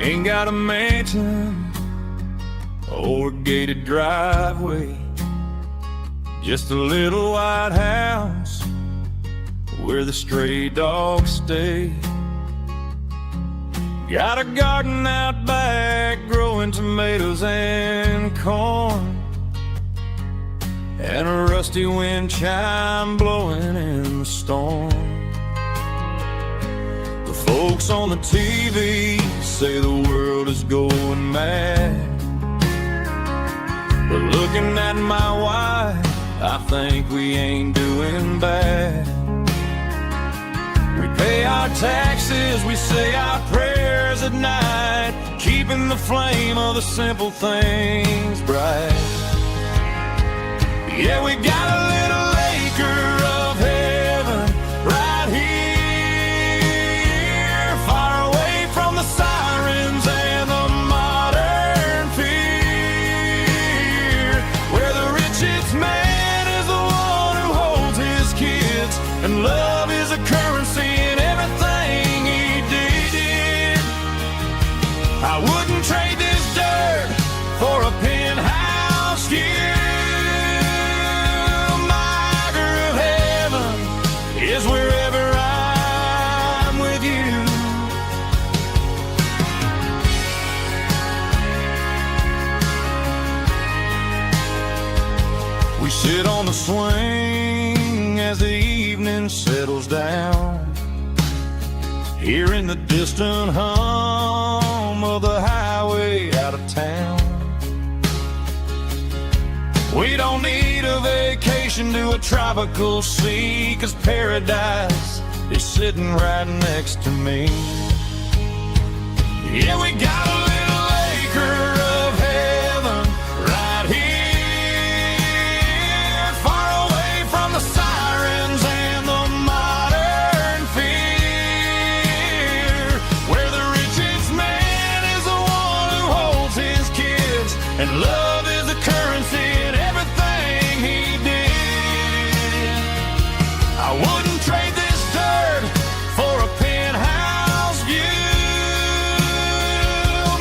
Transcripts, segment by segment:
Ain't got a mansion or a gated driveway, just a little white house where the stray dogs stay. Got a garden out back growing tomatoes and corn, and a rusty wind chime blowing in the storm. The folks on the TV say the world is going mad, but looking at my wife, I think we ain't doing bad. We pay our taxes, we say our prayers at night, keeping the flame of the simple things bright. Yeah, we got a little acre of heaven right here, far away from the sirens and the modern fear, where the richest man is the one who holds his kids, and love is a currency in everything he did. I wouldn't trade this dirt for a penthouse here. Is wherever I'm with you. We sit on the swing as the evening settles down, hearing the distant hum of the highway out of town. We don't need a vacation to a tropical sea, 'cause paradise is sitting right next to me. Yeah, we got a little acre of heaven right here, far away from the sirens and the modern fear, where the richest man is the one who holds his kids, and love is a currency in everything he did. I wouldn't trade this dirt for a penthouse view.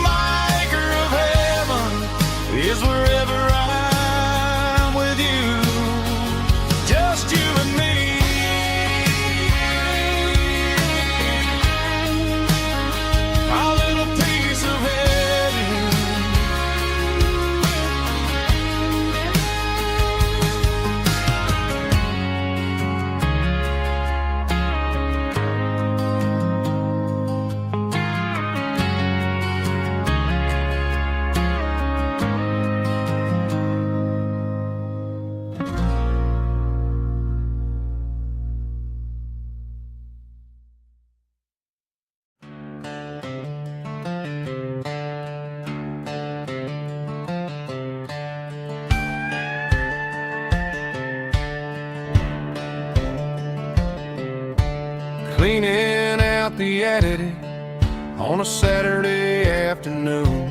My acre of heaven is wherever I'm with you, just you and me. Our little piece of heaven. Cleaning out the attic on a Saturday afternoon,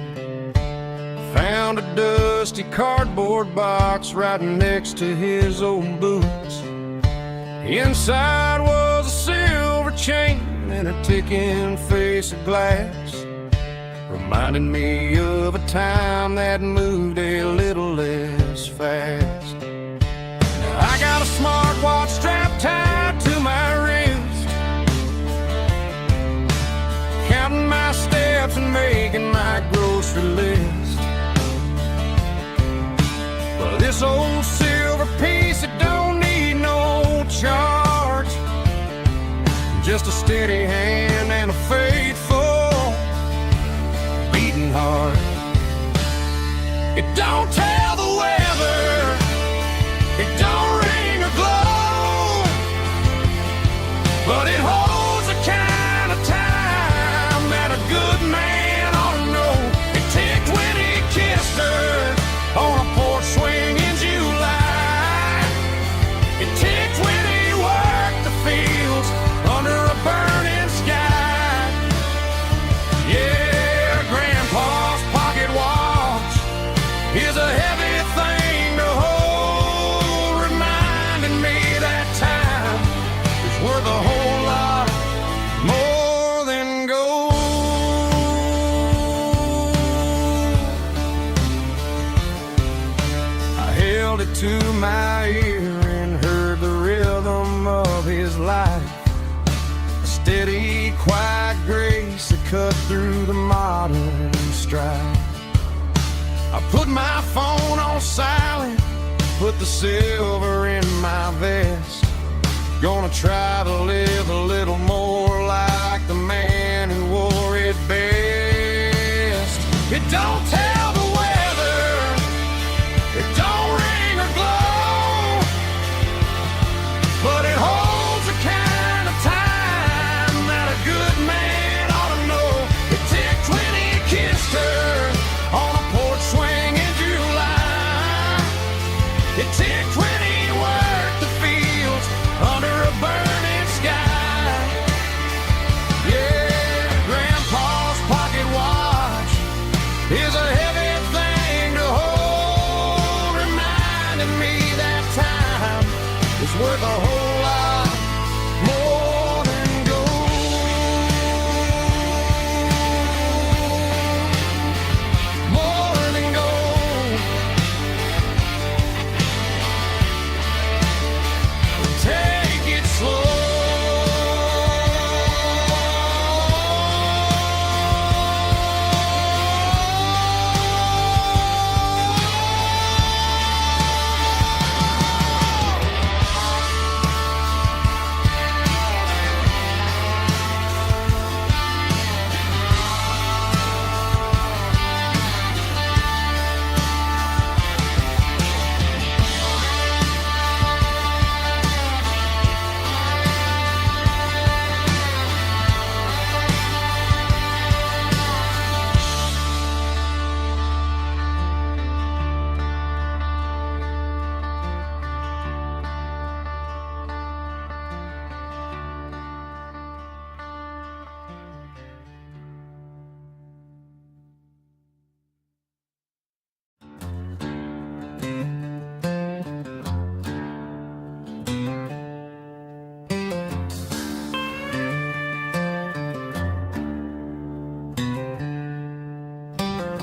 found a dusty cardboard box right next to his old boots. Inside was a silver chain and a ticking face of glass, reminding me of a time that moved a little less fast. Now I got a smartwatch strapped tied to my wrist, counting my steps and making my grocery list. But this old silver piece, it don't need no charge, just a steady hand and a faithful beating heart. It don't tell the weather, it don't ring or glow, but it holds the kind of time that a good man ought to know. It ticked when he kissed her on a porch swing in July. It ticked when he worked the fields under a burning sky. Yeah, Grandpa's pocket watch is a steady, quiet grace that cut through the modern strife. I put my phone on silent, put the silver in my vest. Gonna try to live a little more like the man who wore it best. It don't tell the weather, it don't ring or glow, but it holds the kind of time that a good man ought to know. It ticked 20, kissed her on a porch swing in July. It ticked 20, worked the fields under a burning sky. Yeah, Grandpa's pocket watch is a heavy thing to hold, reminding me that time is worth a whole lot more than gold. More than gold. Take it slow.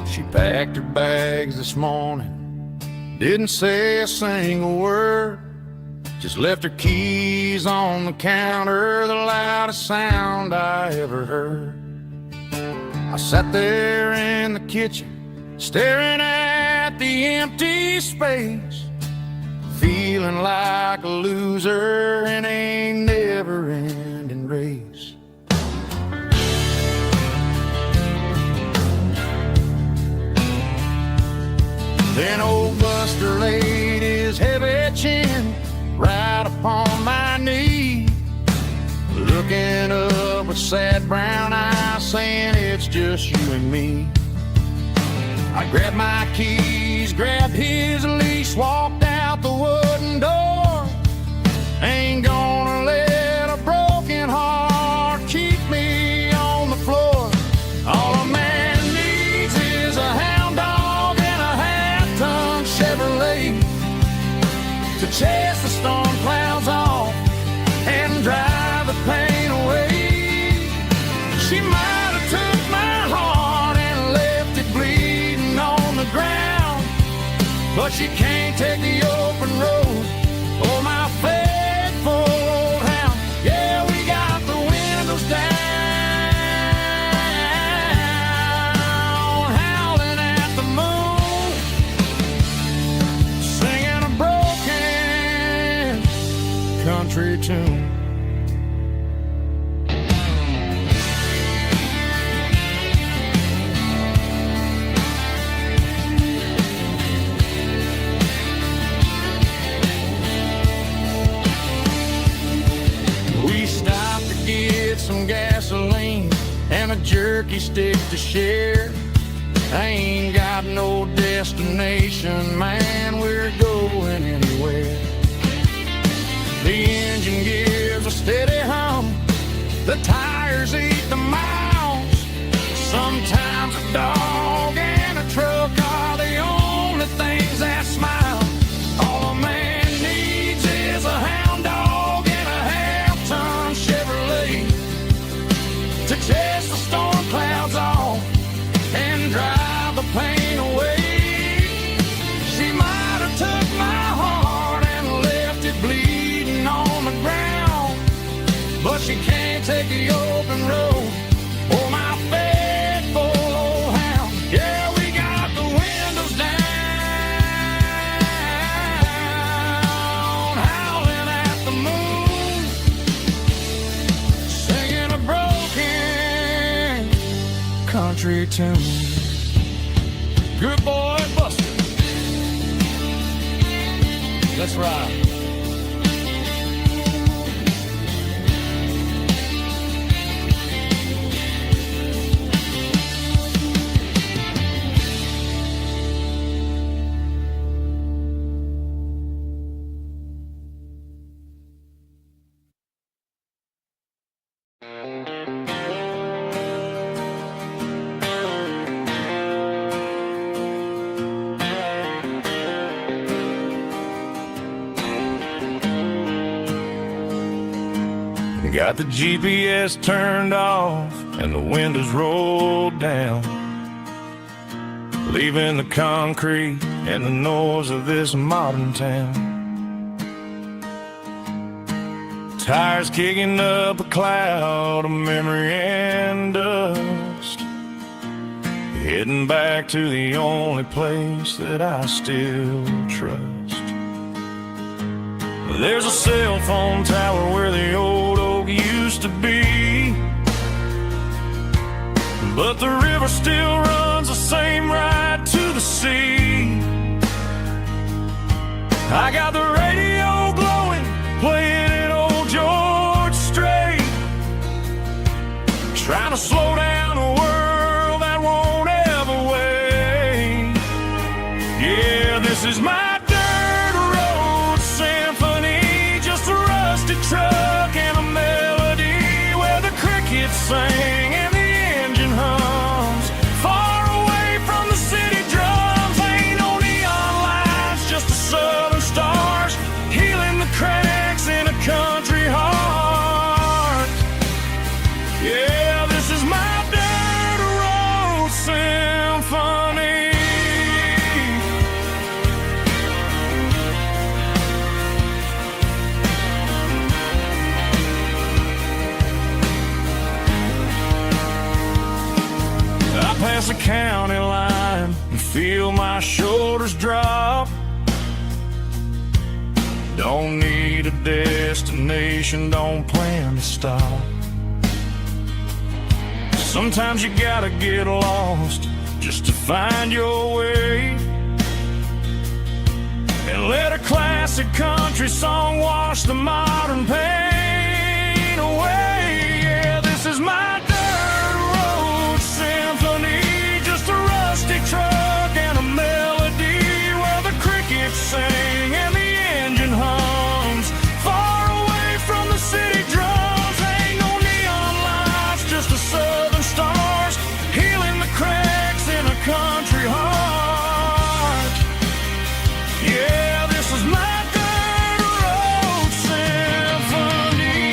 She packed her bags this morning, didn't say a single word, just left her keys on the counter, the loudest sound I ever heard. I sat there in the kitchen, staring at the empty space, feeling like a loser in a never-ending race. Then old Buster laid his heavy chin right upon my knee, looking up with sad brown eyes, saying it's just you and me. I grabbed my keys, grabbed his leash, walked out the wooden door. Ain't gonna let a broken heart keep me on the floor. All a man needs is a hound dog and a half-ton Chevrolet to chase the storm clouds off and drive the pain away. She might have took my heart and left it bleeding on the ground, but she can't take the open road or my faithful old hound. Yeah, we got the windows down, howling at the moon, singing a broken country tune. We stopped to get some gasoline and a jerky stick to share. I ain't got no destination, man, we're going anywhere. The engine gives a steady hum, the tires eat the miles. Sometimes a dog and a truck are the only things that smile. All a man needs is a hound dog and a half-ton Chevrolet to chase the storm clouds off and drive the pain away. She might have took my heart and left it bleeding on the ground, but she can't take the the open road. Oh, my faithful old hound. Yeah, we got the windows down, howling at the moon, singing a broken country tune. Good boy, Buster. Let's ride. Got the GPS turned off and the windows rolled down, leaving the concrete and the noise of this modern town. Tires kicking up a cloud of memory and dust, heading back to the only place that I still trust. There's a cell phone tower where the old oak used to be, but the river still runs the same right to the sea. I got the radio glowing, playing it old George Strait, trying to slow down a world that won't ever wait. Yeah, this is my truck and a melody where the crickets sing and the engine hums, far away from the city drums. Ain't no neon lights, just the southern stars healing the cracks in a country heart. Yeah, this is my dirt road symphony. Past the county line and feel my shoulders drop. Don't need a destination, don't plan to stop. Sometimes you gotta get lost just to find your way, and let a classic country song wash the modern pain away. Yeah, this is my symphony, just a rusty truck and a melody where the crickets sing and the engine hums, far away from the city drums. Ain't no neon lights, just the southern stars healing the cracks in a country heart. Yeah, this is my dirt road symphony.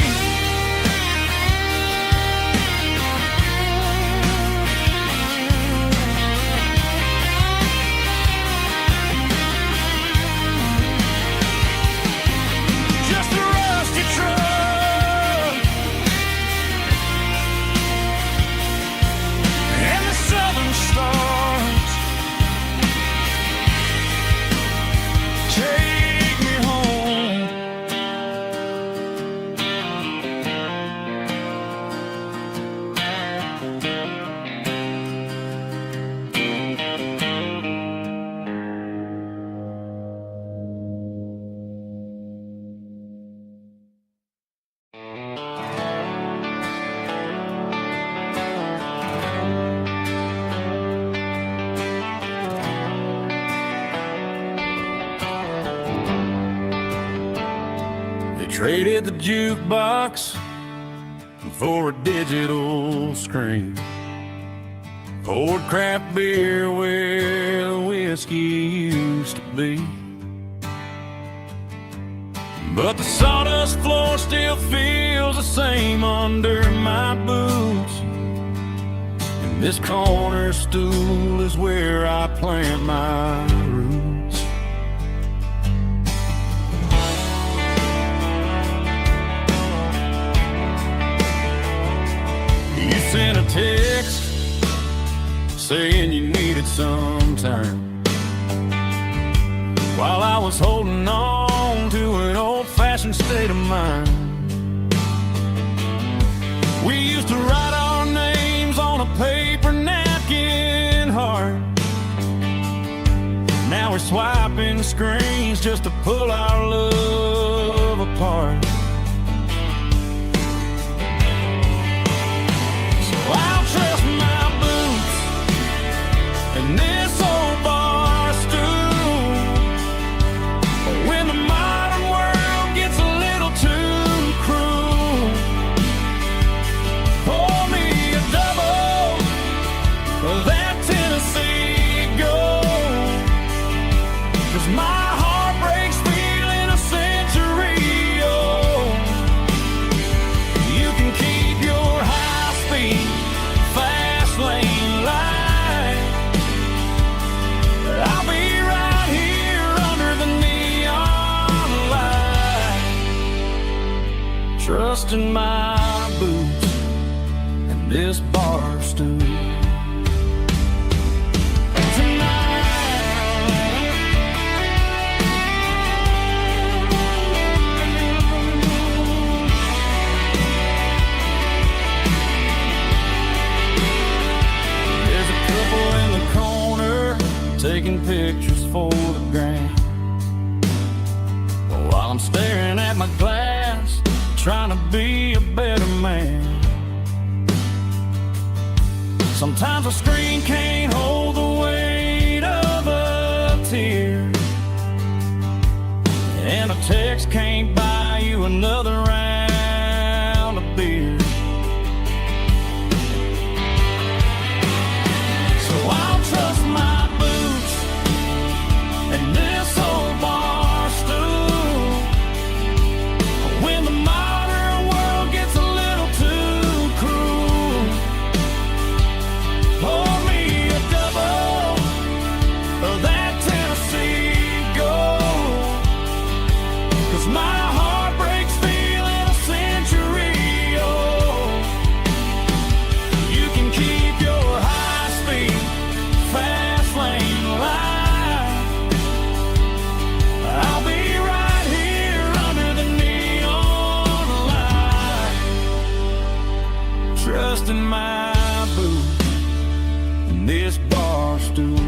Traded the jukebox for a digital screen, poured craft beer where the whiskey used to be. But the sawdust floor still feels the same under my boots, and this corner stool is where I plant my roots. text saying you needed some time, while I was holding on to an old-fashioned state of mind. We used to write our names on a paper napkin heart. Now we're swiping screens just to pull our love apart. So I'll trust my boots and this old bar stool. But when the modern world gets a little too cruel, pour me a double of that Tennessee Gold. 'Cause my heart breaks feeling a century old. You can keep your high-speed, fast lane light, but I'll be right here under the neon light, trusting my boots and this bar stool. Taking pictures for the gram, while I'm staring at my glass, trying to be a better man. Sometimes a screen can't hold the weight of a tear, and a text can't buy you another round of beer. So I'll trust my and this old bar stool. When the modern world gets a little too cruel, pour me a double of that Tennessee Gold. 'Cause my heart breaks feeling a century old. You can keep your high-speed, fast lane light. I'll be right here under the neon light, trusting my boots and this bar stool.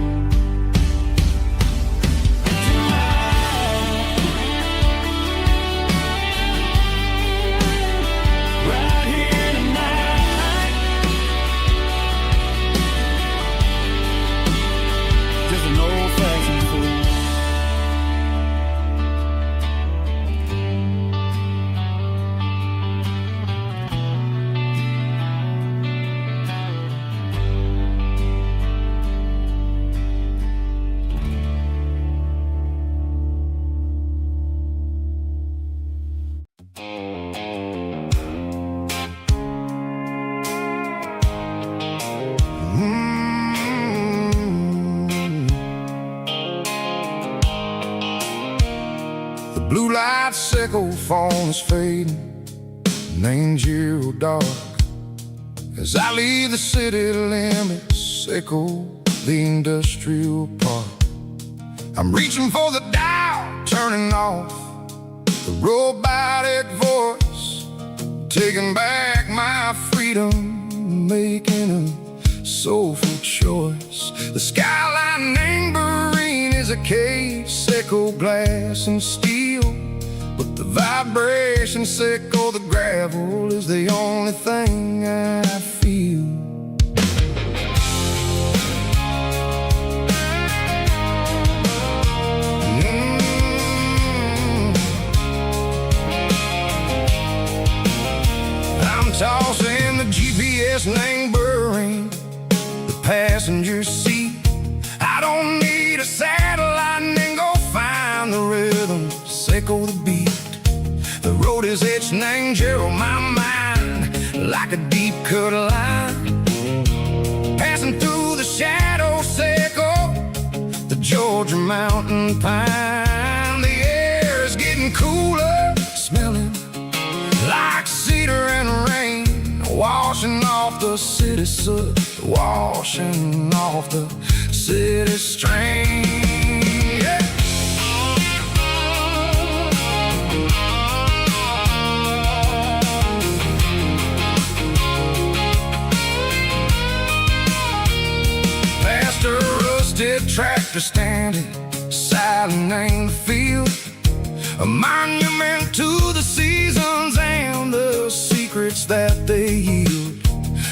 Right here tonight, just an old-fashioned fool. The blue light sickle phone is fading, and ain't zero dark. As I leave the city limits, sickle the industrial park. I'm reaching for the dial, turning off the robotic voice, taking back my freedom, making a soulful choice. The skyline neighboring is a cave, sickle glass and steel, but the vibration sickle the gravel is the only thing I feel. I'm tossing the GPS neighboring the passenger seat. I don't need a satellite and go find the rhythm, sickle the beat. The road is etched and angel my mind like a deep cut line, passing through the shadow sickle, the Georgia mountain pine. The air is getting cooler, smelling like cedar and rain, wash washing off the city soot, washing off the city strain. Yeah. Past a rusted tractor standing silent in the field, a monument to the seasons and the secrets that they yield.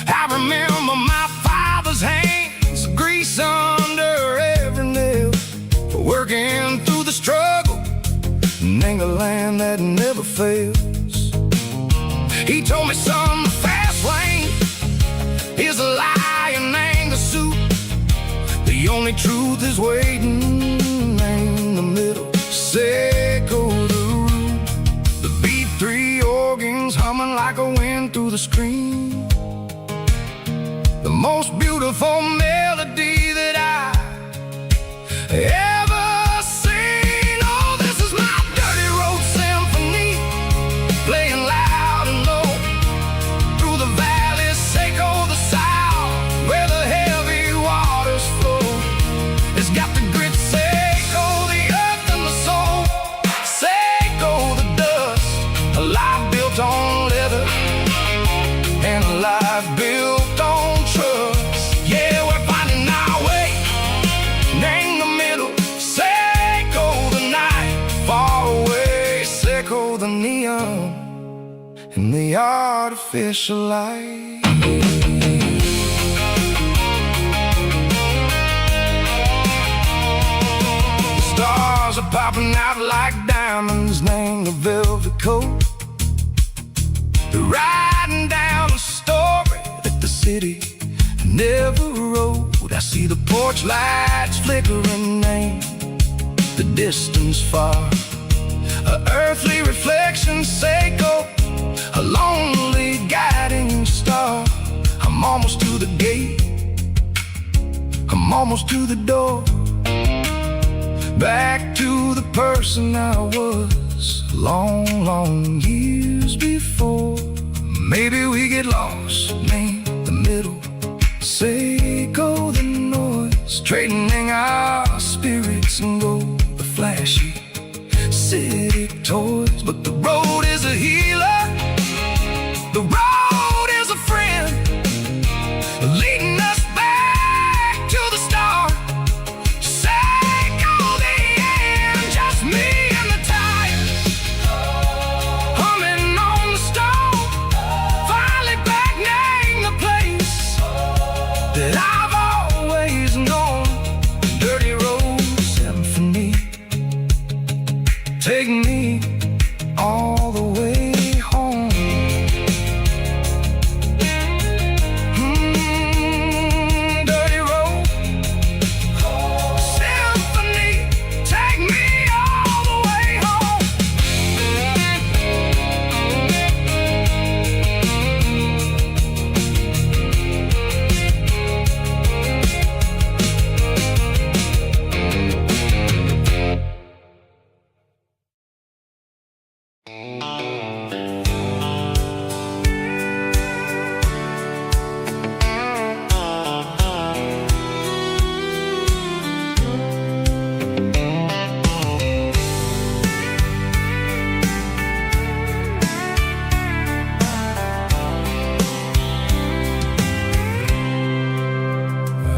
I remember my father's hands, grease under every nail, for working through the struggle in the land that never fails. He told me, son, the fast lane is a lie and anger suit. The only truth is waiting in the middle. Say go the root, the B3 organs humming like a wind through the screen. The most beautiful melody that I ever seen. Oh, this is my dirty road symphony, playing loud and low through the valleys, Seiko the south, where the heavy waters flow. It's got the grit, Seiko the earth and the soul, Seiko the dust, a life built on leather and a life built on trust. Yeah, we're finding our way in the middle. Seiko the night, far away, Seiko the neon and the artificial light. The stars are popping out like diamonds, name the velvet coat. They're riding down a story that the city never wrote. I see the porch lights flickering in the distance far, a earthly reflection, Seiko, a lonely guiding star. I'm almost to the gate, I'm almost to the door, back to the person I was long, long years before. Maybe we get lost in the middle, Seiko the noise, trading our spirits and gold, the flashy city toys. But the road is a healer, the road is a friend, leading us back to the start. Seiko the end, just me and the tires, humming on the stove, finally back name the place that I've always known. Dirty road symphony, take me all the way home. Dirty road symphony, take me all the way home.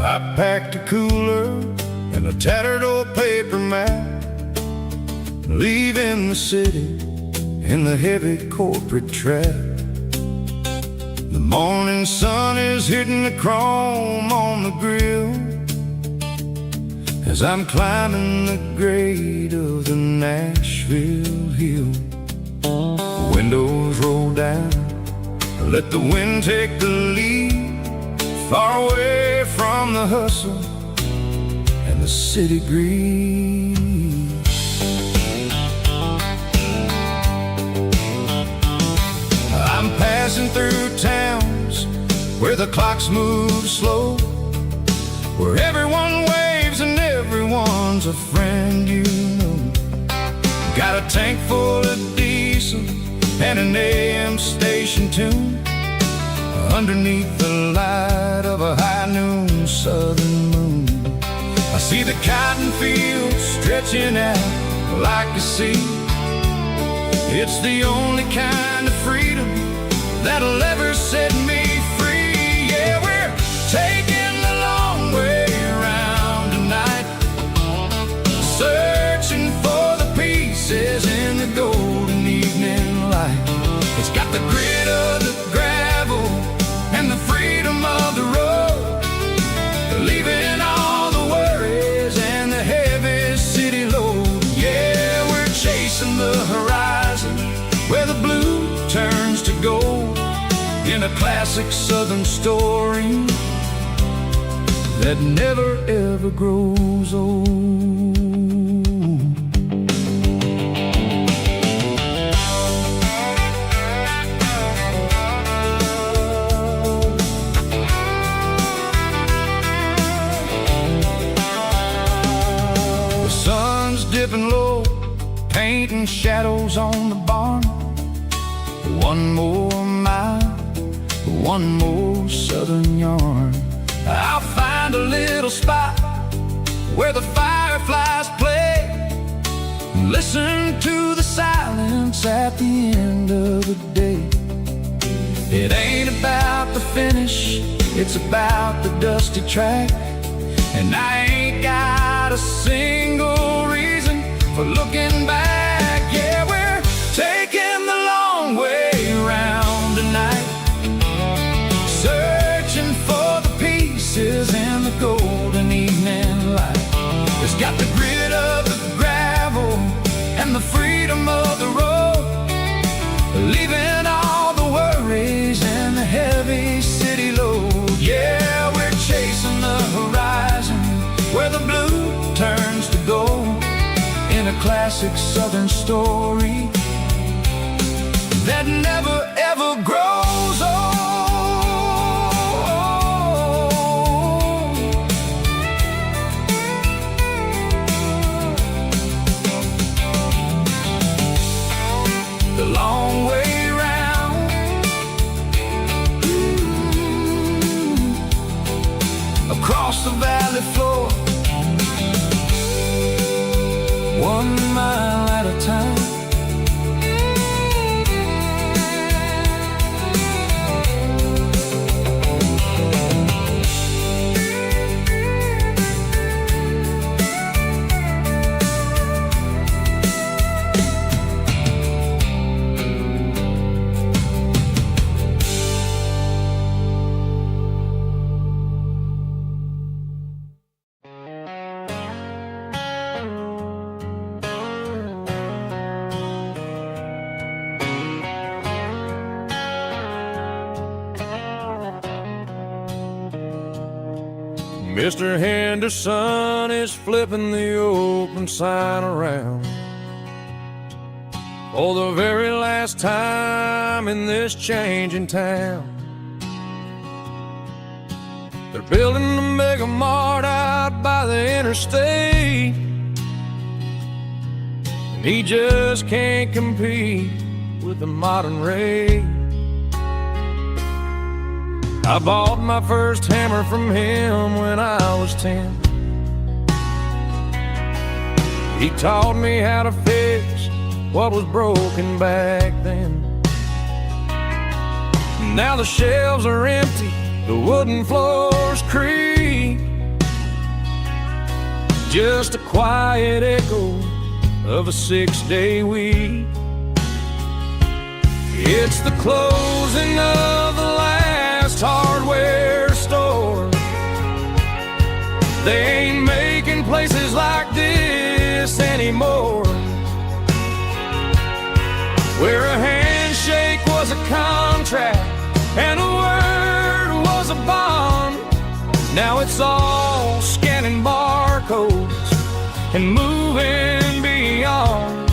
I packed a cooler and a tattered old paper map, leaving the city in the heavy corporate trap. The morning sun is hitting the chrome on the grill as I'm climbing the grade of the Nashville hill. Windows roll down, let the wind take the lead, far away from the hustle and the city breeze. I'm passing through towns where the clocks move slow, where everyone waves and everyone's a friend you know. Got a tank full of diesel and an AM station tune, underneath the light of a high noon southern moon. I see the cotton fields stretching out like a sea. It's the only kind of freedom that'll ever set me free. Yeah, we're taking the long way around tonight, searching for the pieces in the golden evening light. It's got the grit of the gravel and the freedom of the road, leaving all the worries and the heavy city load. Yeah, we're chasing the horizon where the blue turns to gold, in a classic southern story that never ever grows old. The sun's dipping low, painting shadows on the barn. One more mile, one more southern yarn. I'll find a little spot where the fireflies play, listen to the silence at the end of the day. It ain't about the finish, it's about the dusty track. And I ain't got a single reason for looking back. Yeah, we're taking the long way around tonight, searching for the pieces in the golden evening light. It's got the grit of the gravel and the freedom of the road, leaving all the worries and the heavy city load. Yeah, we're chasing the horizon where the blue turns to gold, in a classic southern story that never ever grows old. The long way round, across the valley floor, 1 mile at a time. Mr. Henderson is flipping the open sign around for the very last time in this changing town. They're building a mega mart out by the interstate, and he just can't compete with the modern rate. I bought my first hammer from him when I was 10. He taught me how to fix what was broken back then. Now the shelves are empty, the wooden floors creak, just a quiet echo of a 6-day week. It's the closing of the last hardware store. They ain't making places like this anymore, where a handshake was a contract and a word was a bond. Now it's all scanning barcodes and moving beyond.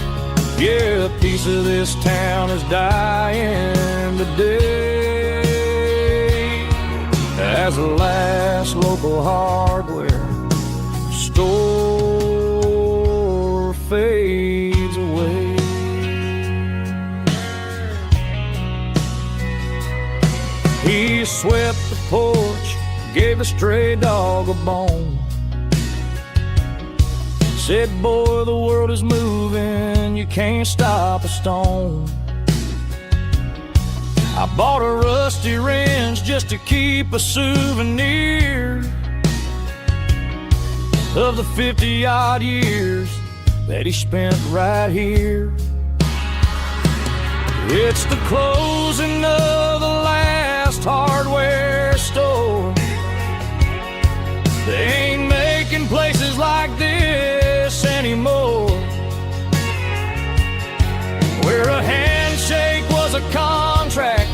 Yeah, a piece of this town is dying today as the last local hardware store fades away. He's swept the porch, gave the stray dog a bone. Said, boy, the world is moving, you can't stop a stone. I bought a rusty wrench just to keep a souvenir of the 50-odd years that he spent right here. It's the closing of the last hardware store. They ain't making places like this anymore, where a handshake was a contract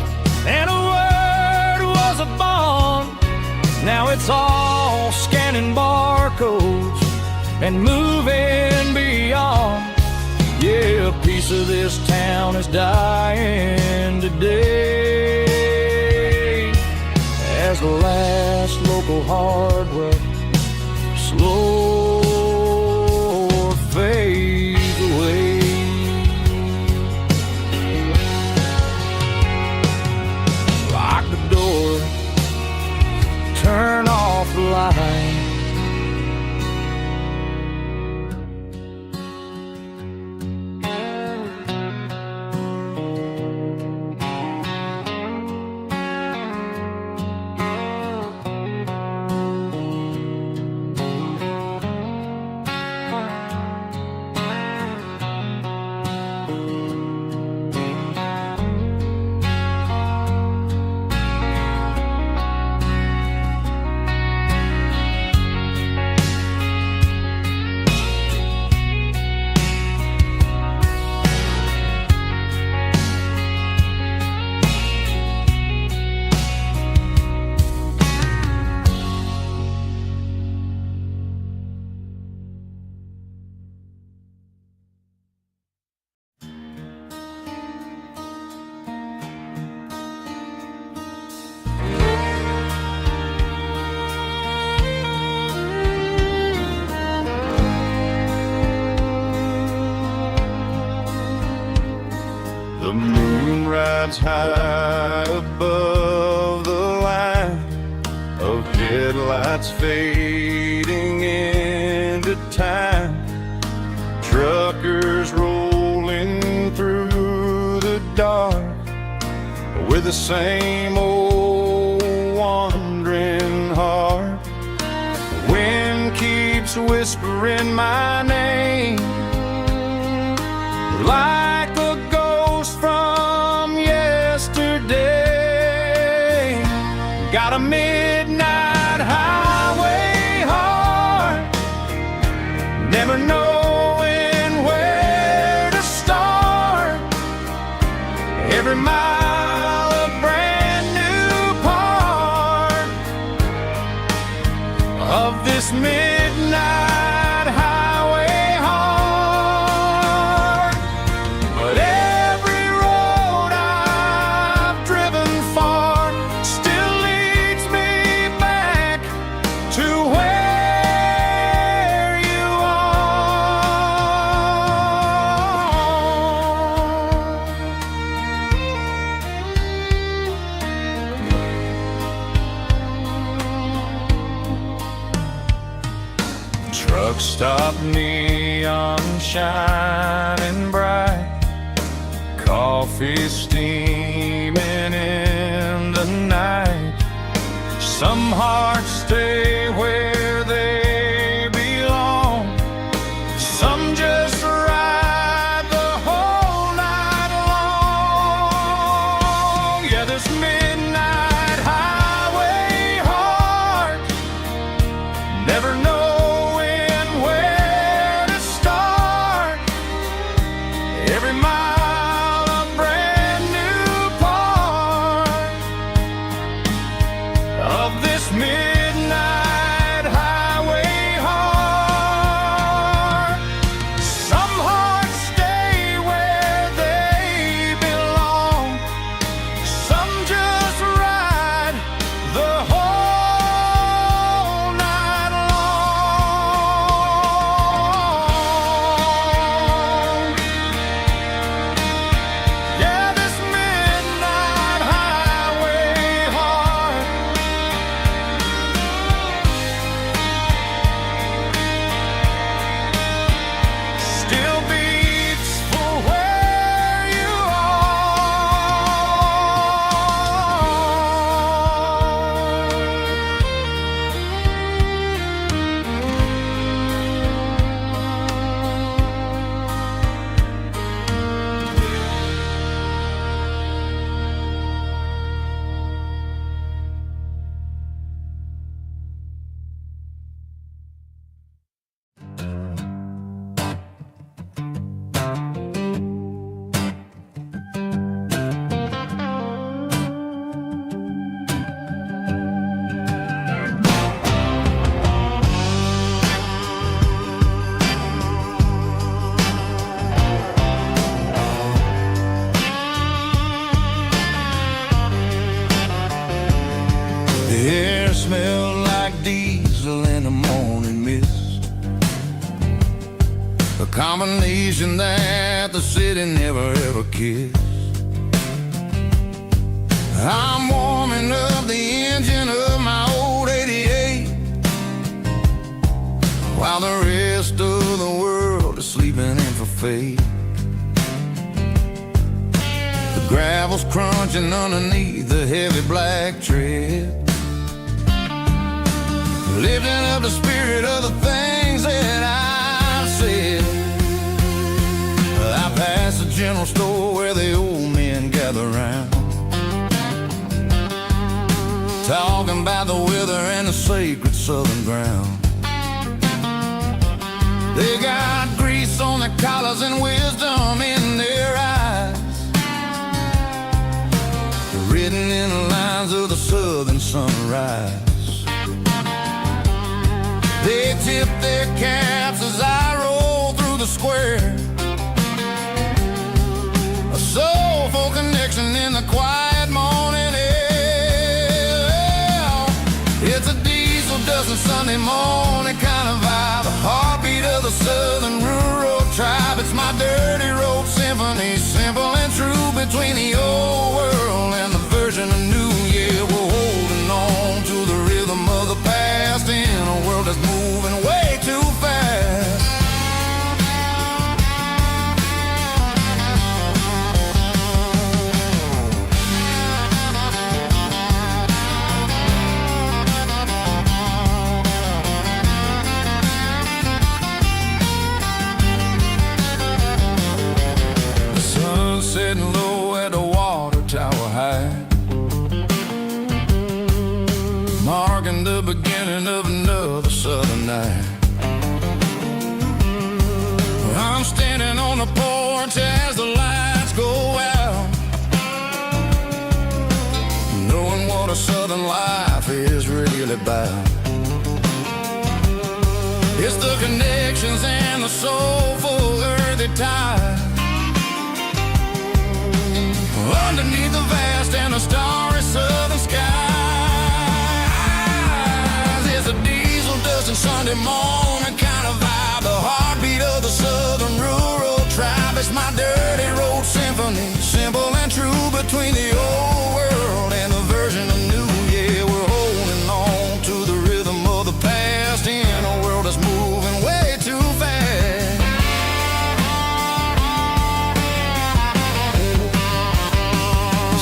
and a word was a bond. Now it's all scanning barcodes and moving beyond. Yeah, a piece of this town is dying today as the last local hardware slow fades away. Lock the door, turn off the light. The moon rides high above the line of headlights fading into time. Truckers rolling through the dark with the same old wandering heart. The wind keeps whispering my name like a ghost from yesterday. Got a midnight highway heart, never knowing where to start. Every mile a brand new part of this midnight highway heart. But every road I've driven far still leads me back to where you are. Truck stop, neon shining bright, coffee steaming in the night. Some hearts stay where they belong, some just ride the whole night long. Yeah, this midnight highway heart, never knowing where to start. Every mile a brand new part of this midnight The air smelled like diesel in the morning mist, a combination that the city never ever kissed. I'm warming up the engine of my old 88, while the rest of the world is sleeping in for fate. The gravel's crunching underneath the heavy black tread, lifting up the spirit of the things that I've said. I pass the general store where the old men gather round, talking about the weather and the sacred southern ground. They got grease on their collars and wisdom in their eyes, written in the lines of the southern sunrise. They tip their caps as I roll through the square, a soulful connection in the quiet morning air. It's a diesel dusting Sunday morning kind of vibe, a heartbeat of the southern rural tribe. It's my dirty road symphony, simple and true, between the old world and the version of new. Yeah, we're holding on to the rhythm of the past in a world that's moving way too fast. The sun setting low at the water tower high, marking the beginning of another southern night. I'm standing on the porch as the lights go out, knowing what a southern life is really about. It's the connections and the soulful earthy tide, underneath the vast and the starry southern skies. It's a diesel dusting Sunday morning kind of vibe, the heartbeat of the southern rural tribe. It's my dirty road symphony, simple and true, between the old world and the version of new. Yeah, we're holding on to the rhythm of the past in a world that's moving way too fast.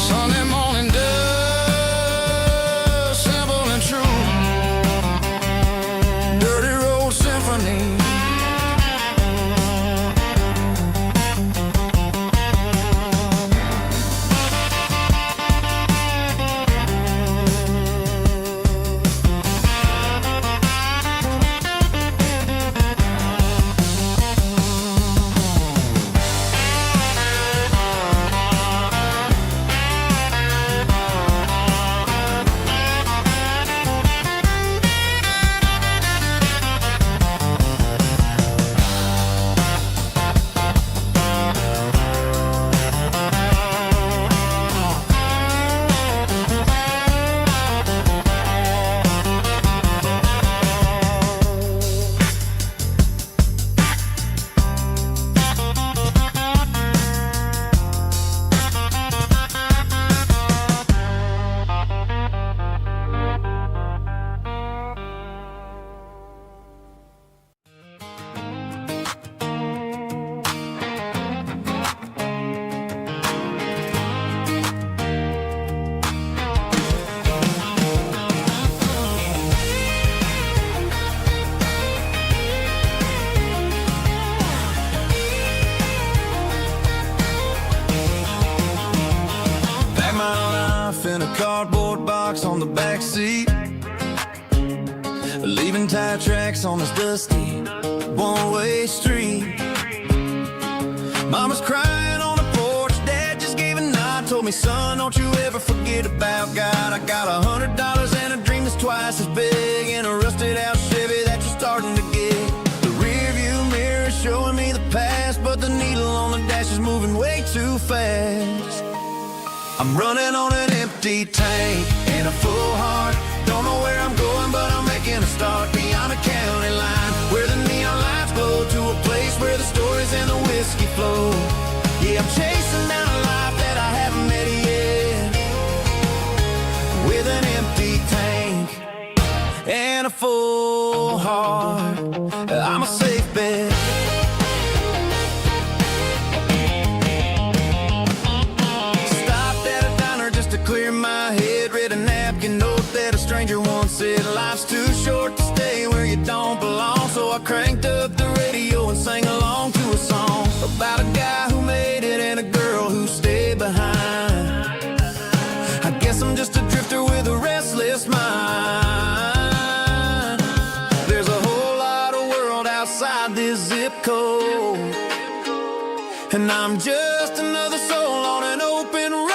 Sunday morning dust, simple and true, dirty road symphony. In a cardboard box on the back seat, leaving tire tracks on this dusty one-way street. Mama's crying on the porch, Dad just gave a nod, told me, son, don't you ever forget about God. I got $100 and a dream that's twice as big, and a rusted out Chevy that you're starting to get. The rear view mirror is showing me the past, but the needle on the dash is moving way too fast. I'm running on an empty tank and a full heart, and a full heart, I'm a safe bet. Stopped at a diner just to clear my head. Read a napkin note that a stranger once said, life's too short to stay where you don't belong. So I cranked up the radio and sang along to a song about a guy who made it and a girl who stayed behind. I guess I'm just a drifter with a restless mind. There's a whole lot of world outside this zip code, and I'm just another soul on an open road.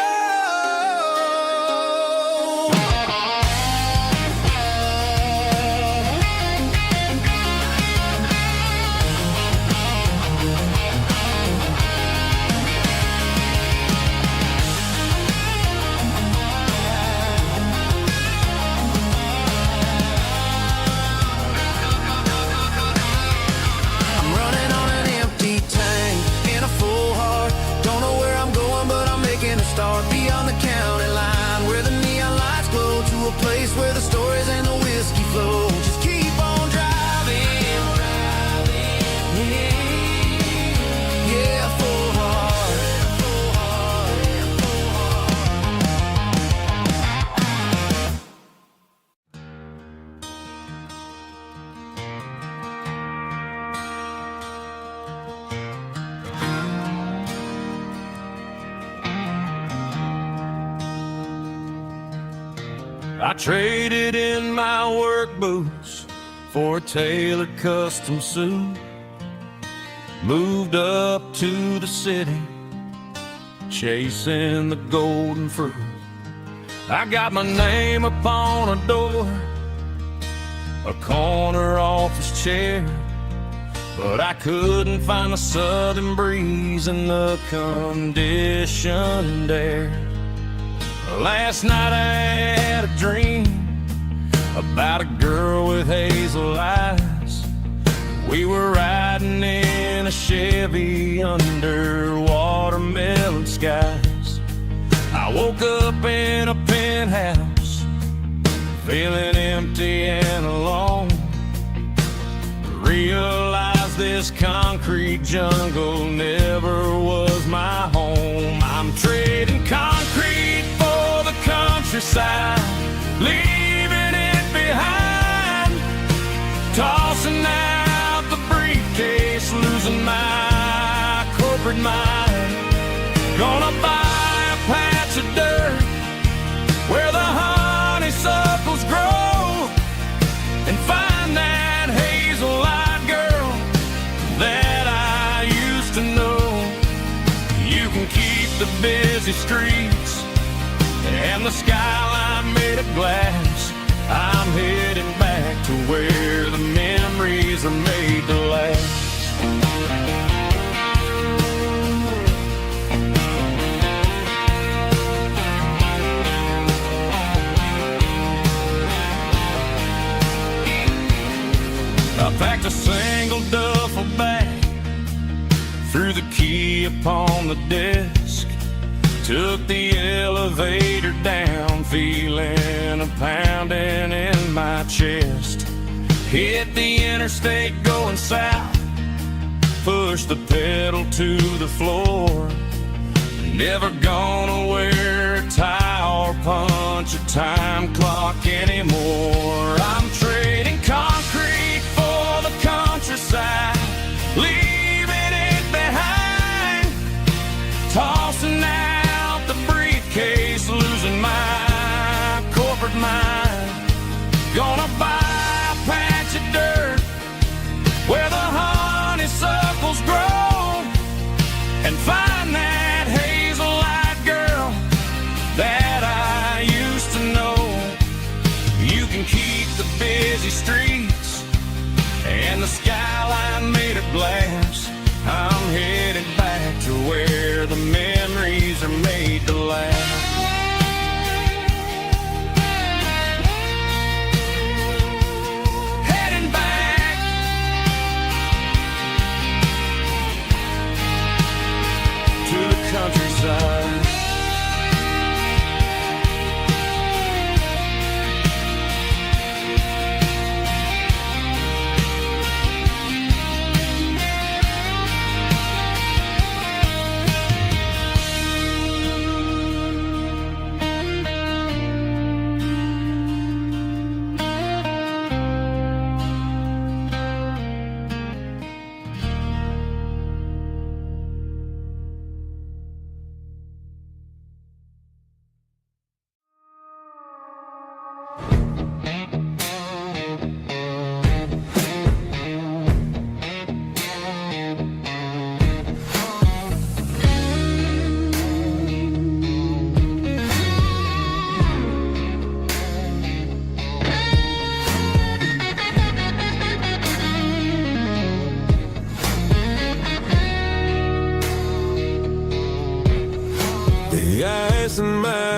Beyond the county line, where the neon lights glow, to a place where the stories and the whiskey flow. Just keep on driving, yeah, full heart. I traded in my work boots for a tailored custom suit. Moved up to the city, chasing the golden fruit. I got my name upon a door, a corner office chair, but I couldn't find the southern breeze in the conditioned air. Last night I had a dream about a girl with hazel eyes. We were riding in a Chevy under watermelon skies. I woke up in a penthouse, feeling empty and alone. Realized this concrete jungle never was my home. I'm trading concrete for the countryside, leaving it behind. Tossing out the briefcase, losing my corporate mind. Gonna buy a patch of dirt where the honeysuckles grow, and find that hazel-eyed girl that I used to know. You can keep the busy streets and the skyline made of glass. I'm heading back to where the memories are made to last. I packed a single duffel bag, threw the key upon the desk, took the elevator down, feeling a pounding in my chest. Hit the interstate going south, pushed the pedal to the floor. Never gonna wear a tie or punch a time clock anymore. I'm trading concrete for the countryside, leaving it behind. Tossing out the briefcase, losing my corporate mind. Gonna buy a patch of dirt where the honeysuckles grow, and find that hazel-eyed girl that I used to know. You can keep the busy streets and the skyline made of glass. I'm headed back to where the memories are made to last. Heading back to the countryside.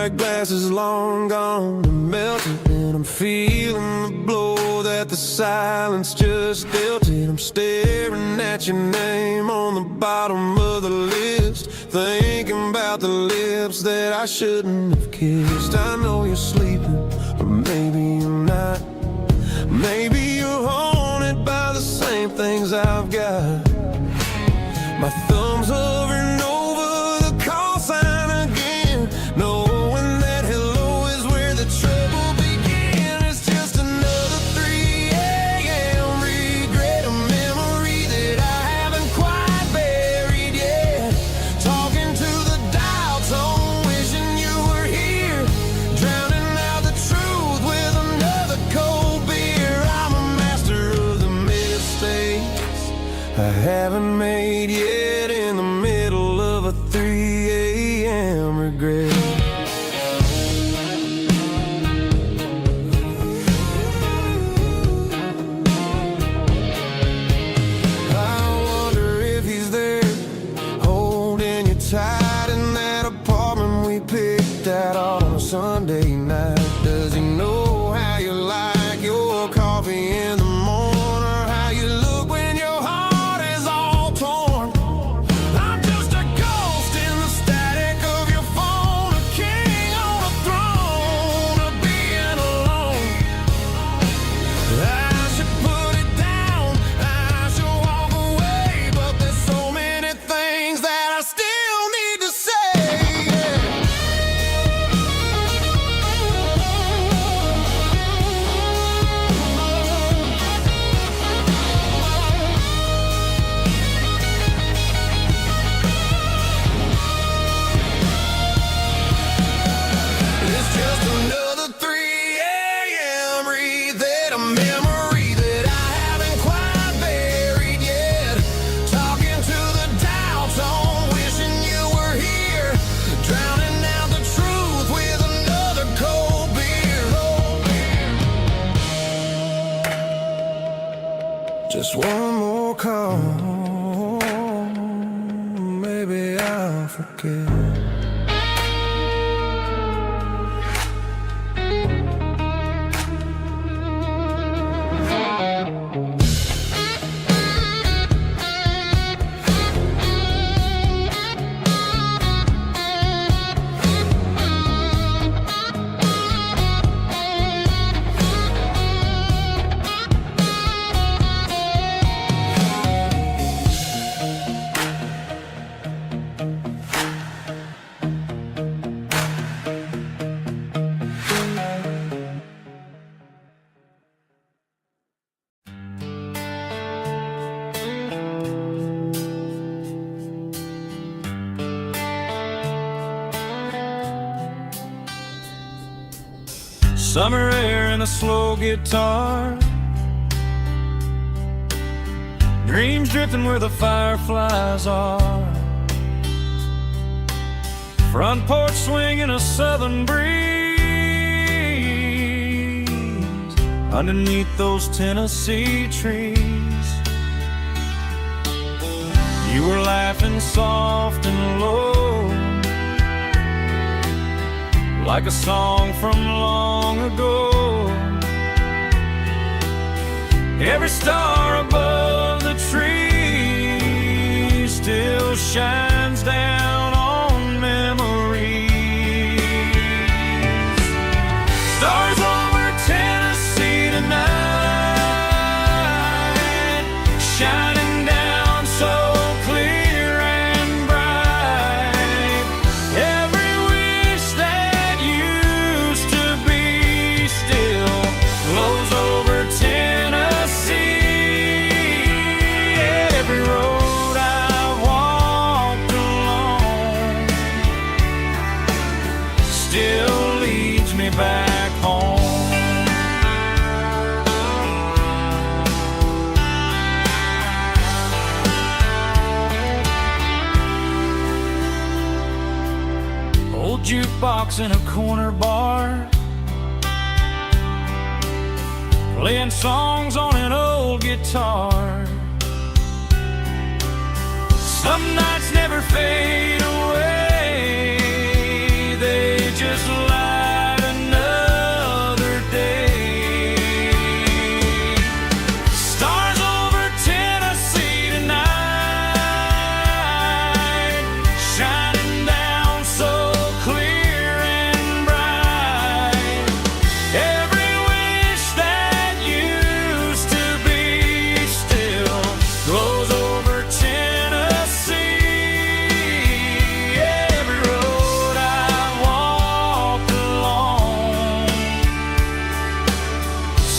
my glass is long gone and melted, and I'm feeling the blow that the silence just dealt it. I'm staring at your name on the bottom of the list, thinking about the lips that I shouldn't have kissed. I know you're sleeping, but maybe you're not. Maybe you're haunted by the same things I've got. My thumb's hovering over the call sign again, knowing that hello is where the trouble began. It's just another 3 a.m. regret, a memory that I haven't quite buried yet. Talking to the dial tone, wishing you were here, drowning out the truth with another cold beer. I'm a master of the mistakes I haven't made yet, in the middle of a 3 a.m. regret. I wonder if he's there, holding you tight in that apartment we picked out on a Sunday night. Does he know how you like your coffee in the morning, or how you look when your heart is all torn? I'm just a ghost in the static of your phone, a king on a throne of being alone. I should put it down, I should walk away, but there's so many things that I still need to say. It's just another 3 a.m. read, a memory that I haven't quite buried yet. Talking to the dial tone, wishing you were here, drowning out the truth with another cold beer. Just one more call, maybe I'll forget. Summer air and a slow guitar, dreams drifting where the fireflies are. Front porch swinging a southern breeze underneath those Tennessee trees. You were laughing soft and low, like a song from long ago. Every star above the tree still shines down on memories. Stars over Tennessee tonight, shining down so clear and bright. Every wish that used to be still glows over Tennessee. Every road I've walked alone still leads me back home. Old jukebox in a corner bar, playing songs on an old guitar. Some nights never fade away, they just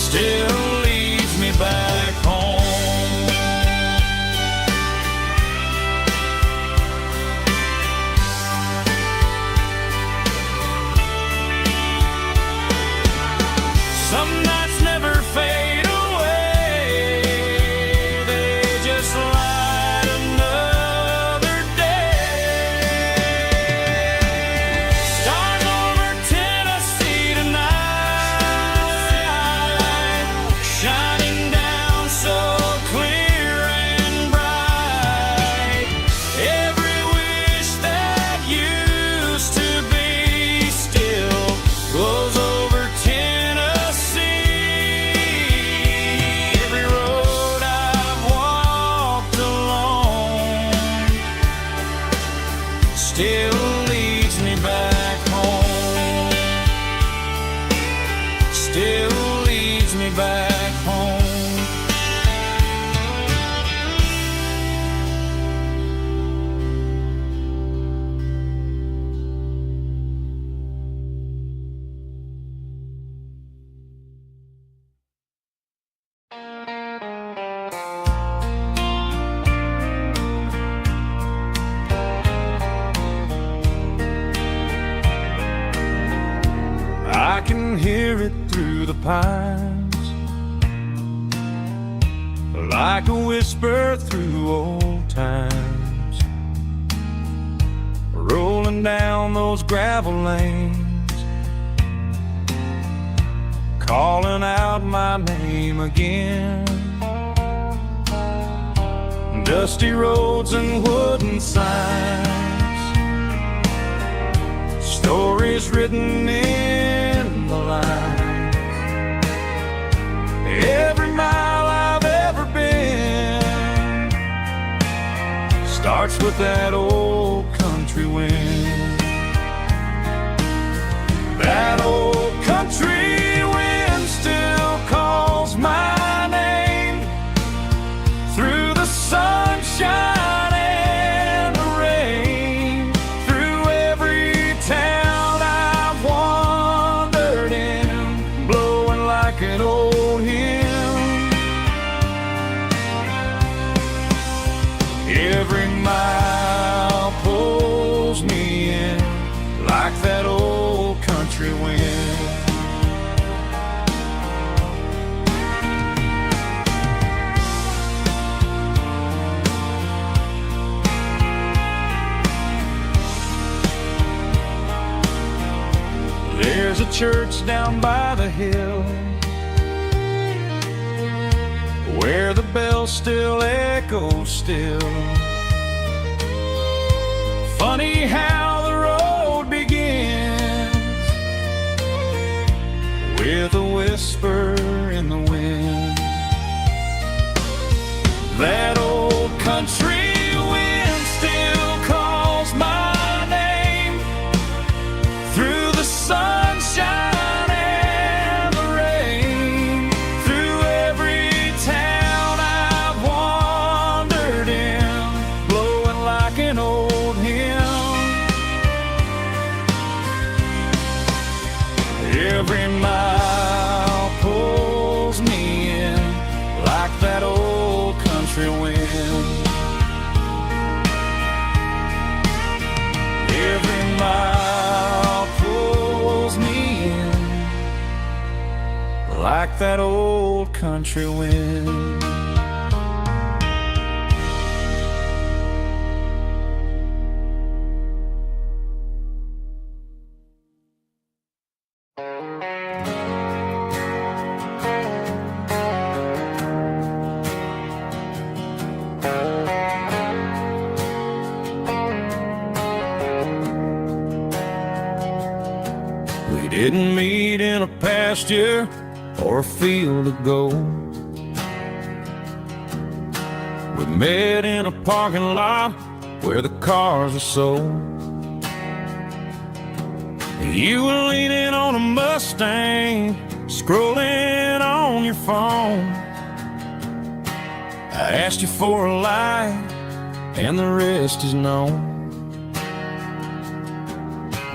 still leads me back home. Some nights never fade away, they just light another day. Stars over Tennessee tonight, shining down so clear and bright. Every wish that used to be still goes over still leads me back home. Still leads me back home. I can hear it through the pines, like a whisper through old times, rolling down those gravel lanes, calling out my name again. Dusty roads and wooden signs, stories written in the lines. Every mile I've ever been starts with that old country wind. That old country wind still calls my name through the sunshine and the rain, through every town I've wandered in, blowing like an old hymn. Every mile pulls me in like that old country wind. There's a church down by the hill where the bell still echoes still. Funny how the road begins with a whisper in the wind. That old country wind still calls my name through the sunshine and the rain, through every town I've wandered in, blowing like an old hymn. Every mile pulls me in like that old country wind. Every mile pulls me in like that old country wind. We didn't meet in a pasture or a field of gold. We met in a parking lot where the cars are sold. You were leaning on a Mustang, scrolling on your phone. I asked you for a light, and the rest is known.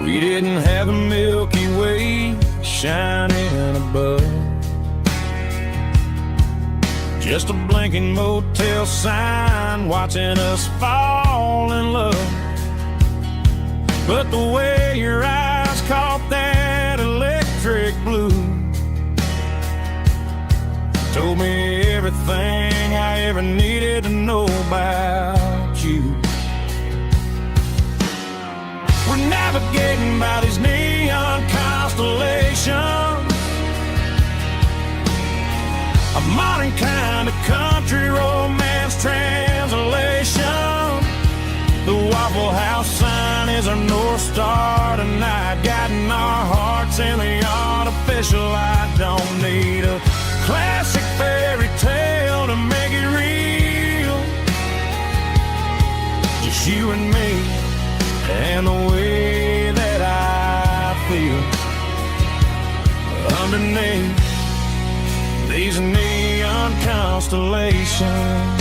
We didn't have a Milky Way shining above, Just a blinking motel sign watching us fall in love. But the way your eyes caught that electric blue told me everything I ever needed to know about you. We're navigating by these neon constellations, a modern kind of country romance translation. The Waffle House sign is our North Star tonight, guiding our hearts in the artificial light. Don't need a classic fairy tale to make it real. Just you and me and the way that I feel underneath these neon constellations.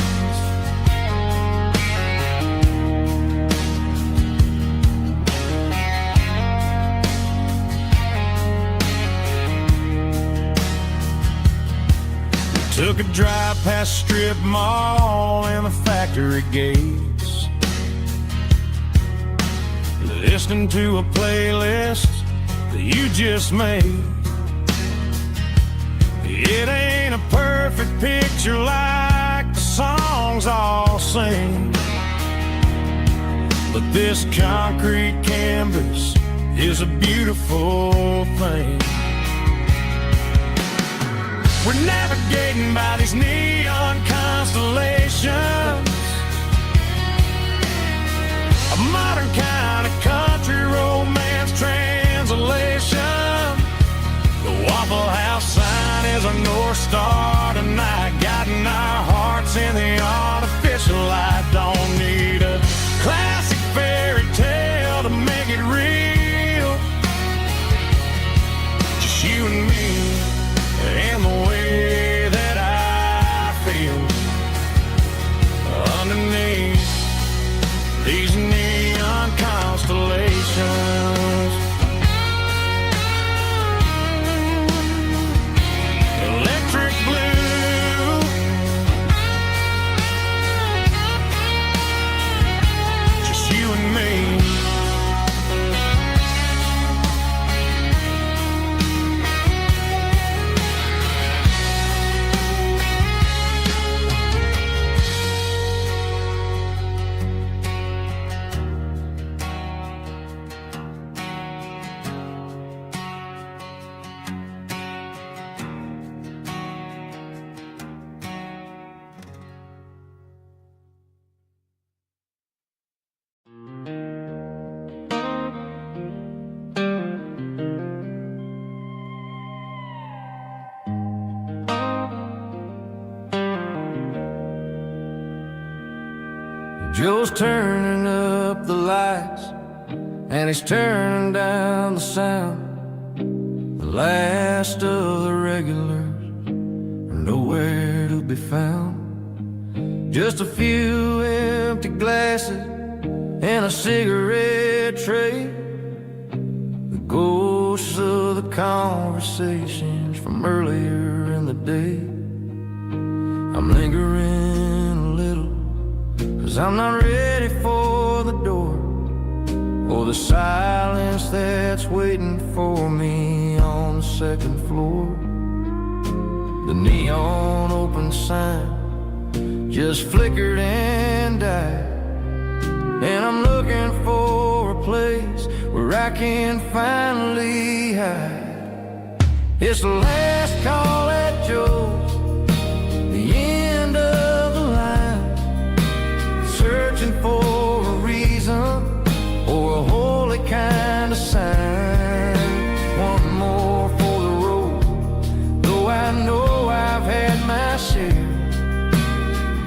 Took a drive past strip mall and the factory gates, listening to a playlist that you just made. It ain't a perfect picture like the songs all sing, but this concrete canvas is a beautiful thing. We're navigating by these neon constellations, a modern kind of country romance translation. The Waffle House sign is our North Star tonight, guiding our hearts in the artificial light. Don't need a classic fairy tale to make it real. Just you and me and the way that I feel underneath these neon constellations. Electric blue, just you and me. Joe's turning up the lights and he's turning down the sound. The last of the regulars are nowhere to be found. Just a few empty glasses and a cigarette tray, the ghosts of the conversations from earlier in the day. I'm lingering a little, 'cause I'm not ready for the door, or the silence that's waiting for me on the second floor. The neon open sign just flickered and died, and I'm looking for a place where I can finally hide. It's the last call at Joe's, the end of the line, searching for a reason or a holy kind of sign. One more for the road, though I know I've had my share,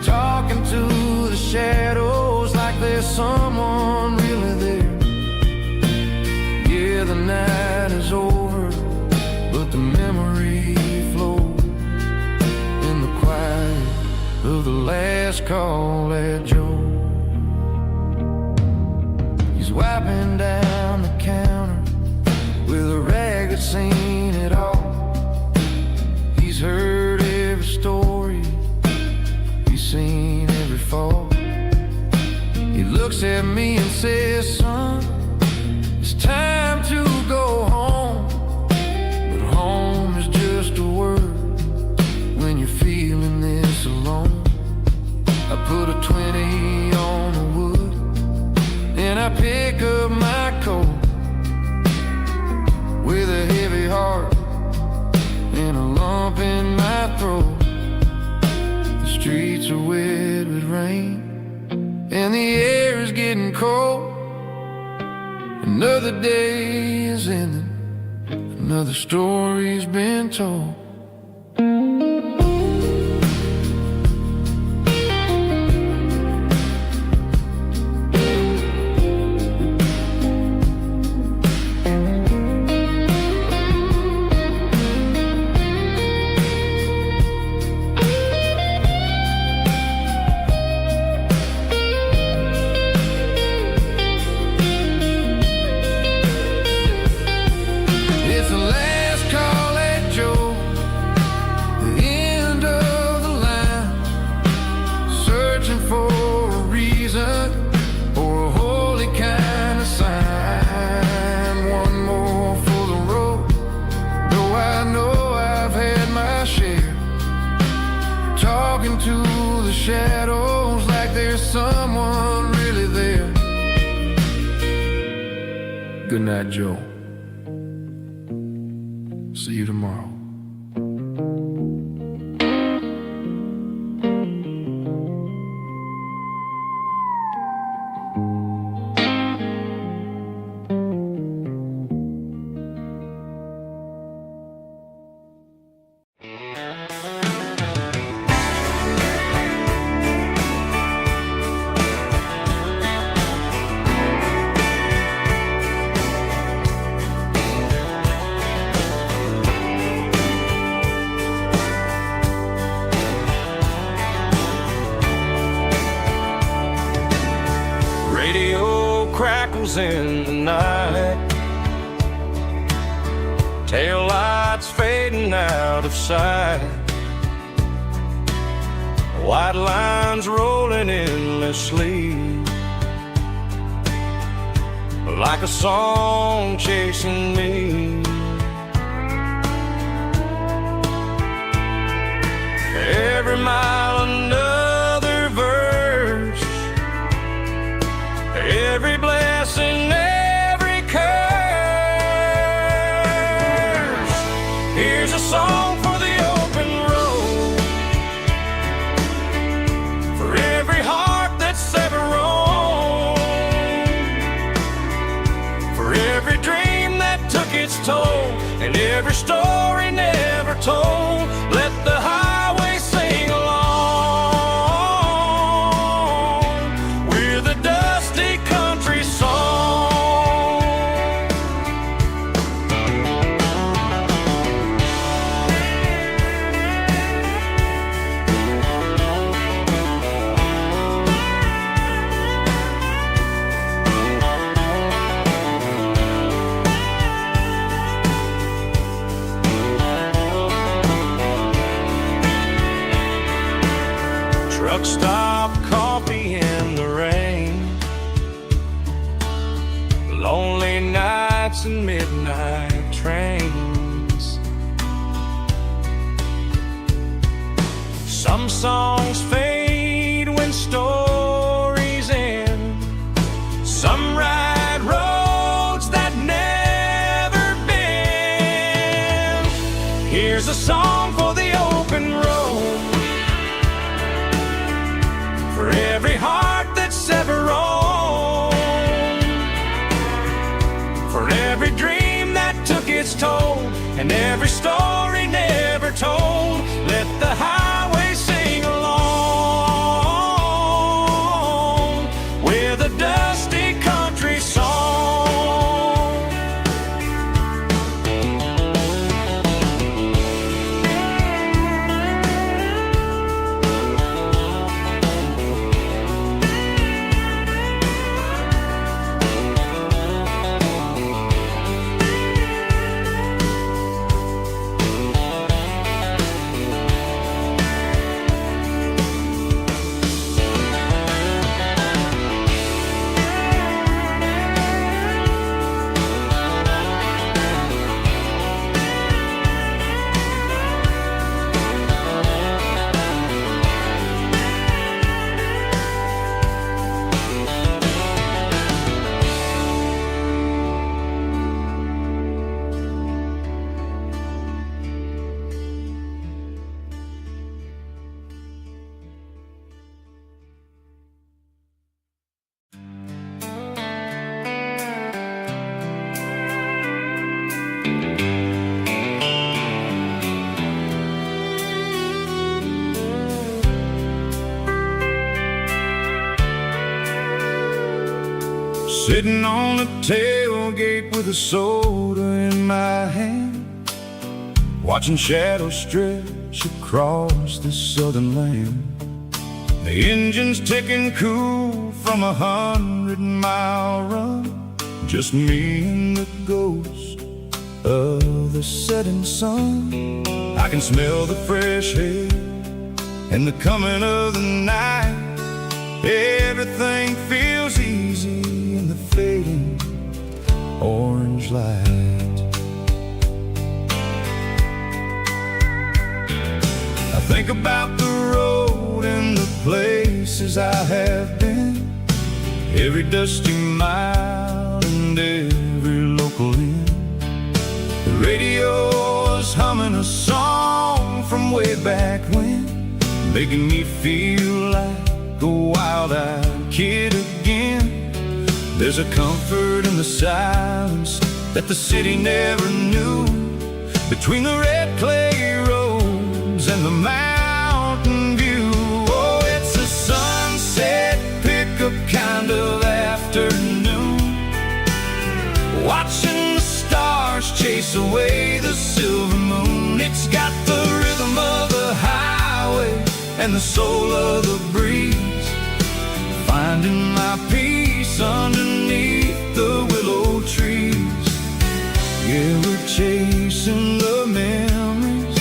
talking to the shadows like there's someone really there. Yeah, the night is over, but the memory flows in the quiet of the last call at Joe. He's wiping down the counter with a rag that's seen it all. He's heard every story looks at me and says, son, it's time to go home. But home is just a word when you're feeling this alone. I put a 20 on the wood and I pick up my coat with a heavy heart and a lump in my throat. The streets are wet with rain and the air is getting cold. Another day is ending, another story's been told. To the shadows like there's someone really there. Good night, Joe. See you tomorrow. Crackles in the night, tail lights fading out of sight, white lines rolling endlessly, like a song chasing me. Every mile another verse, every blessing, every curse. Here's a song for the open road, for every heart that's ever roamed, for every dream that took its toll, and every story never told. Let the highway sing along with a dusty country song. Truck stop, coffee in the rain, lonely nights and midnight trains. Some songs fade when stories end, some ride roads that never bend. Here's a song for the open road, for every heart that's ever roamed, for every dream that took its toll, and every story never told. Let the highway sing along with a dusty country song. Sitting on the tailgate with a soda in my hand, watching shadows stretch across this southern land. The engine's ticking cool from 100-mile run, just me and the ghost of the setting sun. I can smell the fresh air and the coming of the night. Everything feels easy in the fading orange light. I think about the road and the places I have been, every dusty mile and every local inn. The radio is humming a song from way back when, making me feel like a wild-eyed kid again. There's a comfort in the silence that the city never knew, between the red clay roads and the mountain view. Oh, it's a sunset pickup kind of afternoon, watching the stars chase away the silver moon. It's got the rhythm of the highway and the soul of the breeze, finding my peace underneath the willow trees. Yeah, we're chasing the memories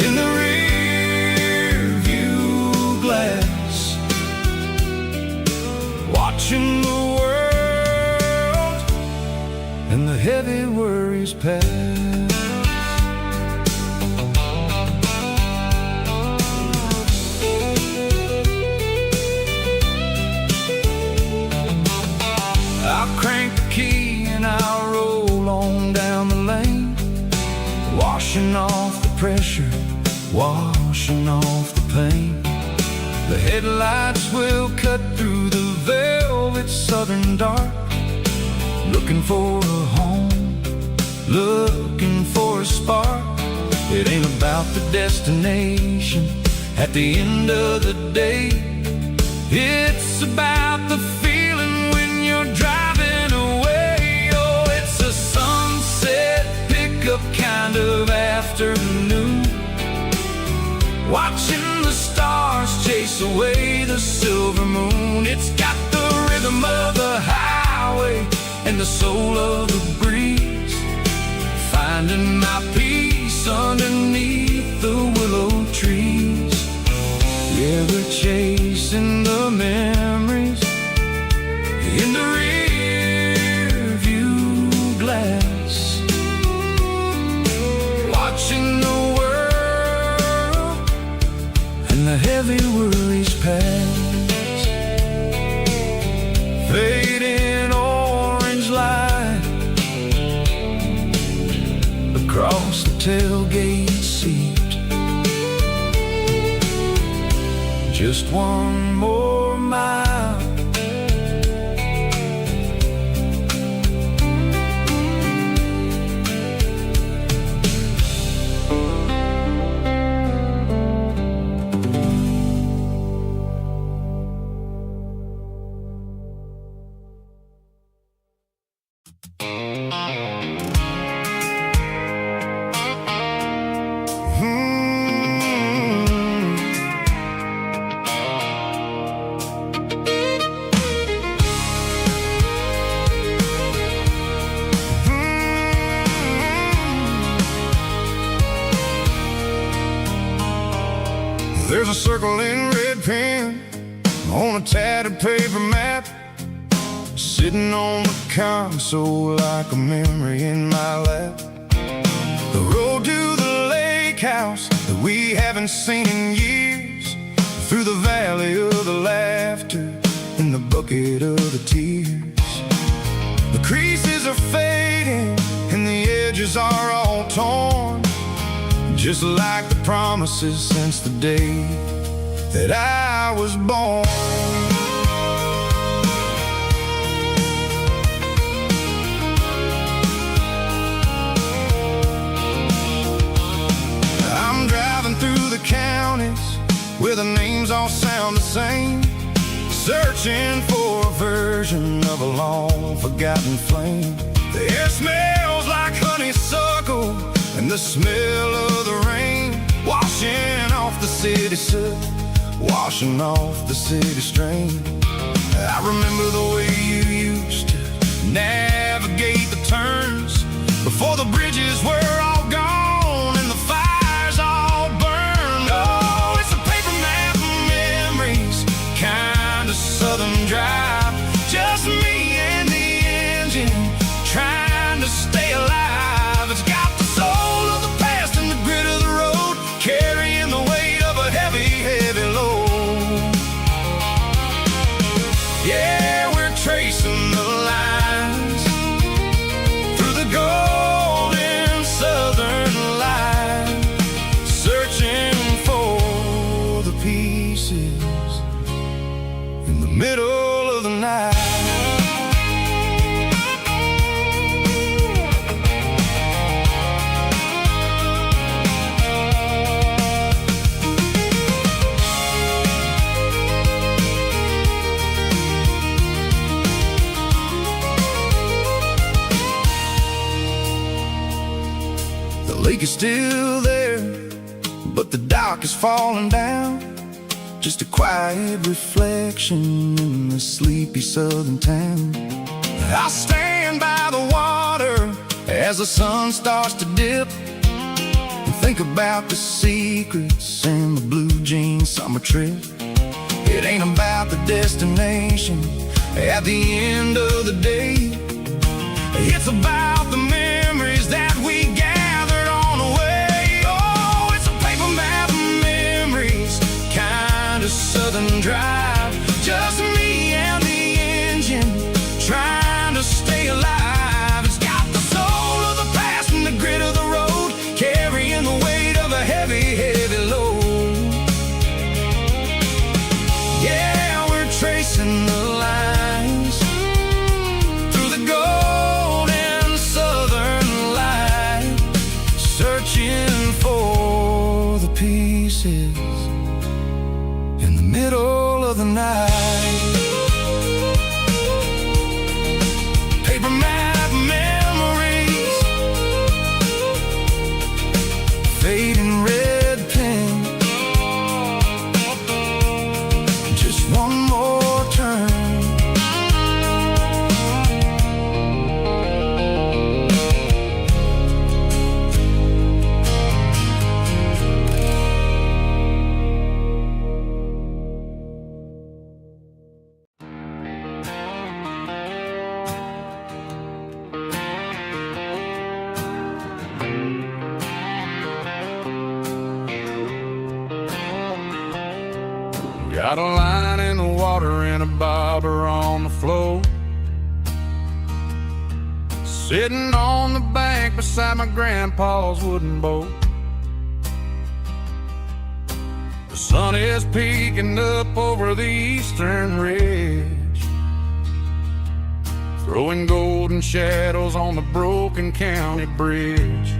in the rear view glass, watching the world and the heavy worries pass. Crank the key and I'll roll on down the lane, washing off the pressure, washing off the pain. The headlights will cut through the velvet southern dark, looking for a home, looking for a spark. It ain't about the destination at the end of the day, it's about the feeling when you're driving away. Oh, it's a sunset pickup kind of afternoon, watching the stars chase away the silver moon. It's got the rhythm of the highway and the soul of the breeze, finding my peace underneath the willow trees. Yeah, we're chasing the memories in the rear view glass, watching the world and the heavy worries pass. Fading orange light across the tailgate seat, just one more mile. There's a circle in red pen on a tattered paper map, sitting on the console like a memory in my lap. The road to the lake house that we haven't seen in years, through the valley of the laughter and the bucket of the tears. The creases are fading and the edges are all torn, just like the promises since the day that I was born. I'm driving through the counties where the names all sound the same, searching for a version of a long-forgotten flame. The air smells like honeysuckle, and the smell of the rain washing off the city soot, washing off the city strain. I remember the way you used to navigate the turns before the bridges were all gone and the fires all burned. Oh, it's a paper map of memories, kind of southern drive, just me and the engine trying to stay alive. It's got the soul of the past and the grit of the road, carrying the weight of a heavy, heavy load. Yeah, we're tracing the lines through the golden southern light, searching for the pieces in the middle of the night. The lake is still there, but the dock is falling down, just a quiet reflection in the sleepy southern town. I stand by the water as the sun starts to dip and think about the secrets and the blue jean summer trip. It ain't about the destination at the end of the day, it's about the memories that we gathered on the way. Oh, it's a paper map of memories, kind of southern drive, just me and the engine trying to stay alive. It's got the soul of the past and the grit of the road, carrying the weight of a heavy, heavy load. Yeah, we're tracing the lines through the golden southern light, searching for the pieces in the middle of the night. Paper map memories, fading red pen, just one more turn. Got a line in the water and a bobber on the floor, sitting on the bank beside my grandpa's wooden boat. The sun is peeking up over the eastern ridge, throwing golden shadows on the broken county bridge.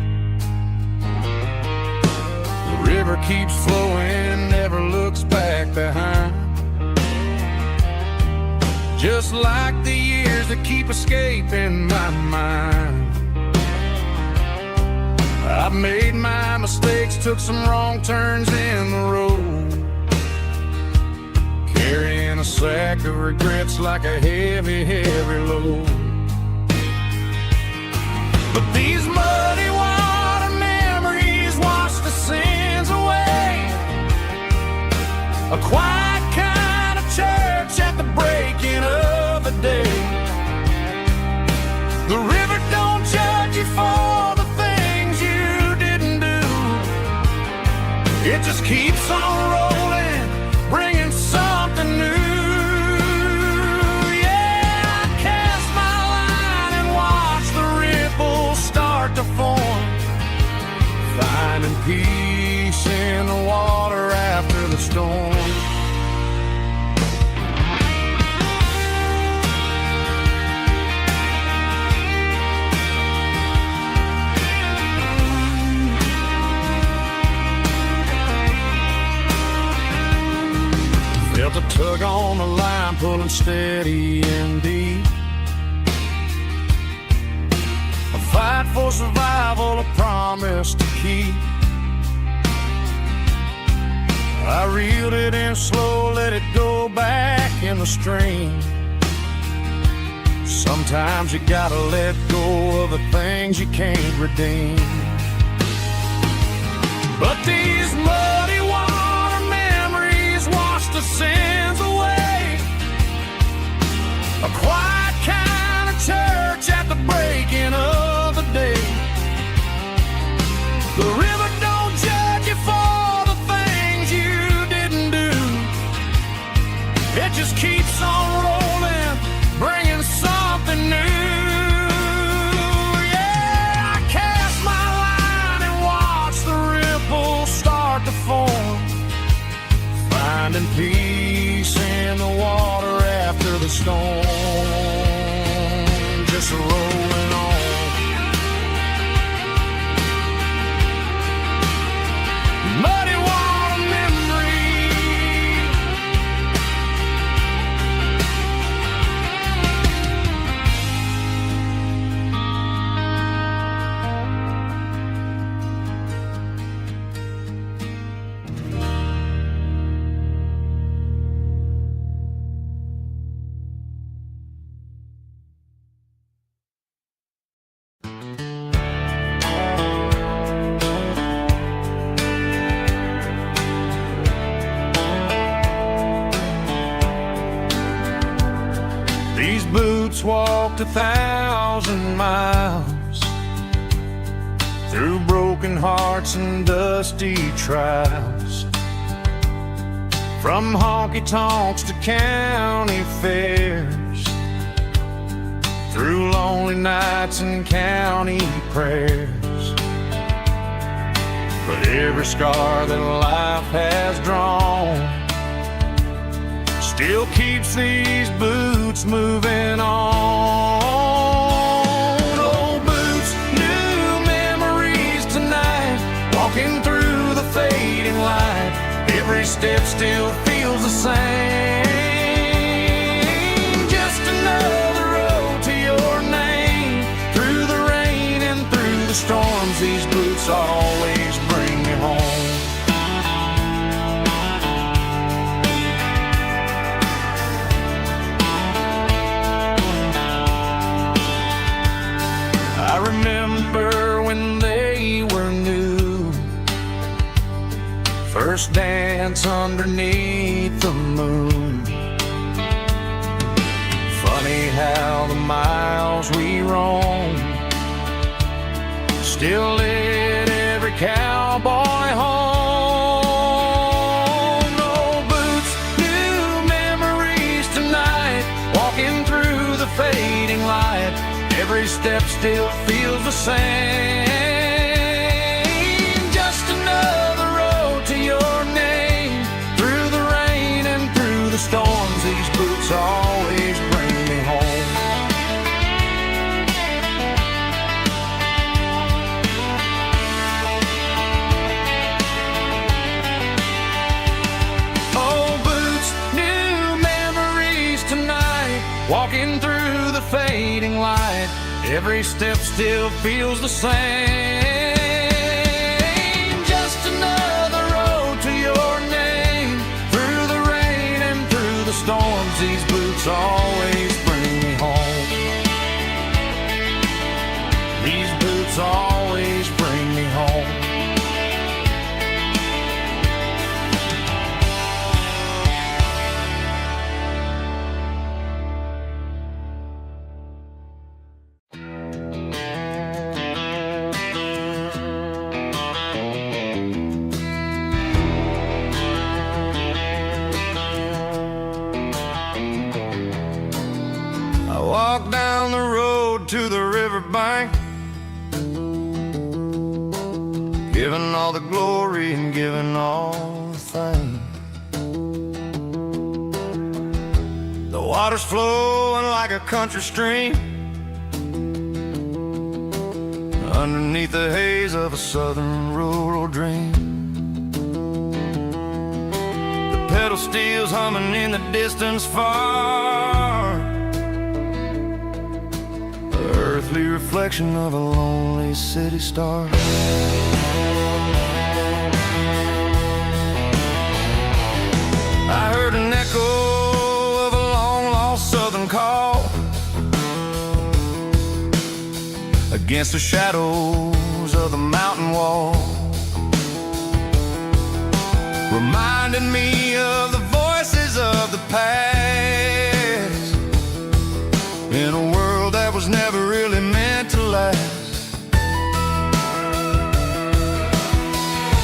The river keeps flowing, never looks back behind, just like the years that keep escaping my mind. I've made my mistakes, took some wrong turns in the road, carrying a sack of regrets like a heavy, heavy load. But these muddy water memories wash the sins away, a quiet kind of church at the breaking of the day. The river don't judge you for the things you didn't do, it just keeps on rolling, bringing something new. Yeah, I cast my line and watch the ripples start to form, finding peace in the water after the storm. Felt a tug on the line, pulling steady and deep. A fight for survival, a promise to keep. I reeled it in slow, let it go back in the stream. Sometimes you gotta let go of the things you can't redeem. But these muddy water memories wash the sins away. A quiet kind of church at the breaking of the day. The river don't judge you for the things you didn't do. It just keeps on rolling, bringing something new. Finding peace in the water after the storm, just rolling on. Muddy water memory. These boots walked 1,000 miles through broken hearts and dusty trials, from honky-tonks to county fairs, through lonely nights and county prayers. But every scar that life has drawn still keeps these boots moving on. Old boots, new memories tonight, walking through the fading light. Every step still feels the same. Just another road to your name. Through the rain and through the storms, these boots always bring me home. I remember when they were new, first dance underneath the moon. Funny how the miles we roamed still lit every cowboy home. Old boots, new memories tonight, walking through the fading light. Every step still feels the same. Just another road to your name. Through the rain and through the storms, these boots always bring me home. Old boots, new memories tonight, walking through the fading light. Every step still feels the same. Just another road to your name. Through the rain and through the storms, these boots always bring me home. These boots always bring me home. Walk down the road to the riverbank, giving all the glory and giving all the thanks. The water's flowing like a country stream underneath the haze of a southern rural dream. The pedal steel's humming in the distance far. The earthly reflection of a lonely city star. I heard an echo of a long-lost southern call against the shadows of the mountain wall, reminding me of the voices of the past, in a world that was never really meant to last.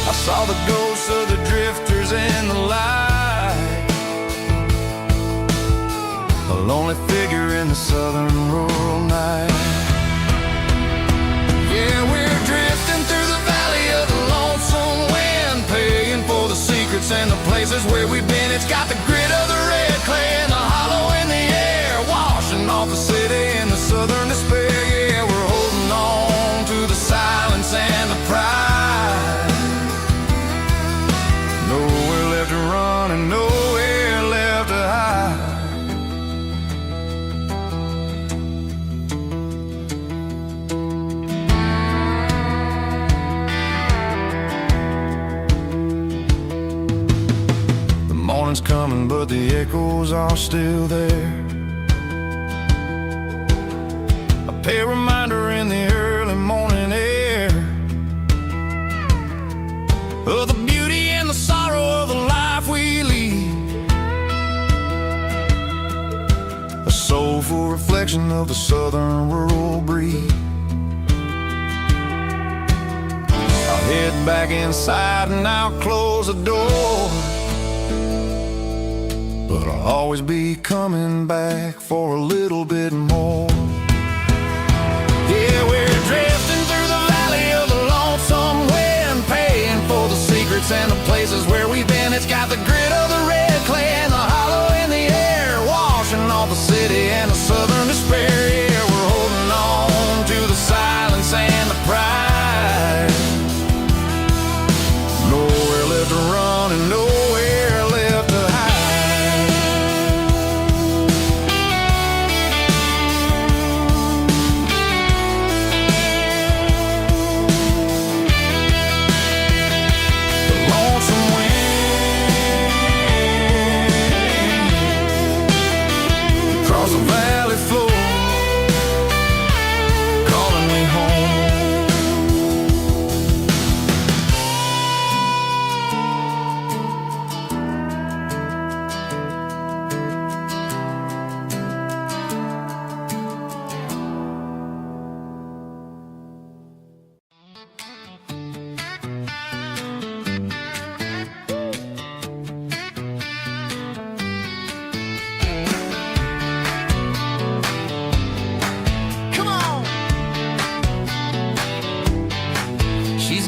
I saw the ghosts of the drifters in the light, a lonely figure in the southern rural night. Yeah, we're drifting through the valley of the lonesome wind, paying for the secrets and the places where we've been. It's got the grit of the red clay and the hollow in the air, washing off the city in the southern despair. Yeah, we're holding on to the silence and the pride. Nowhere left to run and nowhere left to hide. Morning's coming, but the echoes are still there. A pale reminder in the early morning air of the beauty and the sorrow of the life we lead, a soulful reflection of the southern rural breed. I'll head back inside and I'll close the door, but I'll always be coming back for a little bit more. Yeah, we're drifting through the valley of the lonesome wind, paying for the secrets and the places where we've been. It's got the grit of the red clay and the hollow in the air, washing off the city and the southern despair. Yeah, we're holding on to the silence and the pride. Nowhere left to run and nowhere left to hide. The valley floor, calling me home.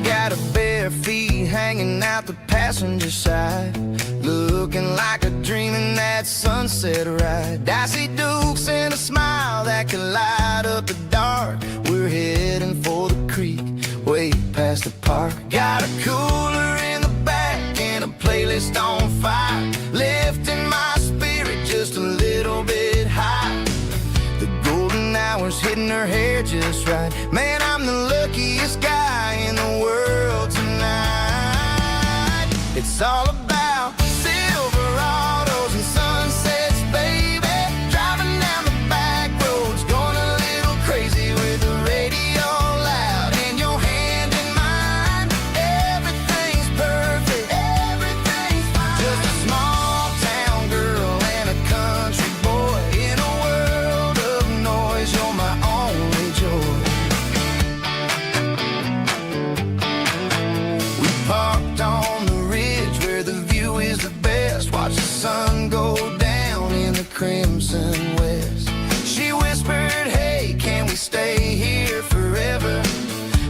Got her bare feet hanging out the passenger side, looking like a dream in that sunset ride. I see Dukes and a smile that can light up the dark. We're heading for the creek, way past the park. Got a cooler in the back and a playlist on fire, lifting my spirit just a little bit high. The golden hours hitting her hair just right. Man, I'm the luckiest guy in the world tonight. It's all about Silverados and sunsets, baby. Driving down the back roads, going a little crazy with the radio loud and your hand in mine. Everything's perfect, everything's fine. Just a small town girl and a country boy in a world of noise. You're my only joy. We parked on the ridge where the view is the best. Watch the sun go down in the crimson west. She whispered, hey, can we stay here forever?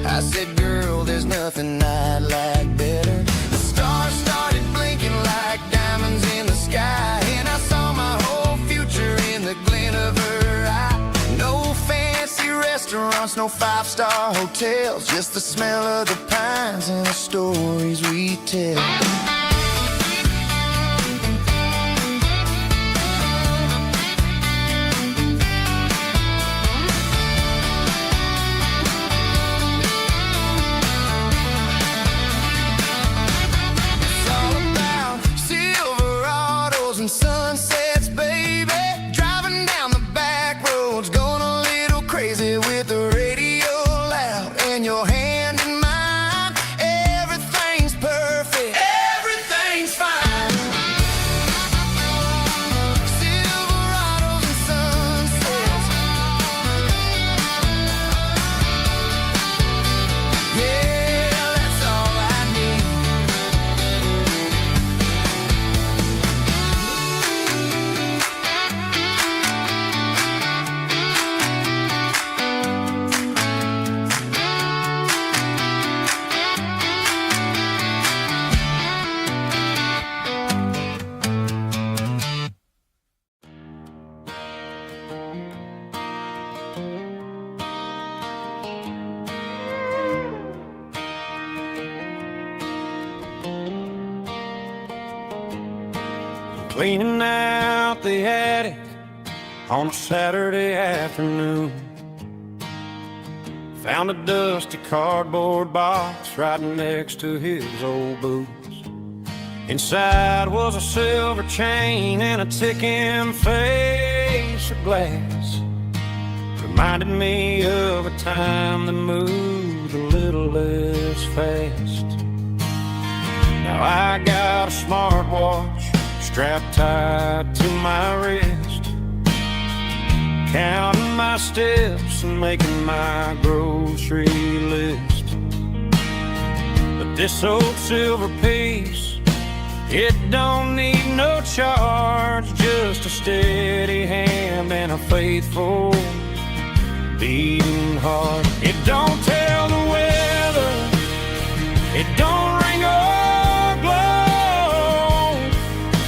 I said, girl, there's nothing I'd like better. The stars started blinking like diamonds in the sky, and I saw my whole future in the glint of her eye. No fancy restaurants, no five-star hotels, just the smell of the pines and the stories we tell. cleaning out the attic on a Saturday afternoon. Found a dusty cardboard box right next to his old boots. Inside was a silver chain and a ticking face of glass. Reminded me of a time that moved a little less fast. Now I got a smartwatch strapped tight to my wrist, counting my steps and making my grocery list. But this old silver piece, it don't need no charge, just a steady hand and a faithful beating heart. It don't tell the weather, it don't ring or glow,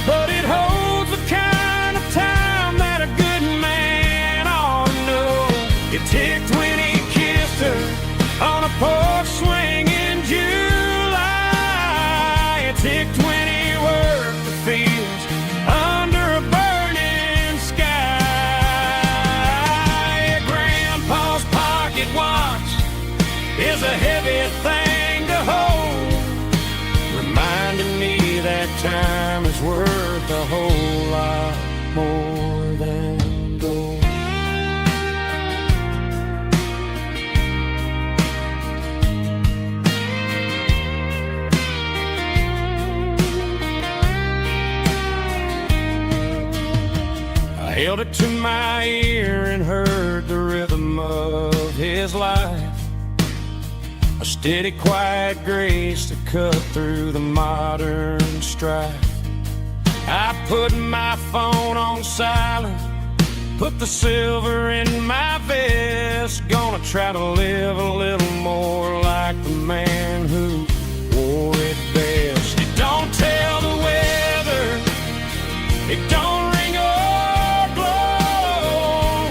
but it holds the kind of time that a good man ought to know. It ticked when he kissed her on a porch swing in July. It ticked when he worked the fields under a burning sky. Grandpa's pocket watch is a heavy thing to hold, reminding me that time is worth a whole lot more than gold. I held it to my ear and heard the rhythm of his life, a steady, quiet grace that cut through the modern strife. I put my phone on silent, put the silver in my vest. Gonna try to live a little more like the man who wore it best. It don't tell the weather, it don't ring or glow,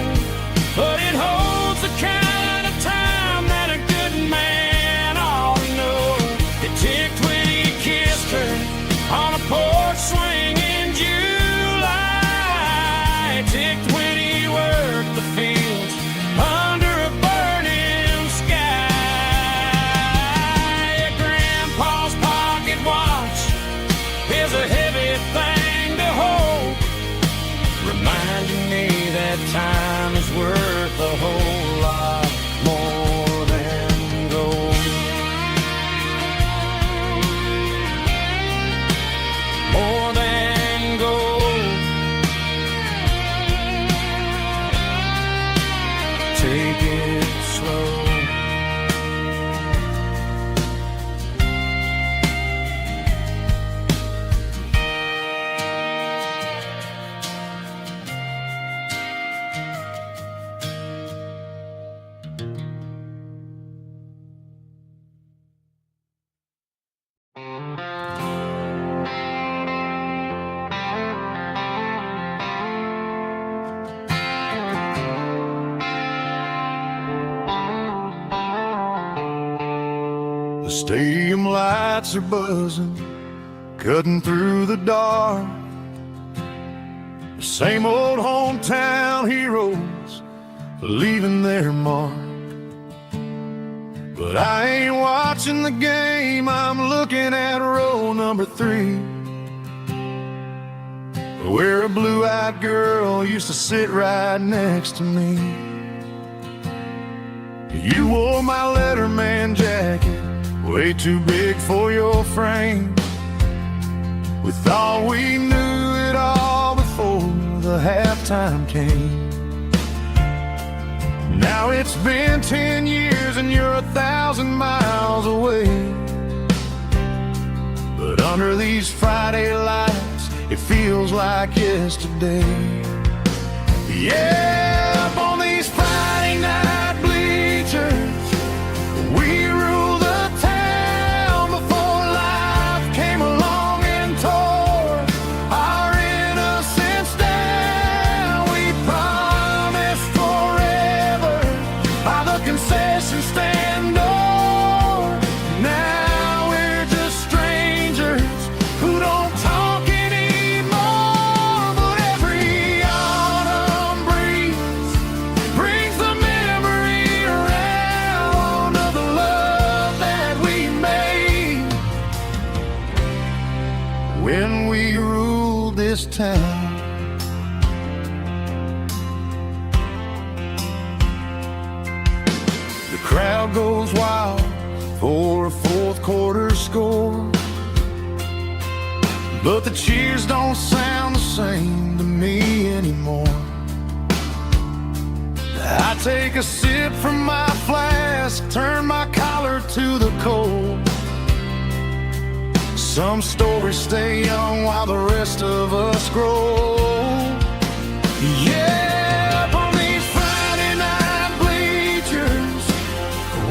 but it holds the kind of time that a good man ought to know. It ticked when he kissed her on a porch swing in July. It ticked when he worked the fields under a burning sky. Grandpa's pocket watch is a heavy thing to hold, reminding me that time is worth a whole lot more than gold. More than gold. Take it slow. The stadium lights are buzzing, cutting through the dark. The same old hometown heroes leaving their mark. But I ain't watching the game, I'm looking at row number 3, where a blue-eyed girl used to sit right next to me. You wore my Letterman jacket, way too big for your frame. We thought we knew it all before the halftime came. Now it's been 10 years and you're 1,000 miles away, but under these Friday lights it feels like yesterday. Yeah, up on these Friday night bleachers, we rule the town before life came along and tore our innocence down. We promised forever by the concession stand door. Now we're just strangers who don't talk anymore. when we ruled this town. The crowd goes wild for a fourth quarter score, but the cheers don't sound the same to me anymore. I take a sip from my flask, turn my collar to the cold. Some stories stay young while the rest of us grow. Yeah, up on these Friday night bleachers,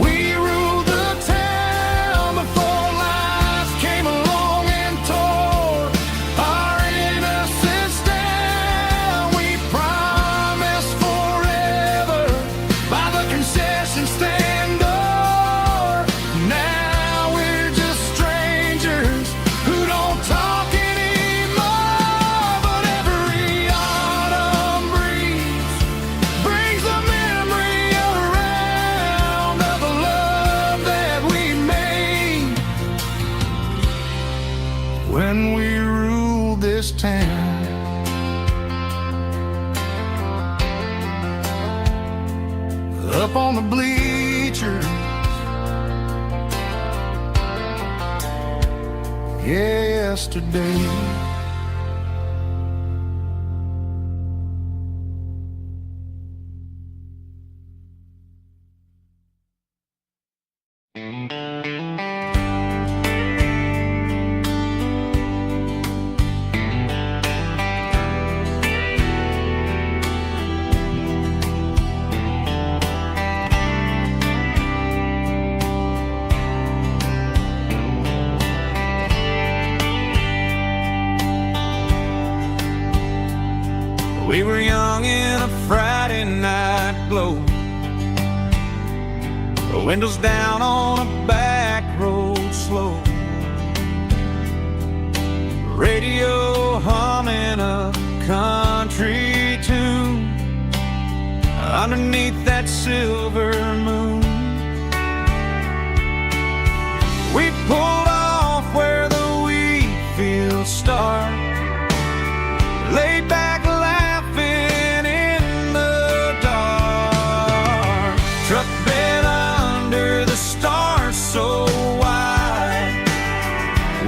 we ruled the town before life came along and tore our innocence down. We promised forever by the concession stand door. Now we're just strangers who don't talk anymore. But every autumn breeze brings the memory around of the love that we made when we ruled this town. Up on the bleachers, yesterday. We were young in a Friday night glow, the windows down on a back road slow, radio humming a country tune underneath that silver moon. We pulled off where the wheat fields start, laid back laughing in the dark. Truck bed under the stars so wide,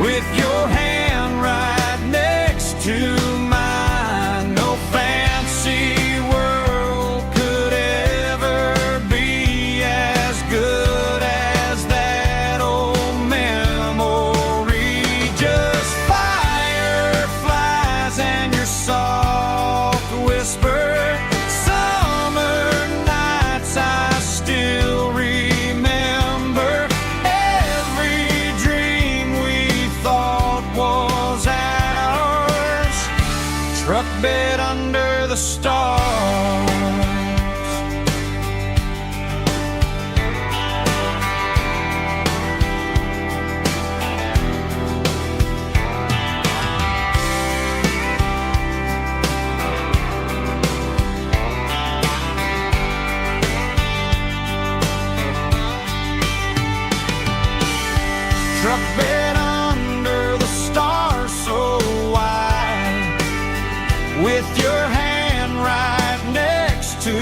with your hand right next to mine. No fancy world could ever be as good as that old memory. Just fireflies and your soft whisper. Summer nights I still remember. Every dream we thought was ours. Truck bed under the stars. Truck bed under the stars so wide, with your hand right next to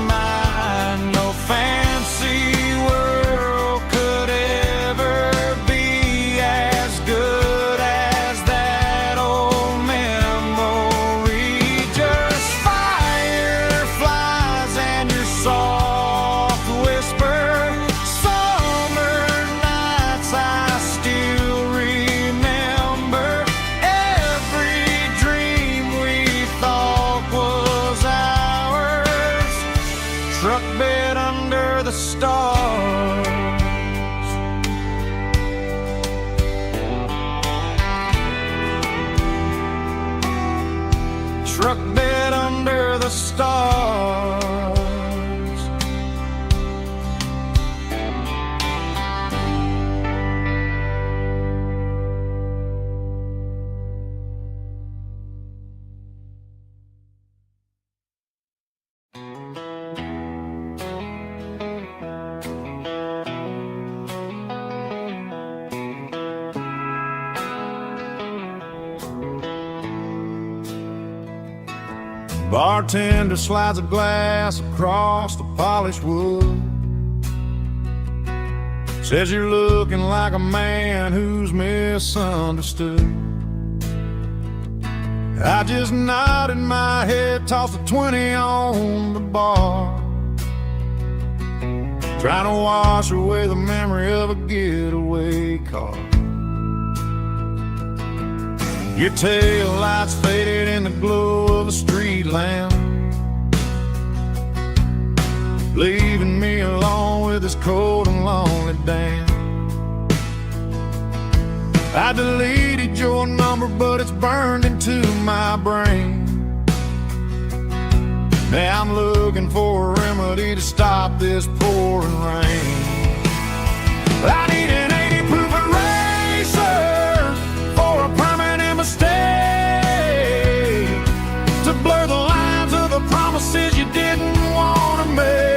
mine. No fancy world could ever be as good as that old memory. Just fireflies and your soft whisper. Summer nights I still remember. Every dream we thought was ours. Truck bed under the stars. Truck bed under the stars. Bartender slides a glass across the polished wood. Says you're looking like a man who's misunderstood. I just nodded my head, tossed a 20 on the bar, trying to wash away the memory of a getaway car. Your tail lights faded in the glow of a street lamp, leaving me alone with this cold and lonely damn. I deleted your number, but it's burned into my brain. Now I'm looking for a remedy to stop this pouring rain. I need an 80 proof eraser for a permanent mistake, to blur the lines of the promises you didn't want to make.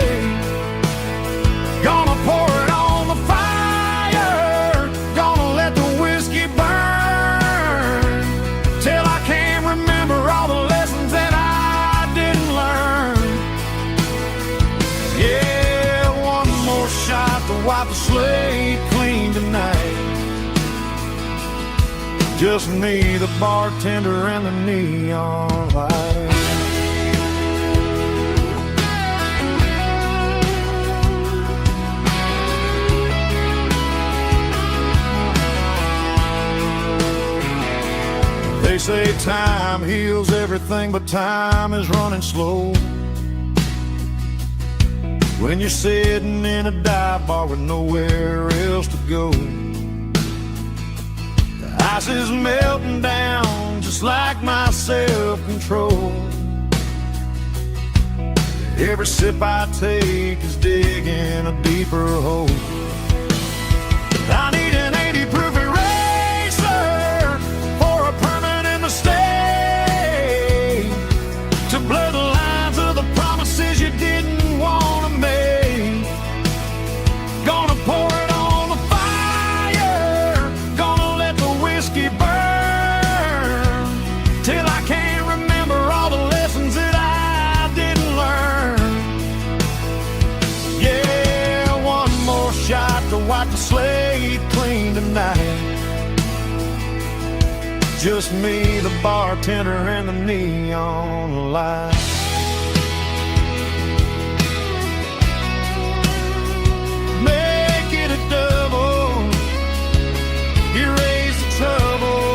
Gonna pour it on the fire, gonna let the whiskey burn, till I can't remember all the lessons that I didn't learn. Yeah, one more shot to wipe the slate clean tonight. Just me, the bartender, and the neon light. They say time heals everything, but time is running slow when you're sitting in a dive bar with nowhere else to go. The ice is melting down just like my self-control. Every sip I take is digging a deeper hole. I need an 80 proof eraser for a permanent mistake, to blur the lines of the promises you didn't want to make. Gonna pour it on the fire, gonna let the whiskey burn, till I can't remember all the lessons that I didn't learn. Yeah, one more shot to wipe the slate clean tonight. Just me, the bartender, and the neon light. Make it a double, erase the trouble.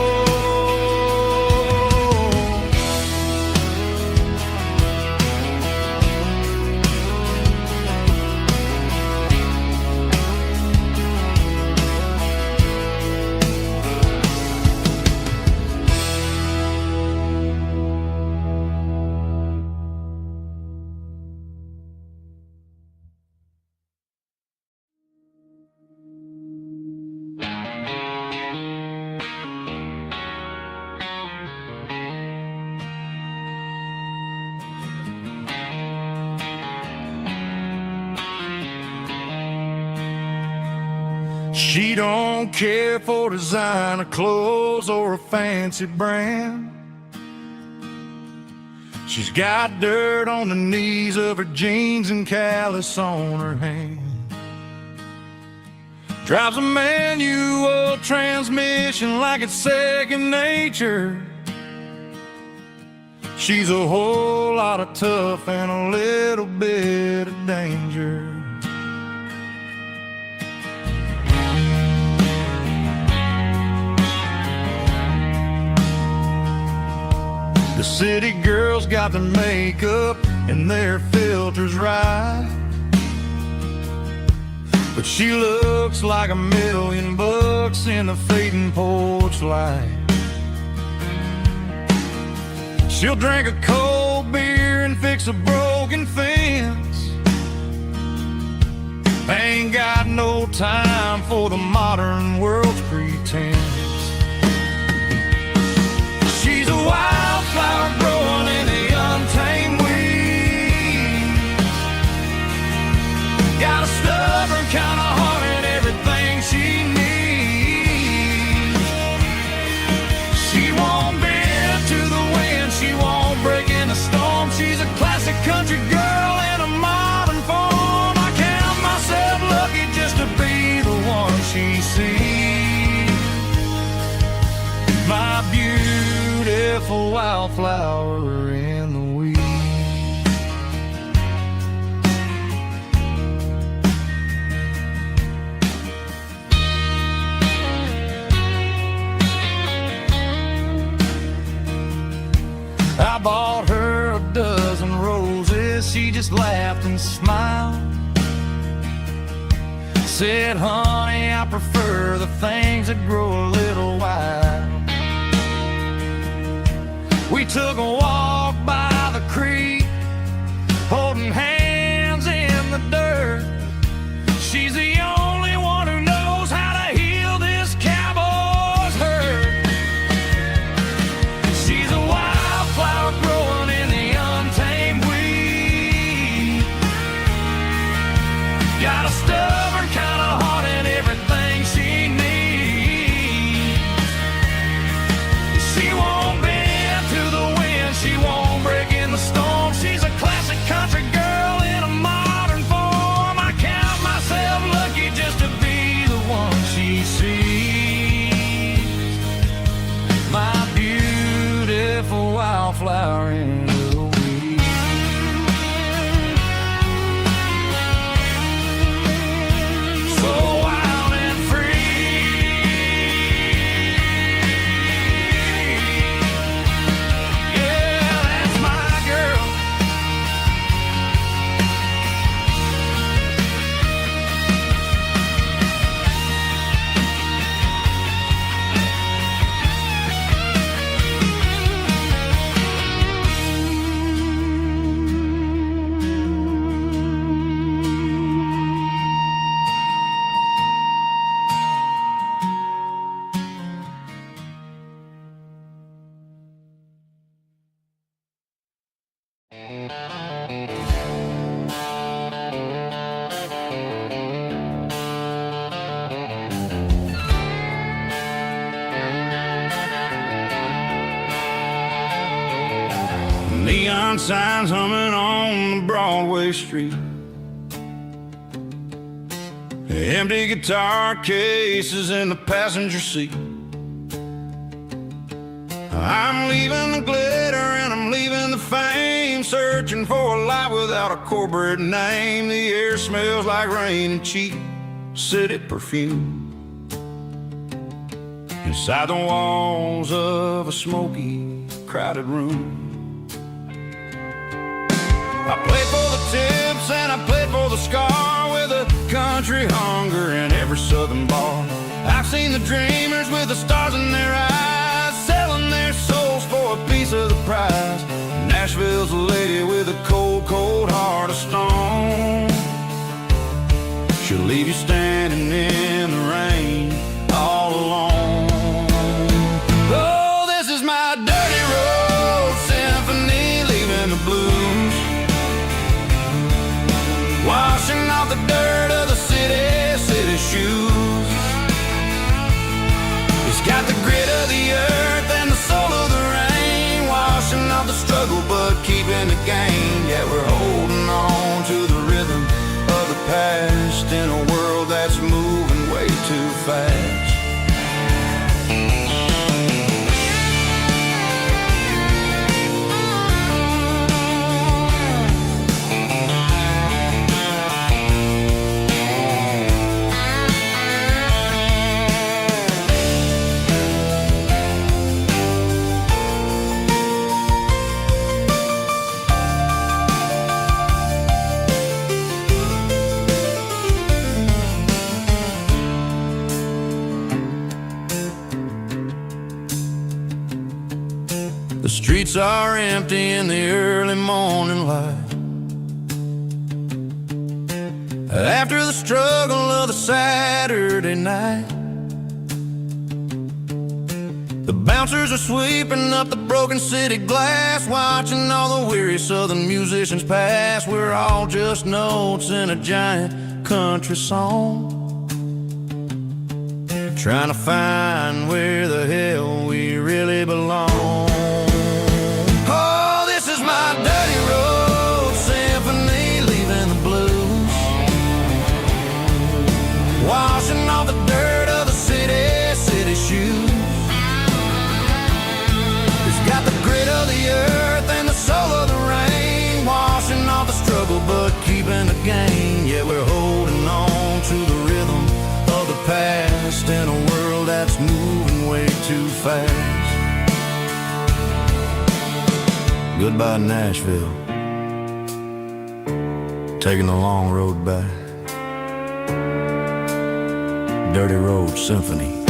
She don't care for designer clothes or a fancy brand. She's got dirt on the knees of her jeans and callus on her hand. Drives a manual transmission like it's second nature. She's a whole lot of tough and a little bit of danger. The city girls got their makeup and their filters right, but she looks like $1,000,000 in the fading porch light. She'll drink a cold beer and fix a broken fence. Ain't got no time for the modern world's pretense. She's a wildflower growing in the untamed weeds. Got a stubborn kind of heart and everything she needs. She won't bend to the wind, she won't break in the storm. beautiful wildflower in the weeds. I bought her a dozen roses, she just laughed and smiled. Said, honey, I prefer the things that grow a little wild. We took a walk by the creek, holding hands in the dirt. She's the only one who knows how to heal this cowboy's hurt. She's a wildflower growing in the untamed weed. Got a stubborn kind of heart and everything she needs. She won't bend to the wind, she won't break in the storm. She's a classic country girl in a modern form. I count myself lucky just to be the one she sees. My beautiful wildflower in the weeds. So wild and free. Yeah, that's my girl. Neon signs humming on the Broadway street. Empty guitar cases in the passenger seat. I'm leaving the glitter and I'm leaving the fame, searching for a life without a corporate name. The air smells like rain and cheap city perfume. Inside the walls of a smoky, crowded room. I played for the tips and I played for the scar, with a country hunger in every southern bar. I've seen the dreamers with the stars in their eyes, selling their souls for a piece of the prize. Nashville's a lady with a cold, cold heart of stone. She'll leave you standing in the rain all alone. Oh, this is my dirty road symphony, leaving the blues, washing off the dirt of the city shoes. It's got the grit of the earth and the soul of the rain, washing off the struggle but keeping the gain. Yeah, we're holding on to the rhythm of the past in a world that's moving way too fast. The streets are empty in the early morning light, after the struggle of the Saturday night. The bouncers are sweeping up the broken city glass, watching all the weary southern musicians pass. We're all just notes in a giant country song, trying to find where the hell we really belong. Oh, this is my dirty road symphony, leaving the blues, washing off the dirt of the city shoes. It's got the too fast. Goodbye Nashville, taking the long road back. Dirty Road Symphony.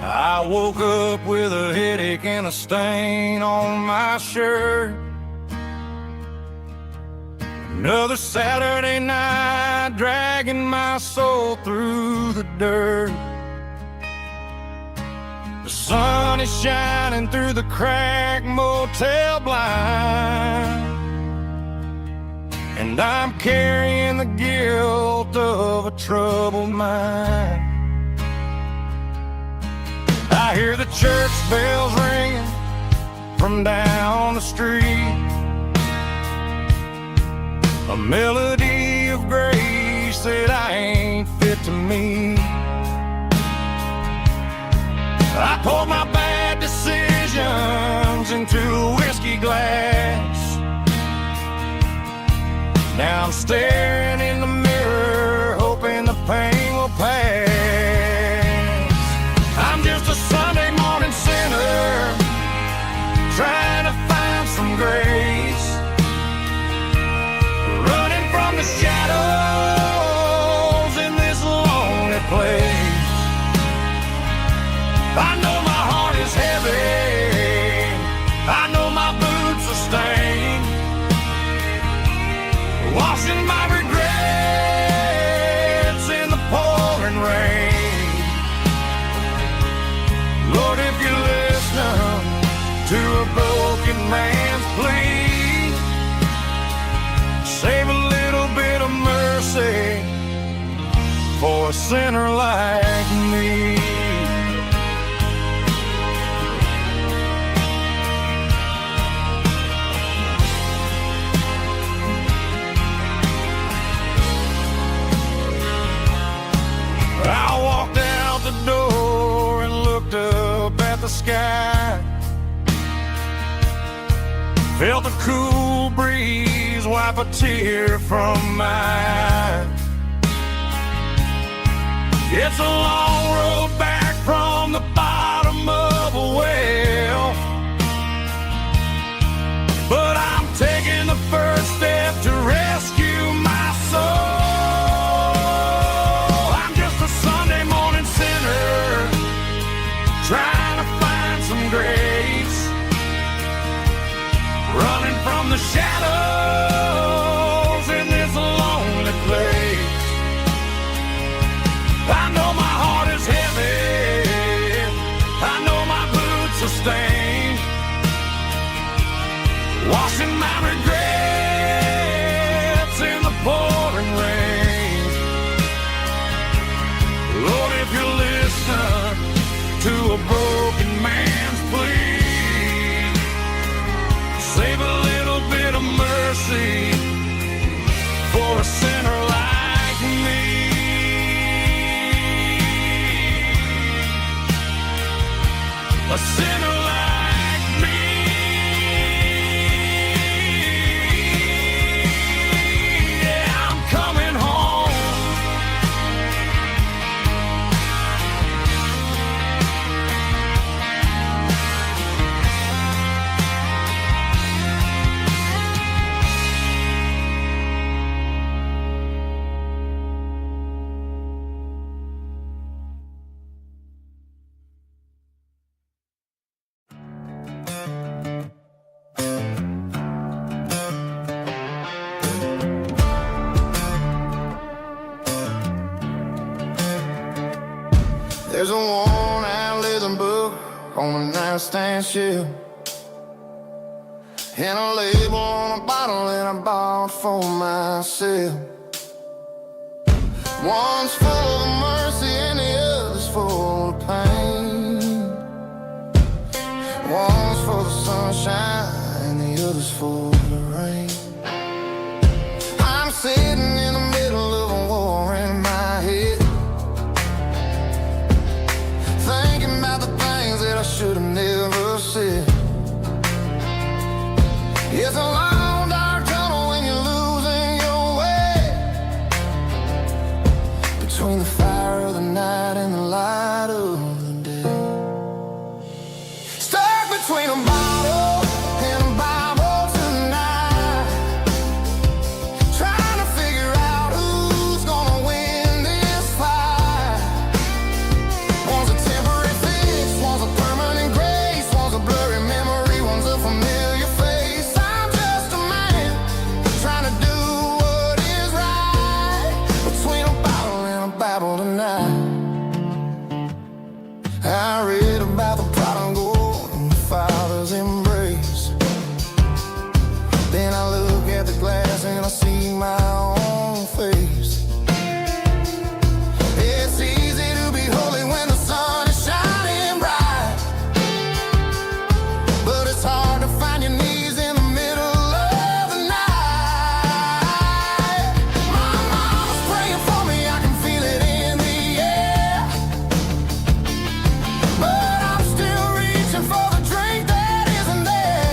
I woke up with a headache and a stain on my shirt. Another Saturday night, dragging my soul through the dirt. The sun is shining through the cracked motel blind, and I'm carrying the guilt of a troubled mind. I hear the church bells ringing from down the street, a melody of grace that I ain't fit to meet. I poured my bad decisions into a whiskey glass. Now I'm staring in the mirror, hoping the pain will pass. I'm just a Sunday morning sinner, trying to find some grace, running from the shadows in this lonely place. I know my heart is heavy, I know my boots are stained, washing my regrets in the pouring rain. Lord, if you listen to a broken man's plea, save a little bit of mercy for a sinner like me. I walked out the door and looked up at the sky, felt a cool breeze wipe a tear from my eye. It's a long road back from the bottom of a well, but I'm taking the first step to rescue my soul. Trying to find some grace, running from the shadows in this lonely place. I know my heart is heavy, I know my boots are stained, washing my regrets in the pouring rain. Lord, if you listen to a broken man's plea, save a little bit of mercy for a sinner like me. A sinner like me. Yeah, I'm coming home. There's a worn-out living book on a nightstand shelf, and a label on a bottle that I bought for myself. One's full of mercy and the other's full of pain. One's for the sunshine and the other's for the rain. I'm sitting in the middle of a war in my head, thinking about the things that I should have never said. It's a long dark tunnel when you're losing your way, between the fire of the night and the light of the day. Stuck between a bottle and a Bible tonight, trying to figure out who's gonna win this fight. One's a temporary fix, one's a permanent grace, one's a blurry memory, one's a familiar face. I'm just a man trying to do what is right, between a bottle and a Bible tonight. I read about the prodigal and the father's embrace. Then I look at the glass and I see my own face. It's easy to be holy when the sun is shining bright, but it's hard to find your knees in the middle of the night. My mama's praying for me, I can feel it in the air, but I'm still reaching for the drink that isn't there.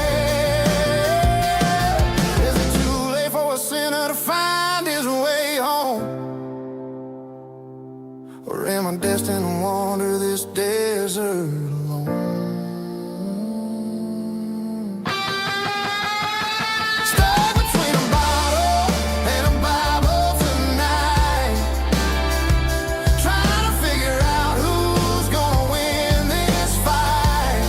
Is it too late for a sinner to find his way home? Or am I destined to wander this desert alone? Stuck between a bottle and a Bible tonight, trying to figure out who's gonna win this fight.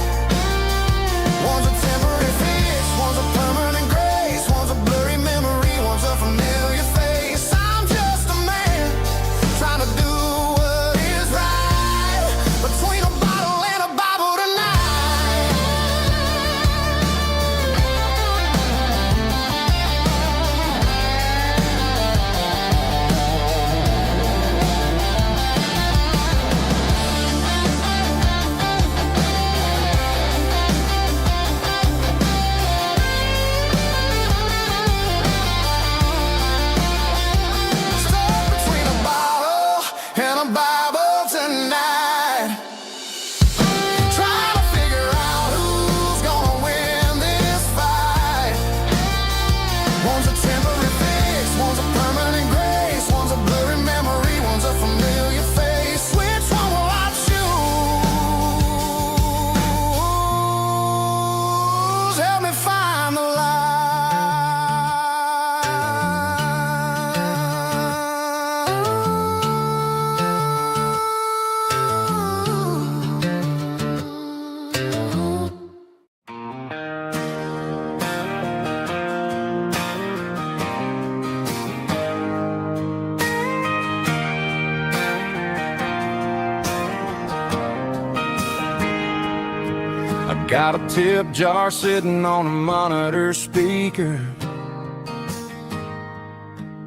One's a temporary fix, one's a permanent grace, one's a blurry memory, one's a familiar face. I'm just a man trying to do what is right, between a bottle and a Bible tonight. Stuck between a bottle and a Bible tonight, trying to figure out who's gonna win this fight. One's a temporary fix, one's a permanent grace, one's a blurry memory, one's a familiar face. Which one will I choose? Help me find the light. I got a tip jar sitting on a monitor speaker,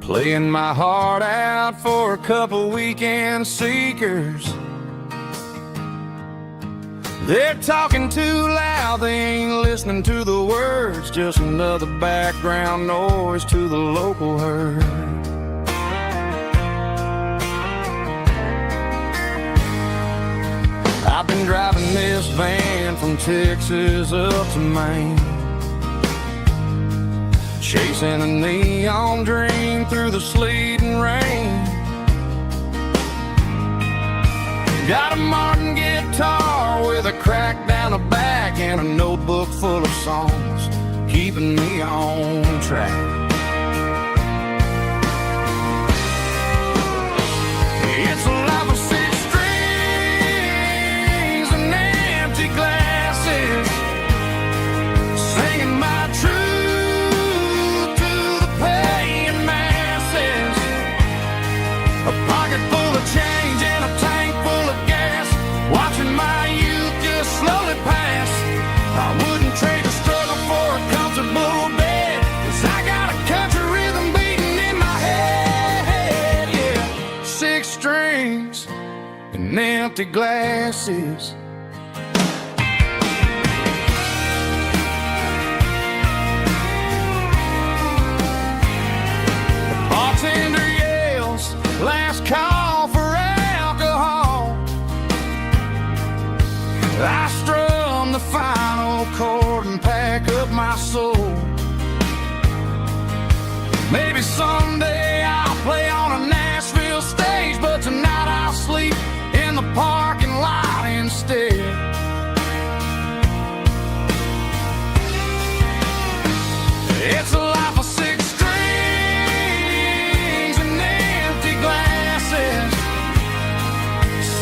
playing my heart out for a couple weekend seekers. They're talking too loud, they ain't listening to the words, just another background noise to the local herd. I've been driving this van from Texas up to Maine, chasing a neon dream through the sleet and rain. Got a Martin guitar with a crack down the back and a notebook full of songs, keeping me on track. It's a life of six strings and empty glasses, singing my truth to the paying masses. A pocket full of change and a tank full of gas, watching my youth just slowly pass. empty glasses. Bartender yells, last call for alcohol. I strum the final chord and pack up my soul. Maybe someday I'll play on a Nashville stage, but tonight I'll sleep in the parking lot instead. It's a life of six strings and empty glasses,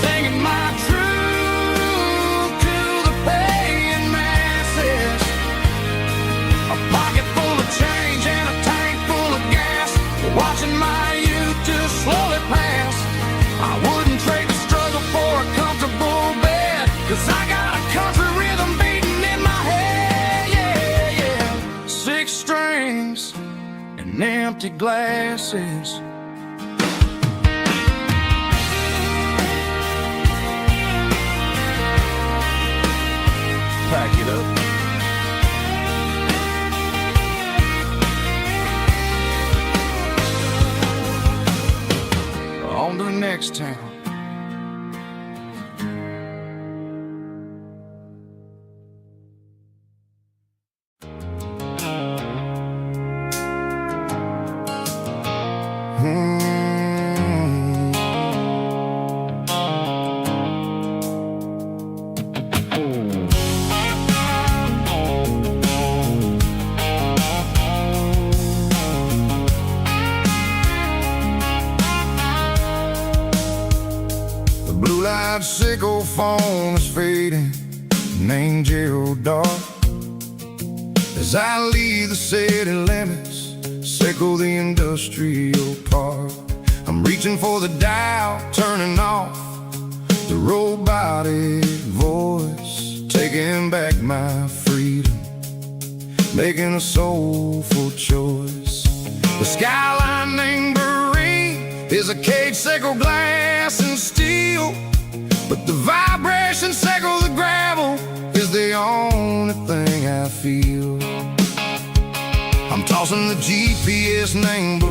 singing my truth to the paying masses. A pocket full of change and a tank full of gas, watching my youth just slowly pass. I wouldn't trade the struggle for a comfortable bed, 'cause I got a country rhythm beating in my head, yeah, yeah. Six strings and empty glasses. Pack it up. On to the next town. Blue-light sickle phone is fading, named Gerald dark. As I leave the city limits, sickle the industrial park. I'm reaching for the dial, turning off the robotic voice, taking back my freedom, making a soulful choice. The skyline named is a cage, sickle glass and steel, but the vibration sickle the gravel is the only thing I feel. I'm tossing the GPS named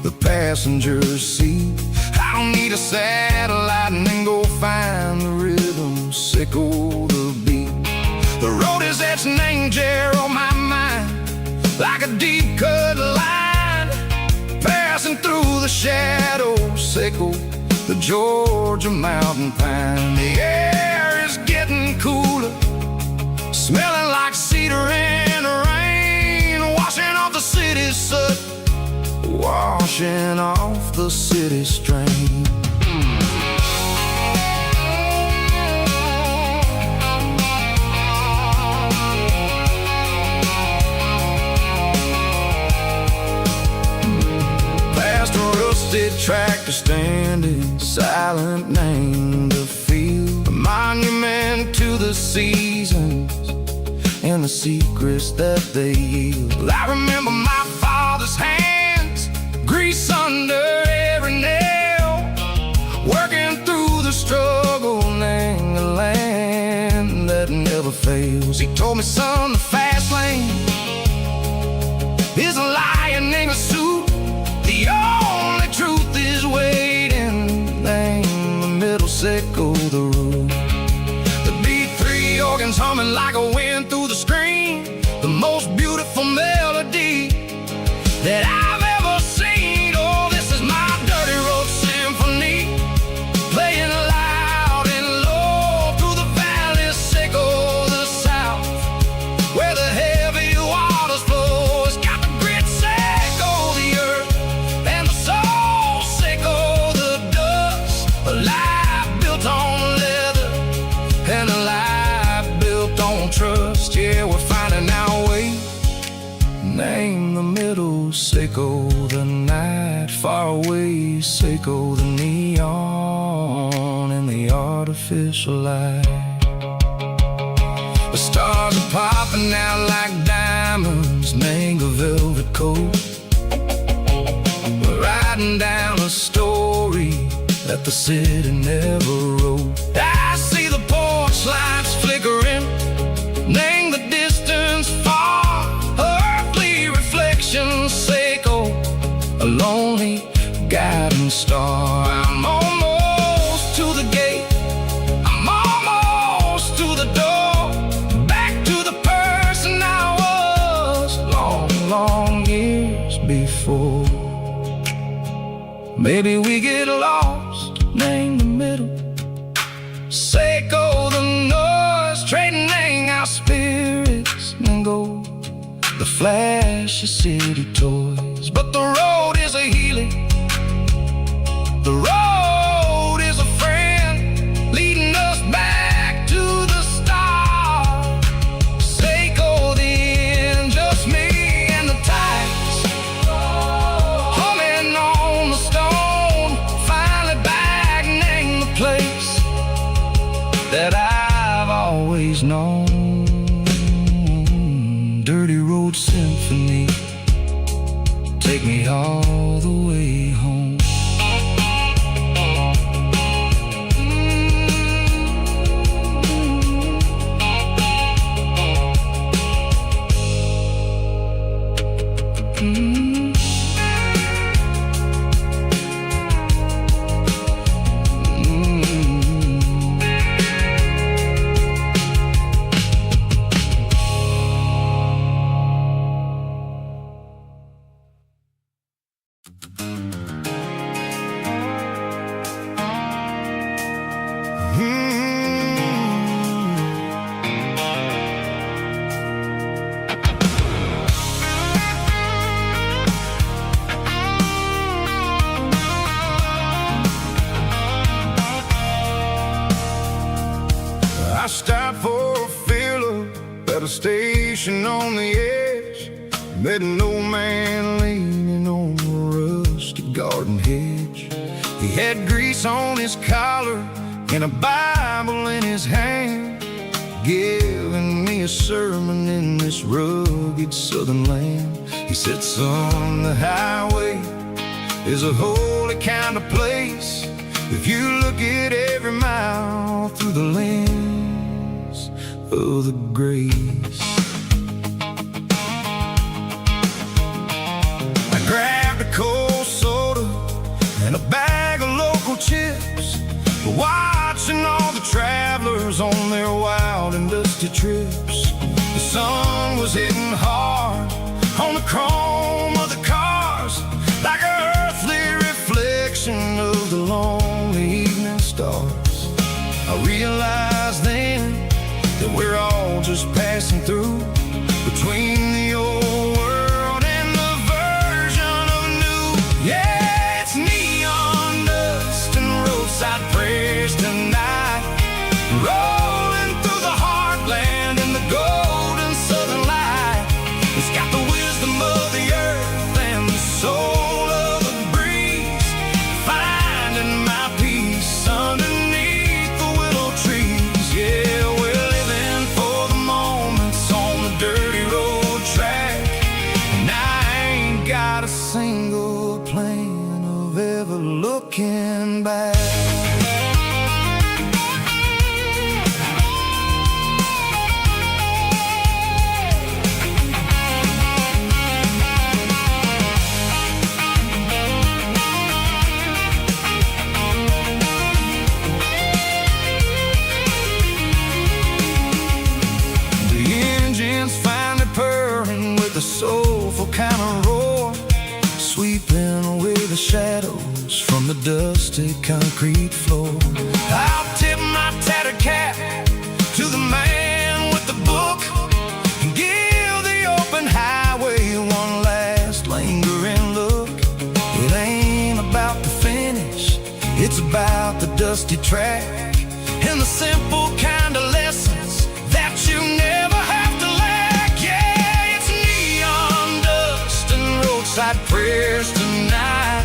the passenger seat. I don't need a satellite and then go find the rhythm, sickle the beat. The road is etched named Gerald on my mind, like a deep cut line, passing through the shadows, sickle the Georgia mountain pine. The air is getting cooler, smelling like cedar and rain, washing off the city's soot, washing off the city strain. Tractor standing silent, named the field, a monument to the seasons and the secrets that they yield. I remember my father's hands, grease under every nail, working through the struggle, named the land that never fails. He told me, son, the fast lane is a lion in a suit. The only truth is waiting, name the middle, sickle the root. The B3 organs humming like a wind through the screen, the most beautiful melody that I've ever seen. Oh, this is my dirty road symphony, playing loud and low through the valleys, sickle the south, where the heavy waters flow. It's got the grit, sickle the earth, and the soul, sickle the dust. A life built on leather and a life built on trust. Yeah, we're finding our way, name the middle, sickle the night, far away, sickle the neon and the artificial light. The stars are popping out like diamonds, name a velvet coat. We're riding down a story that the city never wrote. I see the porch lights flickering, name the distance far, earthly reflections echo, a lonely guiding star. I'm almost to the gate, I'm almost to the door, back to the person I was long, long years before. Maybe we get lost, name the middle, Seiko the noise, trading our spirits and go the flash of city toys. But the road is a healing, the road is a friend, leading us back to the start. Seiko the end, just me and the tides, humming on the stone, finally back, name the place that I've always known. Dirty Road Symphony, take me all the way home. I stopped for a fill-up at a station on the edge. Met an old man leaning on a rusty garden hedge. He had grease on his collar and a Bible in his hand, giving me a sermon in this rugged southern land. He said, son, the highway is a holy kind of place if you look at every mile through the lens of the grace. I grabbed a cold soda and a bag of local chips, watching all the travelers on their wild and dusty trips. The sun was hitting hard on the chrome of the cars, like an earthly reflection of the lonely evening stars. I realized then that we're all just passing through, between the old world and the version of new. Yeah, it's neon dust and roadside prayers tonight, rolling through the heartland in the golden southern light. It's got the wisdom of the earth and the soul of the breeze, finding my peace underneath the willow trees. Yeah, we're living for the moments on the dirty road track, and I ain't got a single plan of ever looking back. The soulful kind of roar, sweeping away the shadows from the dusty concrete floor. I'll tip my tattered cap to the man with the book and give the open highway one last lingering look. It ain't about the finish, it's about the dusty track and the simple kind of lessons that you never have to lack. Yeah, it's neon dust and roadside prayers tonight,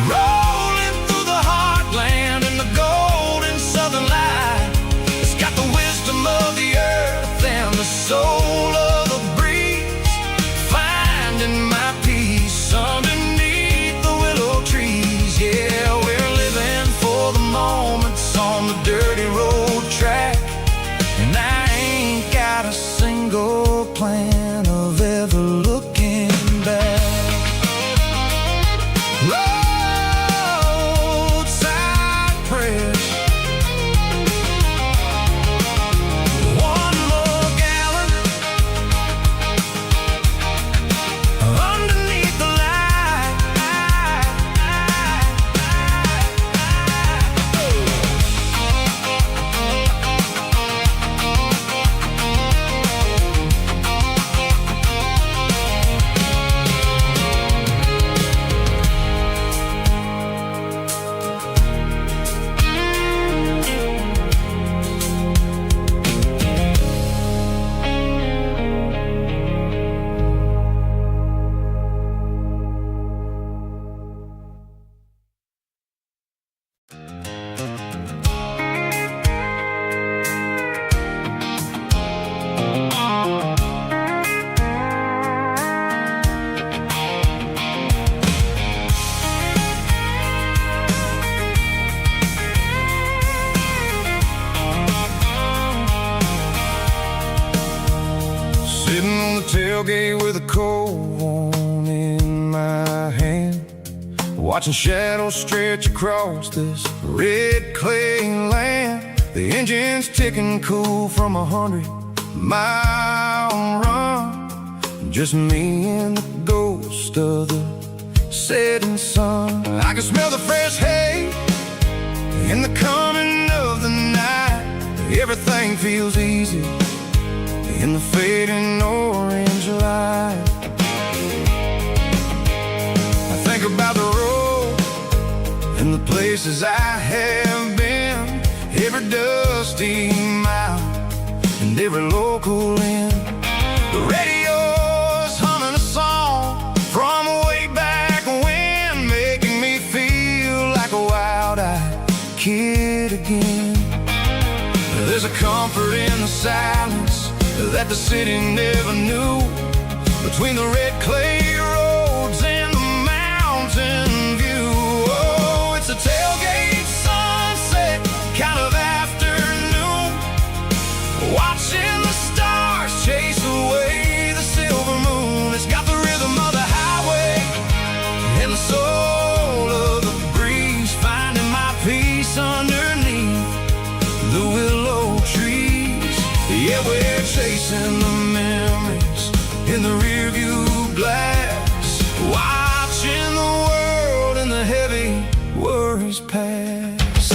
rolling through the heartland in the golden southern light. It's got the wisdom of the earth and the soul of the breeze, finding my peace underneath the willow trees. Yeah, we're living for Sitting on the tailgate with a cold one in my hand, watching shadows stretch across this red clay land. The engine's ticking cool from 100-mile run. Just me and the ghost of the setting sun. I can smell the fresh hay in the coming of the night. Everything feels easy in the fading orange light. I think about the road and the places I have been, every dusty mile and every local inn. The radio's humming a song from way back when, making me feel like a wild-eyed kid again. There's a comfort in the silence that the city never knew, between the red clay roads and the mountain view. Oh, it's a tailgate sunset kind of afternoon, watching the stars chase away the silver moon. It's got the rhythm of the highway and the soul of the breeze, finding my peace underneath the willow trees. Yeah, we're chasing the memories in the rearview glass, watching the world and the heavy worries pass.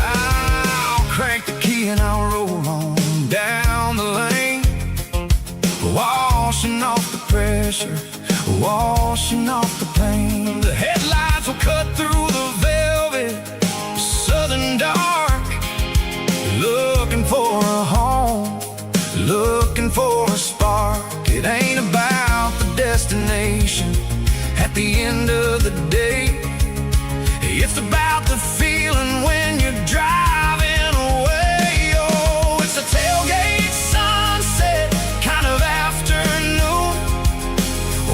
I'll crank the key and I'll roll on down the lane, washing off the pressure, washing off the pain. The headlights will cut through the velvet southern dark, looking for a home, looking for a spark. It ain't about the destination at the end of the day, it's about the feeling when you're driving away. Oh, it's a tailgate sunset kind of afternoon,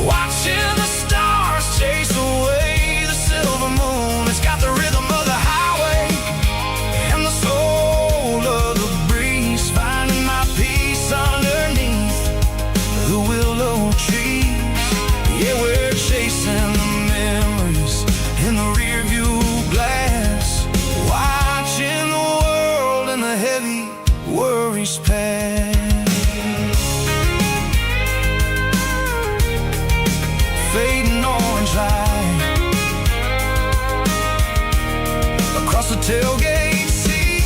watching the stars chase away the silver moon. It's got the rhythm of the highway and the soul of the breeze, finding my peace underneath the willow trees. Yeah, we're chasing the memories in the rearview glass, watching the world and the heavy worries pass. Fading orange light across the tailgate seat.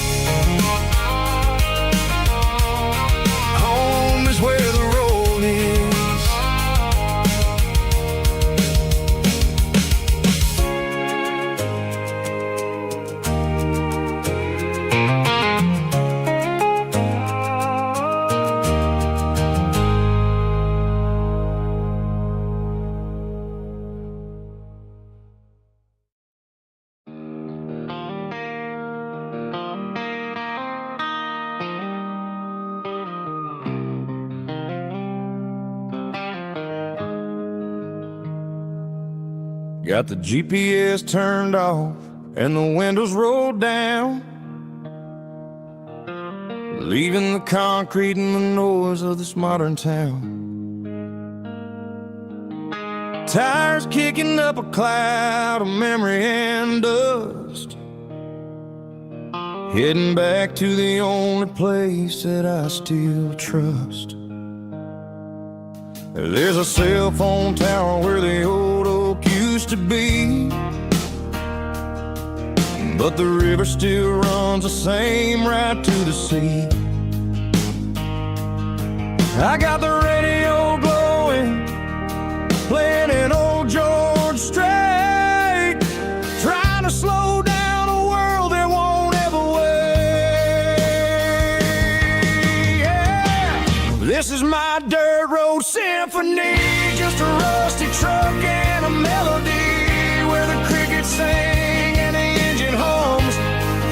Home is where the road is. Got the GPS turned off and the windows rolled down, leaving the concrete and the noise of this modern town. Tires kicking up a cloud of memory and dust, heading back to the only place that I still trust. There's a cell phone tower where the old oak used to be, but the river still runs the same right to the sea. I got the radio glowing, playing an old George Strait, trying to slow down a world that won't ever wait. Yeah. This is my dirt road symphony, just a rusty truck and a melody, where the crickets sing and the engine hums,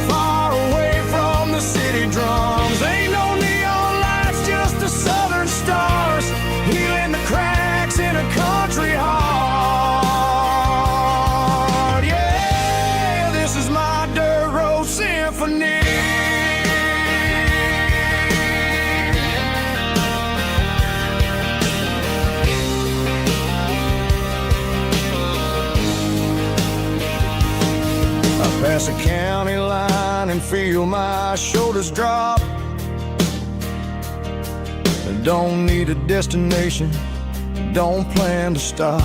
far away from the city drums. Ain't no neon lights, just the southern stars, healing the cracks in a country heart. Pass a county line and feel my shoulders drop. Don't need a destination, don't plan to stop.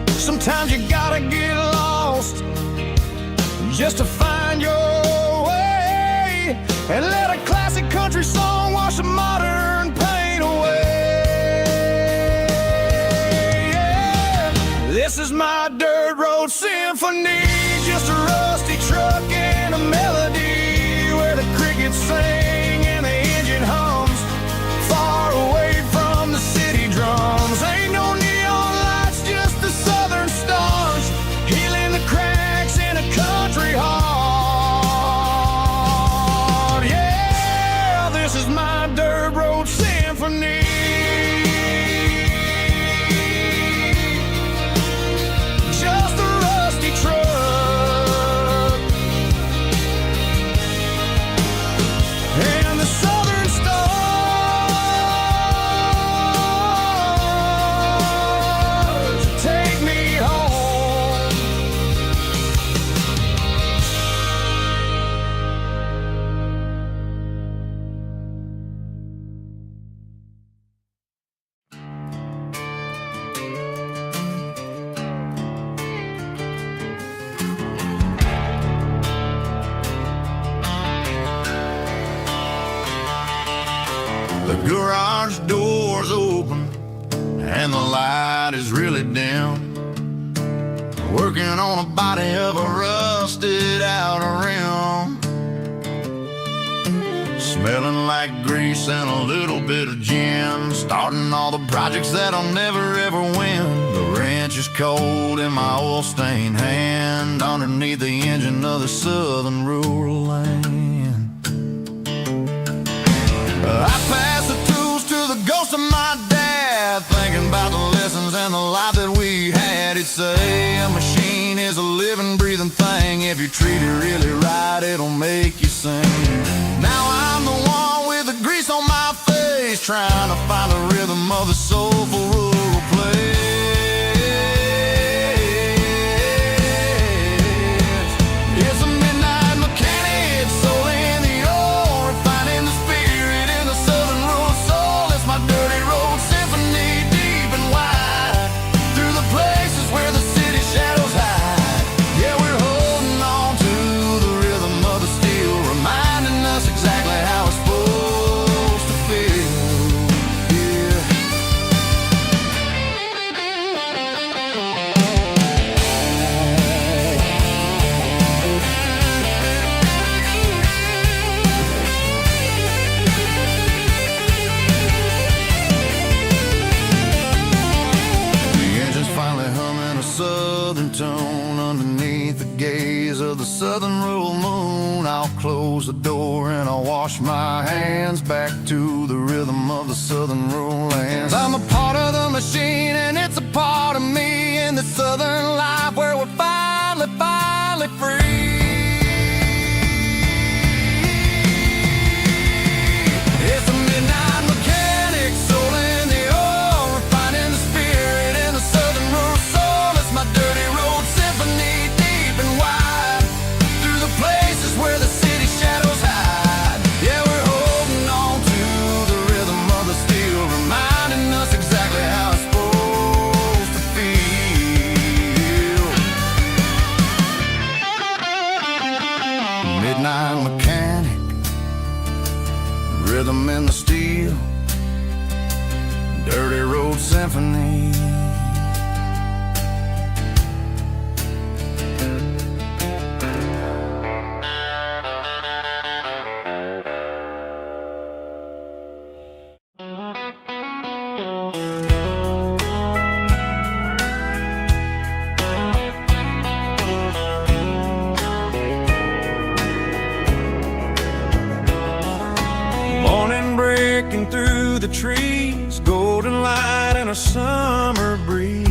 Sometimes you gotta get lost just to find your way, and let a classic country song wash a modern pain away. Yeah. This is my dirt road symphony, just a rusty truck and a melody where the crickets sing and the engine hums, far away from the city drums. Ain't no neon lights, just the southern stars, healing the cracks in a country heart. Yeah, this is my dirt road symphony. Just a rusty truck and the southern stars take me home. The garage door's open and the light is really dim. Working on a body of a rusted out rim, smelling like grease and a little bit of gin. Starting all the projects that I'll never ever win. The wrench is cold in my oil-stained hand, underneath the engine of the southern rural land. I pass the tools to the ghost of my dad, thinking about the lessons and the life that we had. He'd say a machine is a living, breathing thing. If you treat it really right, it'll make you sing. Now I'm the one with the grease on my face, trying to find the rhythm of the soulful rural place. It's a midnight mechanic, soul in the ore, refining the spirit in the southern rural soul. It's my dirty road symphony, deep and wide, through the places where the city shadows hide. Yeah, we're holding on to the rhythm of the steel, reminding us exactly how it's supposed to feel. Yeah. The engine's finally humming a southern tone underneath the gaze of the southern rural moon. I'll close the door and I'll wash my hands back to the rhythm of the southern rural lands. I'm a part of the machine and it's a part of me in the southern life where we're finally free. It's a midnight mechanic, soul in the ore, refining the spirit in the southern rural soul. It's my dirty road symphony, deep and wide, through the places where the city shadows hide. Yeah, we're holding on to the rhythm of the steel, reminding us exactly how it's supposed to feel. Midnight mechanic, rhythm in the steel, dirty road symphony. Morning breaking through the trees, golden light and a summer breeze.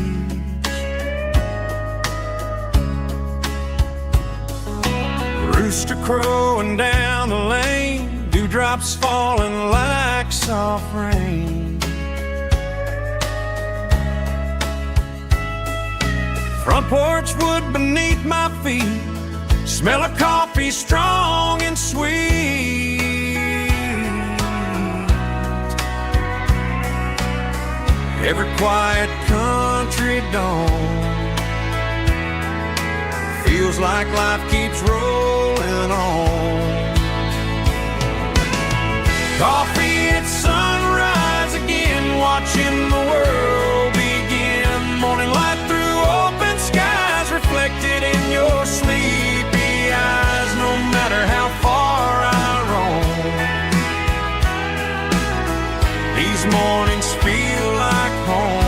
Rooster crowing down the lane, dewdrops falling like soft rain. Front porch wood beneath my feet, smell of coffee strong and sweet. Every quiet country dawn feels like life keeps rolling on. Coffee at sunrise again, watching the world begin. Morning light through open skies, reflected in your sleepy eyes. No matter how far I roam, these mornings feel like home.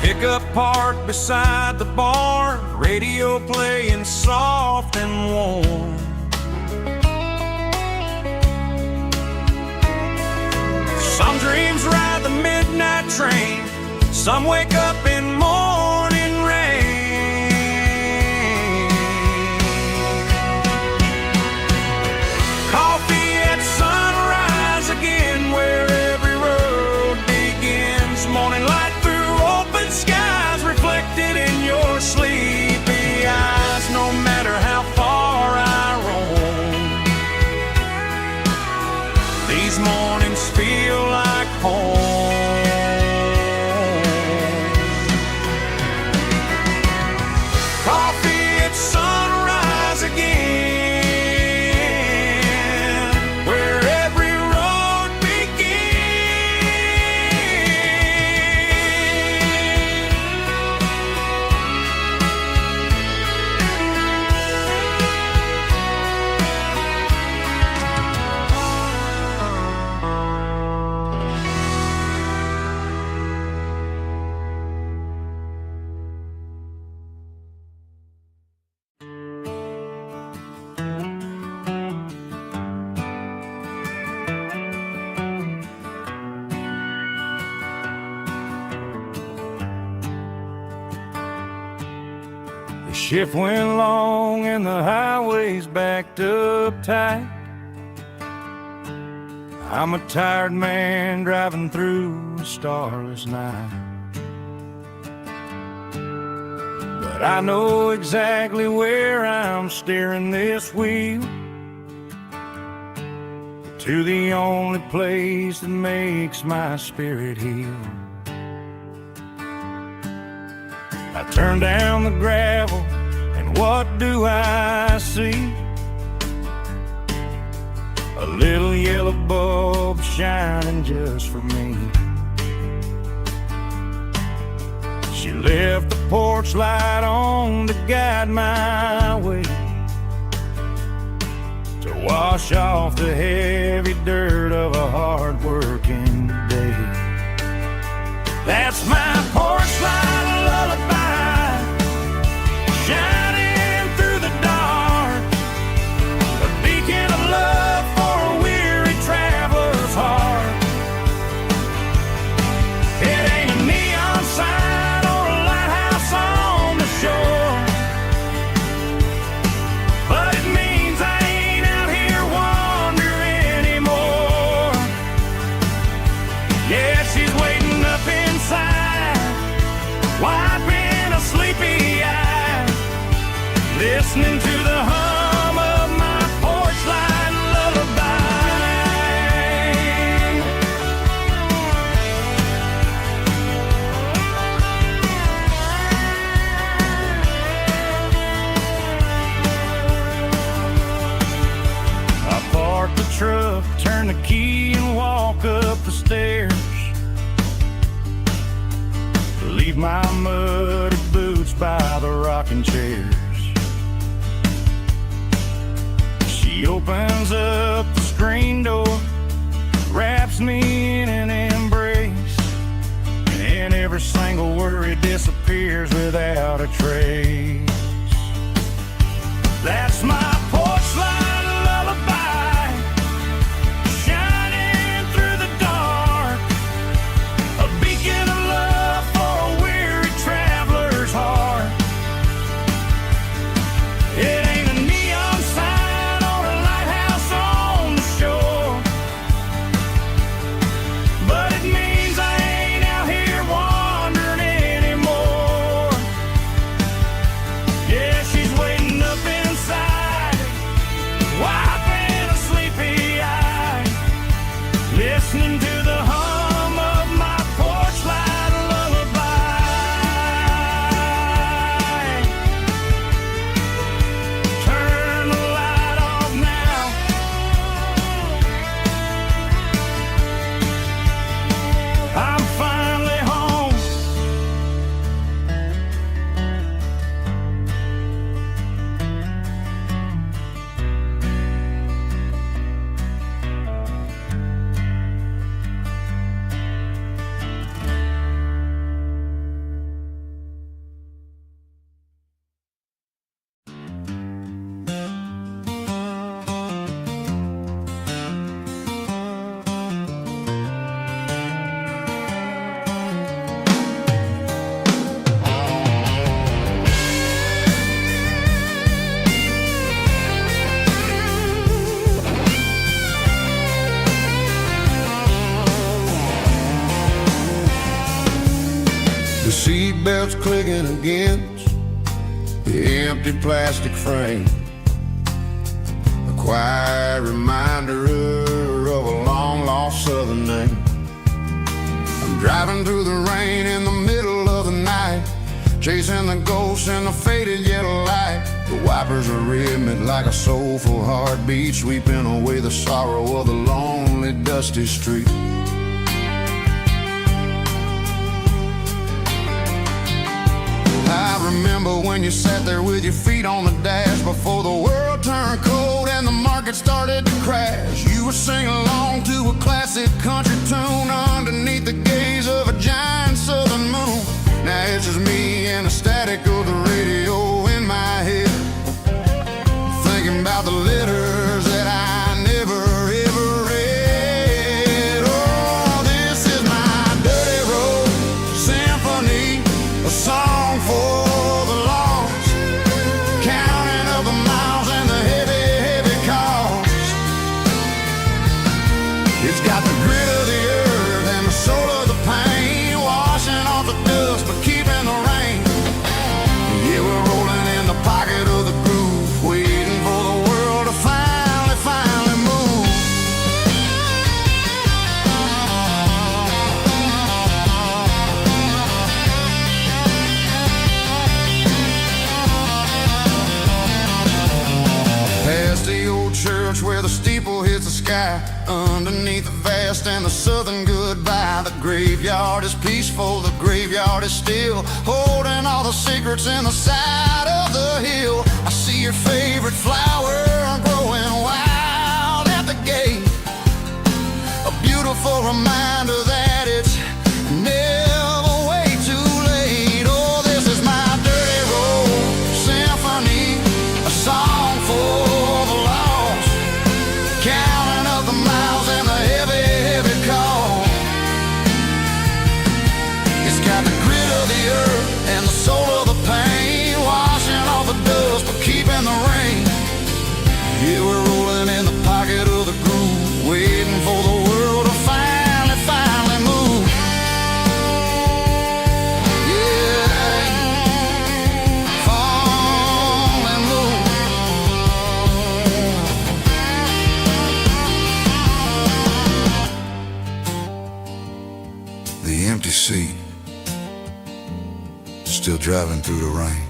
Pickup parked beside the barn, radio playing soft and warm. Some dreams ride the midnight train, some wake up in morning rain. Coffee at sunrise again, where every road begins. Morning light through open skies, reflected in your sleepy eyes. No matter how far I roam, these mornings feel like home. Coffee at sunrise again, where every road The shift went long and the highway's backed up tight. I'm a tired man driving through a starless night. But I know exactly where I'm steering this wheel, to the only place that makes my spirit heal. I turn down the gravel, and what do I see? A little yellow bulb shining just for me. She left the porch light on to guide my way, to wash off the heavy dirt of a hard-working day. That's my porch light lullaby, shining through the dark, a beacon of love for a weary traveler's heart. It ain't a neon sign or a lighthouse on the shore, but it means I ain't out here wandering anymore. Yeah, she's waiting up inside, wiping a sleepy eye, listening to the hum of my porch light lullaby. I park the truck, turn the key and walk up the stairs, leave my muddy boots by the rocking chairs. She opens up the screen door, wraps me in an embrace, and every single worry disappears without a trace. That's my porch light lullaby, shining through the dark, a beacon of love for a weary traveler's heart. seatbelts clicking against the empty plastic frame. A quiet reminder of a long-lost southern name. I'm driving through the rain in the middle of the night, chasing the ghosts in the faded yellow light. The wipers are rhythmic like a soulful heartbeat, sweeping away the sorrow of the lonely, dusty street. I remember when you sat there with your feet on the dash before the world turned cold and the market started to crash. You were singing along to a classic country tune underneath the gaze of a giant southern moon. Now it's just me and the static of the radio in my head, thinking about the letters that I never ever read. Oh, this is my dirty road symphony, a song for the lost, counting up the miles and the heavy, heavy cost. It's got the grit of the earth and the soul of the pain, washing off the dust but keeping the rain. Yeah, we're rolling in the pocket of the groove, waiting for the world to finally move. Past the old church where the steeple hits the sky, underneath the vast and the southern goodbye. The graveyard is peaceful, the graveyard is still, holding all the secrets in the side of the hill. I see your favorite flower growing wild at the gate, a beautiful reminder that it's never way too late. Oh, this is my dirty road symphony, a song for the lost, counting up the miles and the heavy, heavy cost. It's got the grit of the earth and the soul of the pain, washing off the dust but keeping the rain. Yeah, we're rolling in the pocket of the groove, waiting for the world to finally move. Yeah, finally move. The empty seat, still driving through the rain.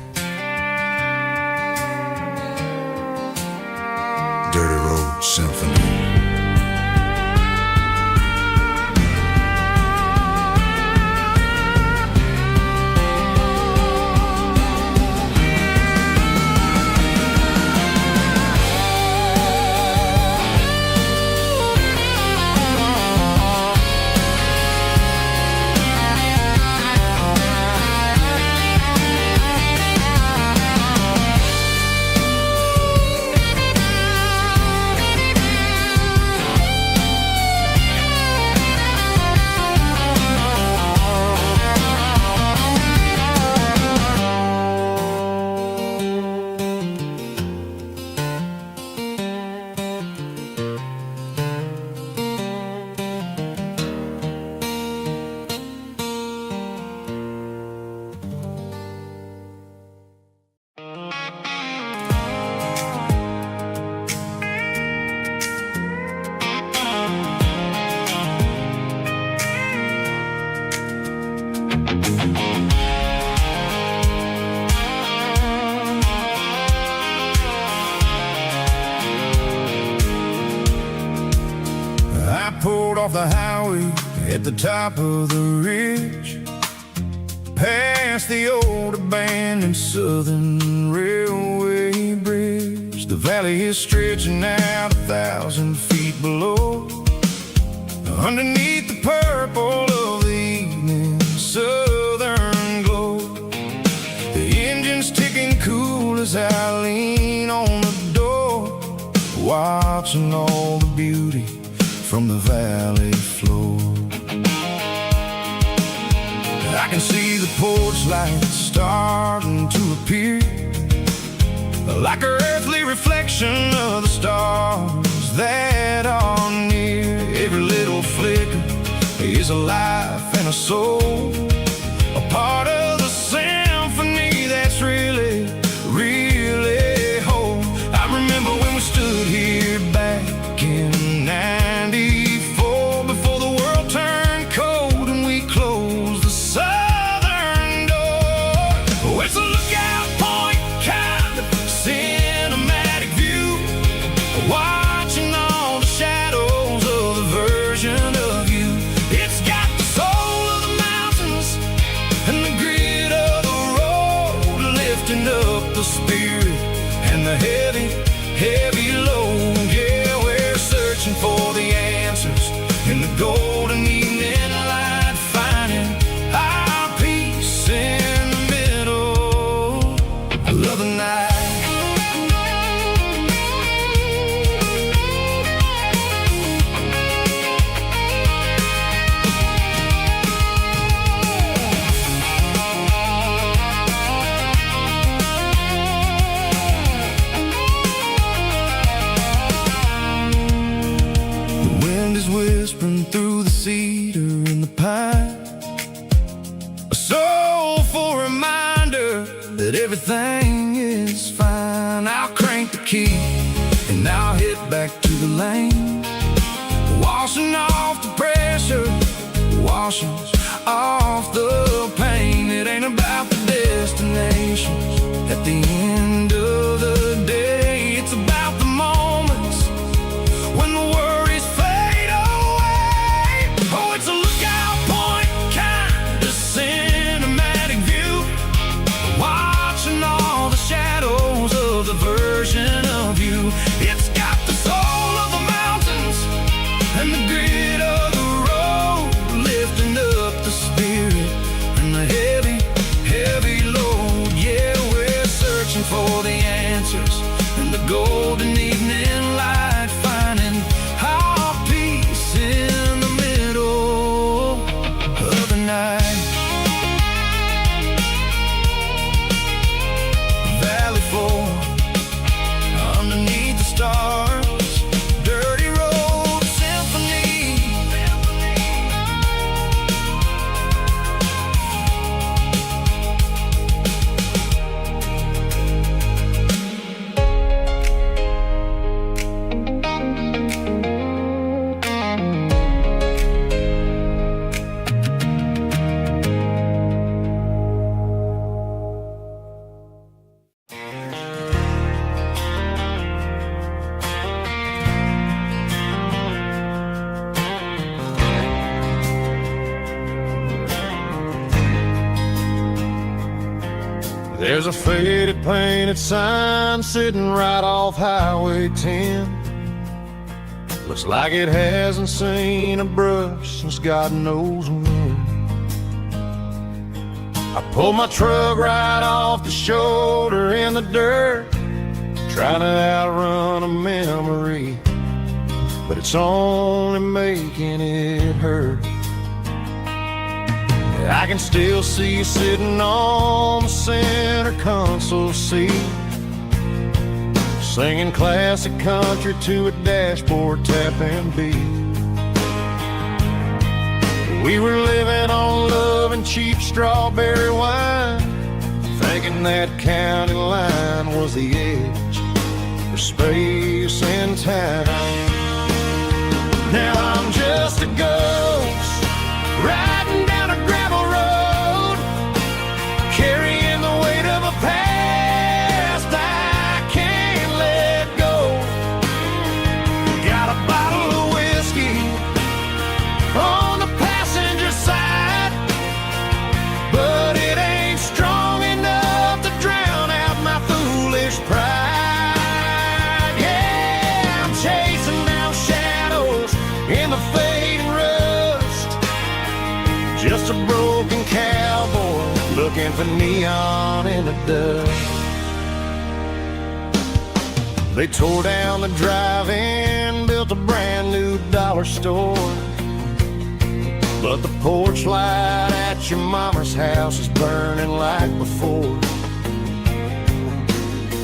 Dirty Road Symphony. Pulled off the highway at the top of the ridge, past the old abandoned southern railway bridge. The valley is stretching out 1,000 feet below, underneath the purple of the evening southern glow. The engine's ticking cool as I lean on the door, watching all the beauty from the valley floor. I can see the porch lights starting to appear, like an earthly reflection of the stars that are near. Every little flicker is a life and a soul, a part of the same It's a lookout point, kind of cinematic view, watching all the shadows of the version of you. It's got the soul of the mountains and the grit of the road, lifting up the spirit and the heavy, heavy load. Yeah, we're searching for the answers in the golden evening light, finding our peace in the middle of the night. The wind is whispering through the cedar and the pine, a soulful reminder that everything is fine. I'll crank the key and I'll hit back to the lane, washing off the pressure, washing off the pain. It ain't about the destinations at the end of the day. It's about the moments when the worries fade away. Oh, it's a lookout point, kind of cinematic view, watching all the shadows of the version of you. It's got the soul of the mountains and the grit of the road, lifting up the spirit and the heavy, heavy load. Yeah, we're searching for the answers in the golden evening light, finding our peace in the middle of the night. Valley floor, underneath the stars, dirty road symphony. There's a faded painted sign sitting right off Highway 10. Looks like it hasn't seen a brush since God knows when. I pulled my truck right off the shoulder in the dirt, trying to outrun a memory, but it's only making it hurt. I can still see you sitting on the center console seat, singing classic country to a dashboard tapping beat. We were living on love and cheap strawberry wine, thinking that county line was the edge for space and time. Now I'm just a ghost riding down a gravel road, carrying the weight of a past I can't let go. Got a bottle of whiskey on the passenger side, but it ain't strong enough to drown out my foolish pride. Yeah, I'm chasing down shadows in the fading rust, just a broken cowboy looking for neon in the dust. They tore down the drive-in, built a brand new dollar store, but the porch light at your mama's house is burning like before.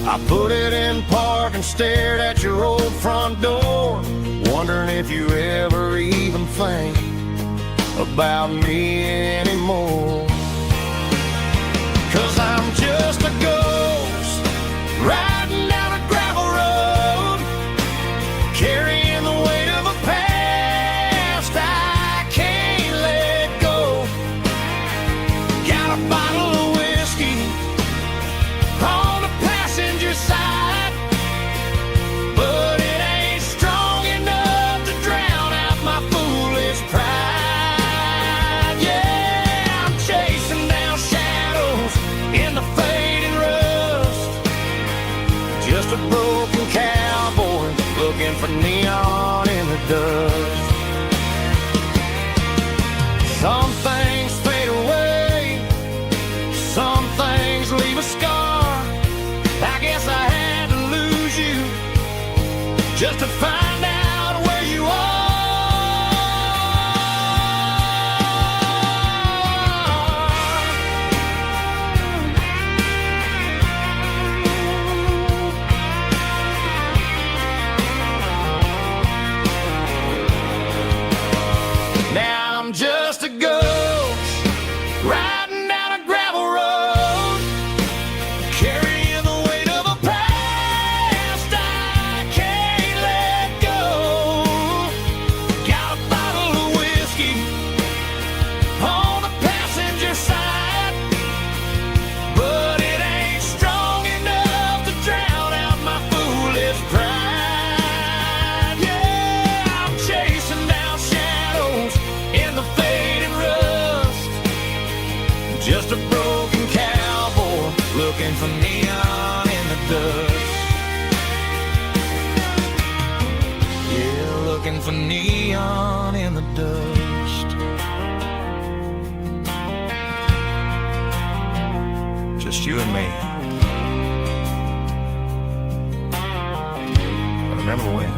I put it in park and stared at your old front door, wondering if you ever even think about me anymore. 'Cause I'm just a ghost riding down a gravel road, carrying the weight of a past I can't let go. Got a bottle of whiskey just to find out where you are. Now I'm just a ghost riding down a gravel road, carrying the weight of a past I can't let go. Got a bottle of whiskey on the passenger side, but it ain't strong enough to drown out my foolish pride. Yeah, I'm chasing down shadows in the fading rust, just a broken cowboy looking for neon in the dust. Yeah, looking for neon in the dust. Just you and me. But remember when?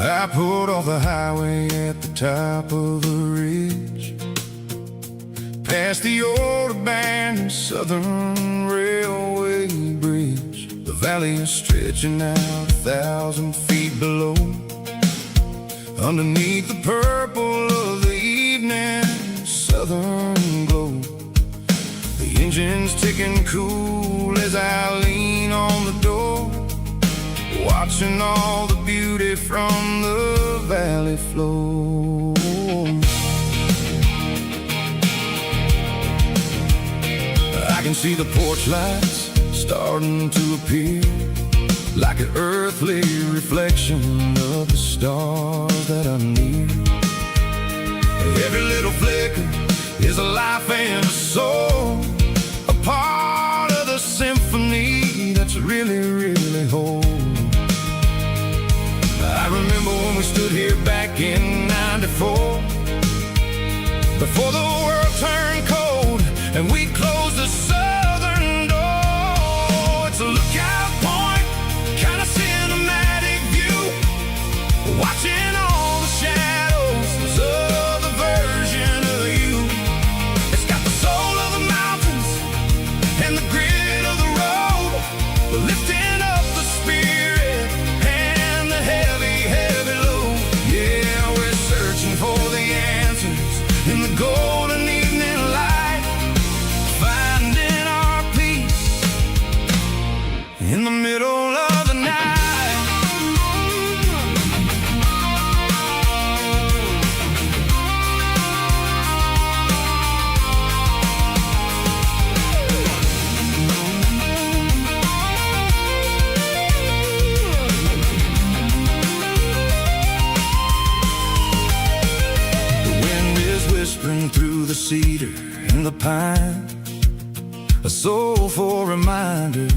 I pulled off the highway at the top of the ridge, past the old abandoned Southern Railway bridge. The valley is stretching out 1,000 feet below, underneath the purple of the evening southern glow. The engine's ticking cool as I lean on the door, watching all the beauty from the valley flow. I can see the porch lights starting to appear, like an earthly reflection of the stars that are near. Every little flicker is a life and a soul, a part of the symphony that's really, really whole. I remember when we stood here back in '94, before the world turned cold and we closed the southern door. It's a lookout point, kind of cinematic view, watching all the shadows of the version of you. It's got the soul of the mountains and the grit of the road, lifting up the spirit and the heavy, heavy load. Yeah, we're searching for the answers in the golden evening light, finding our peace in the middle of the night. Whispering through the cedar and the pine, a soulful reminder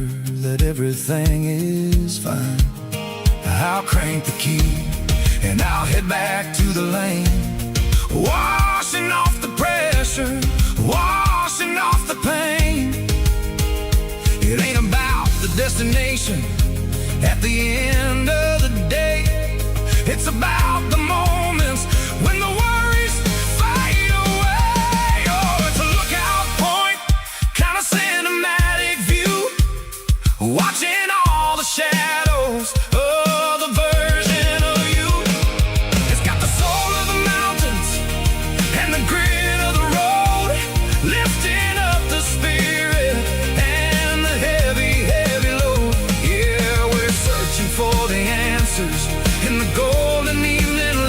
that everything is fine. I'll crank the key and I'll head back to the lane, washing off the pressure, washing off the pain. It ain't about the destination at the end of the day, it's about the moments when the worries fade away. Oh, it's a lookout point, kind of cinematic view, watching all the shadows of the version of you. It's got the soul of the mountains and the grit of the road, lifting up the spirit and the heavy, heavy load. Yeah, we're searching for the answers in the golden evening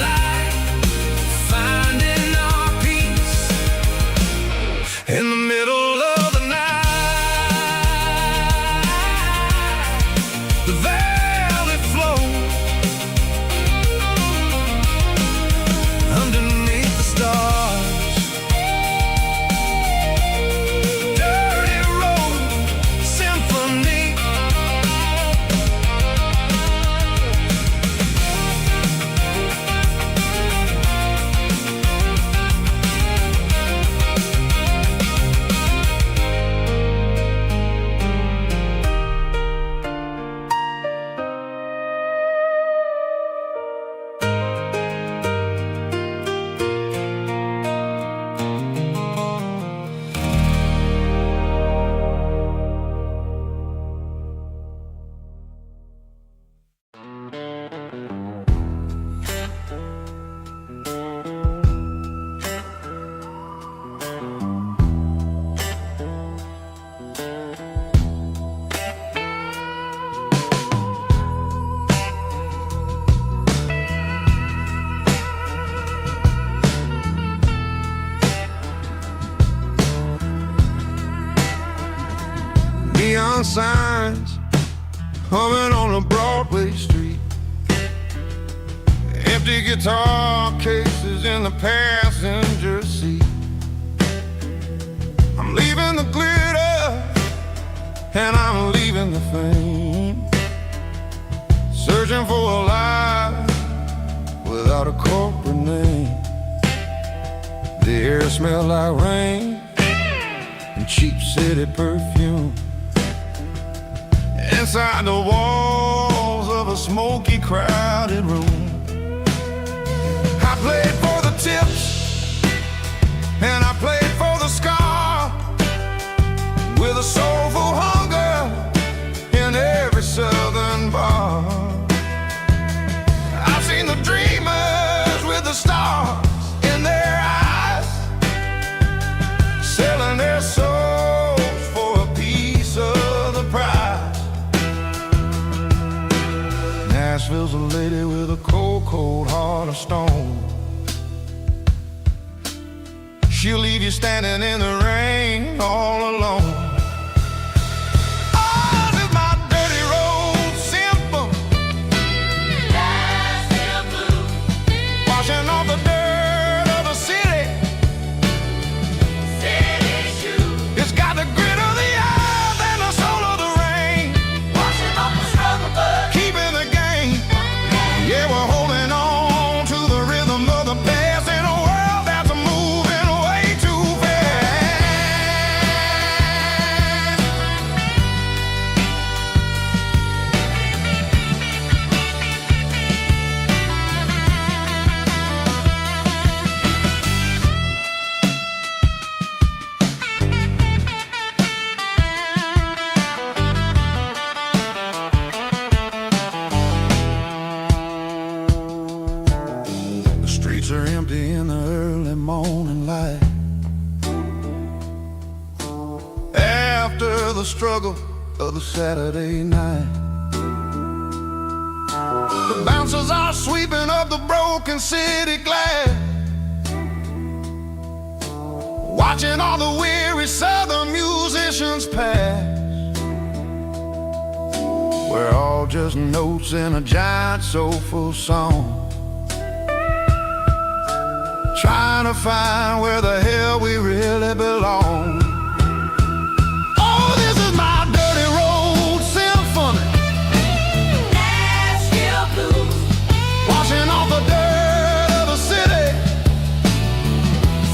neon signs humming on a Broadway street. Empty guitar cases in the passenger seat. I'm leaving the glitter and I'm leaving the fame, searching for a life without a corporate name. The air smelled like rain and cheap city perfume. Inside the walls of a smoky, crowded room, I played for the tips and I played for the scar, with a soulful hunger in every southern bar. I've seen the dreamers with the stars in their eyes, selling their souls for a piece of the prize. Nashville's a lady with a cold, cold heart of stone. She'll leave you standing in the rain all alone. Oh, this is my dirty road symphony, Nashville blues, washing off the dirt of the city, city shoes. It's got the grit of the earth and the soul of the rain, washing off the struggle but keeping the game. Yeah, we're holding on to the rhythm of the past in a world that's moving way too fast. The streets are empty in the early morning light, after the struggle of the Saturday night. The bouncers are sweeping up the broken city glass, watching all the weary southern musicians pass. We're all just notes in a giant soulful song, trying to find where the hell we really belong. Oh, this is my dirty road symphony, Nashville blues, washing off the dirt of the city,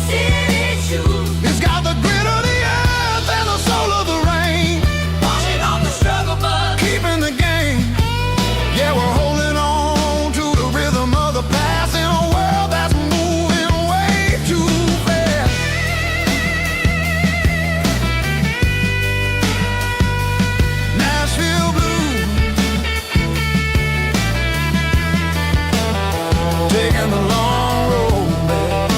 city shoes. It's got the grit of the earth and the soul of the rain, washing off the struggle but keeping the game. Yeah, we're holding on to the rhythm of the past in a world that's moving way too fast. Nashville blues, taking the long road back.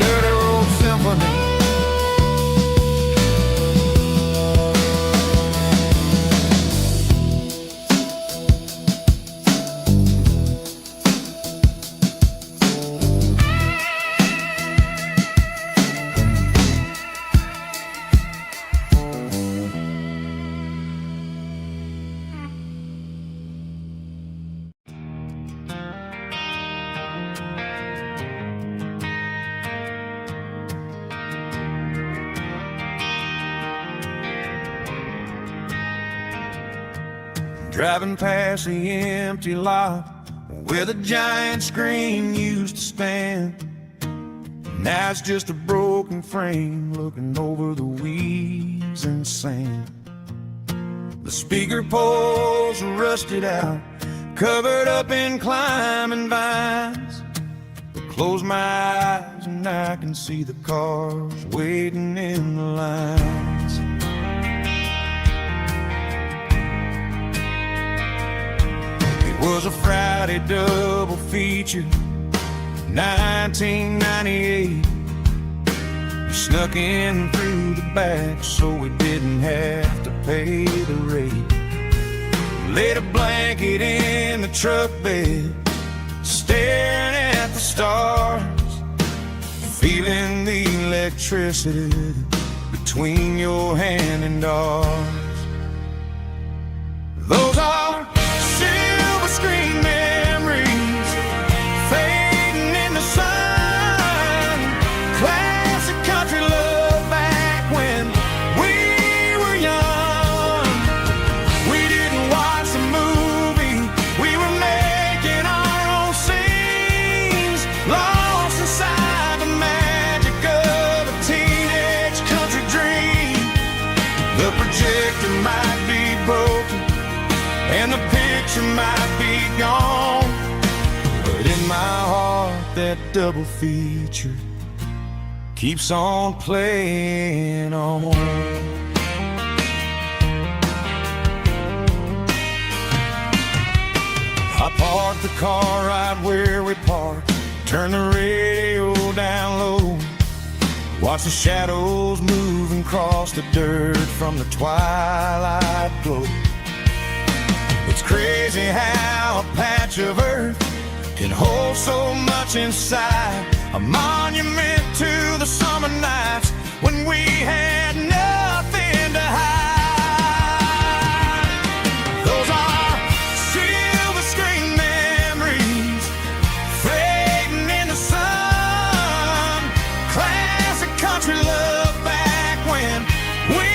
Dirty road symphony. Driving past the empty lot where the giant screen used to stand. Now it's just a broken frame looking over the weeds and sand. The speaker poles are rusted out, covered up in climbing vines. I close my eyes and I can see the cars waiting in the lines. It was a Friday double feature, 1998. We snuck in through the back so we didn't have to pay the rate. Laid a blanket in the truck bed, staring at the stars, feeling the electricity between your hand and ours. Those are silver screen memories fading in the sun. Classic country love back when we were young. We didn't watch the movie, we were making our own scenes, lost inside the magic of a teenage country dream. The projector might be broken and the picture might be gone, but in my heart that double feature keeps on playing on. I parked the car right where we parked, turn the radio down low, watch the shadows moving across the dirt from the twilight glow. It's crazy how a patch of earth can hold so much inside, a monument to the summer nights when we had nothing to hide. Those are silver screen memories fading in the sun. Classic country love back when we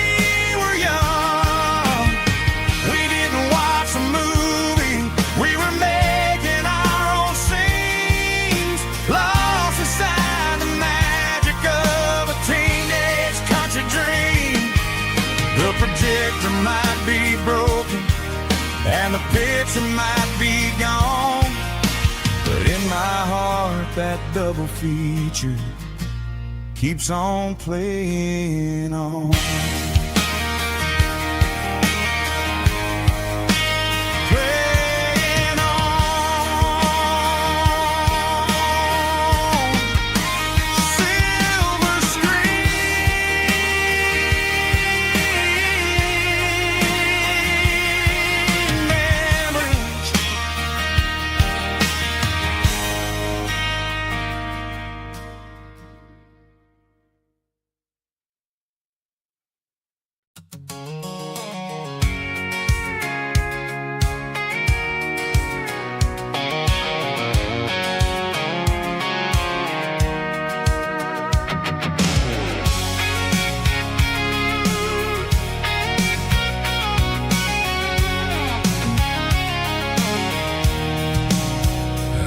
were young. We didn't watch the movie, we were making our own scenes, lost inside the magic of a teenage country dream. The projector might be broken and the picture might be gone, but in my heart that double feature keeps on playing on. Playing on. Silver screen memories.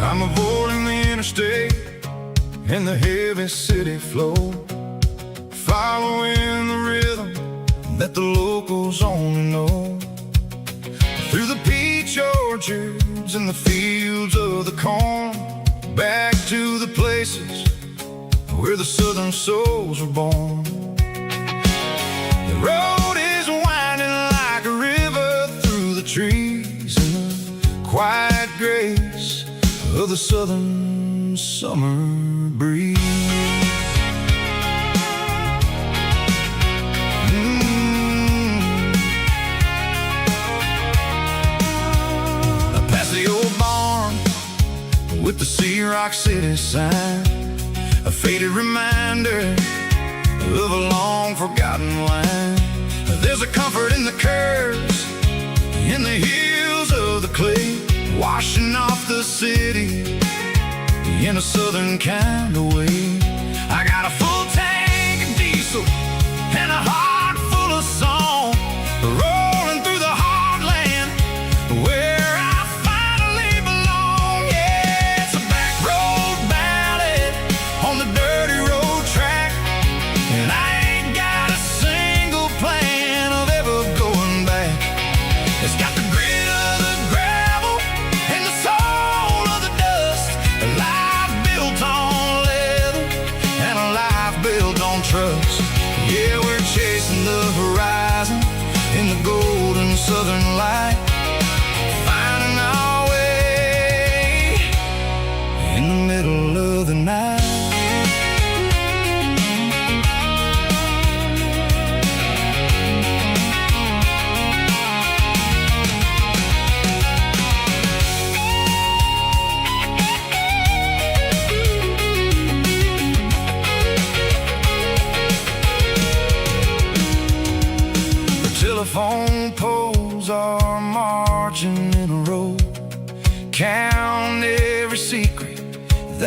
I'm avoiding the interstate and the heavy city flow, following the rhythm that the locals only know. Through the peach orchards and the fields of the corn, back to the places where the southern souls were born. The road is winding like a river through the trees in the quiet grace of the southern summer breeze. Past the old barn with the Sea Rock City sign, a faded reminder of a long forgotten line. There's a comfort in the curves, in the hills of the clay, washing off the city in a southern kind of way. I got a full tank of diesel and a heart full of song, rolling through the heartland where I finally belong. Yeah, it's a back road ballad on the dirty road track, and I ain't got a single plan of ever going back. It's got the grit of the gravel and the soul of the dust, a life built on leather.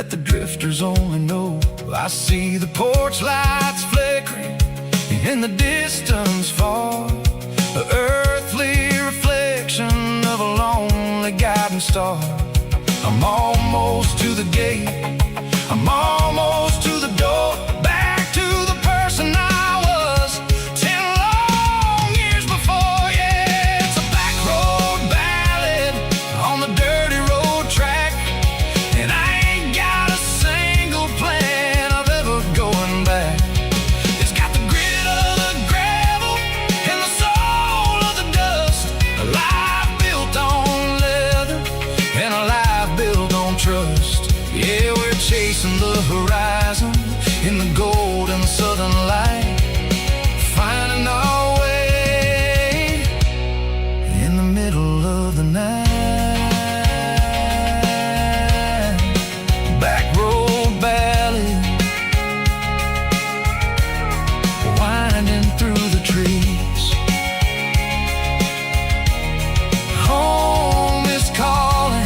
that the drifters only know. I see the porch lights flickering in the distance far, an earthly reflection of a lonely guiding star. I'm almost to the gate, I'm almost to the door, back to the person I was 10 long years before. Yeah, it's a back road ballad on the dirty road track, and I ain't got a single plan of ever going back. It's got the grit of the gravel and the soul of the dust, a life built on leather and a life built on trust. Yeah, we're chasing the horizon in the golden southern light, finding our way in the middle of the night. Back road ballad, winding through the trees. Home is calling.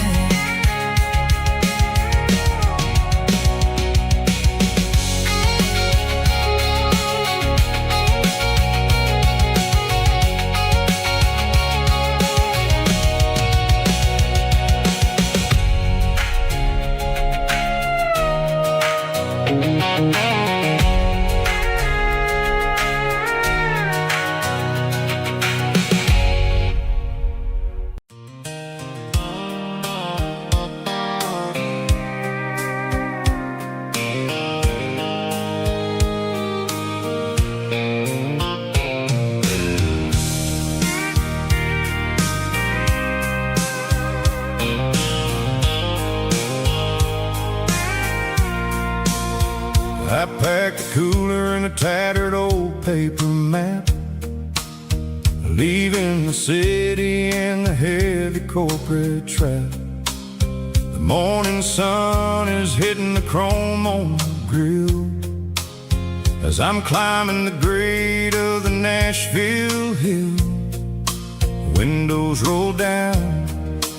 I packed a cooler and a tattered old paper map, leaving the city and the heavy corporate trap. The morning sun is hitting the chrome on the grill as I'm climbing the grade of the Nashville hill. The windows roll down,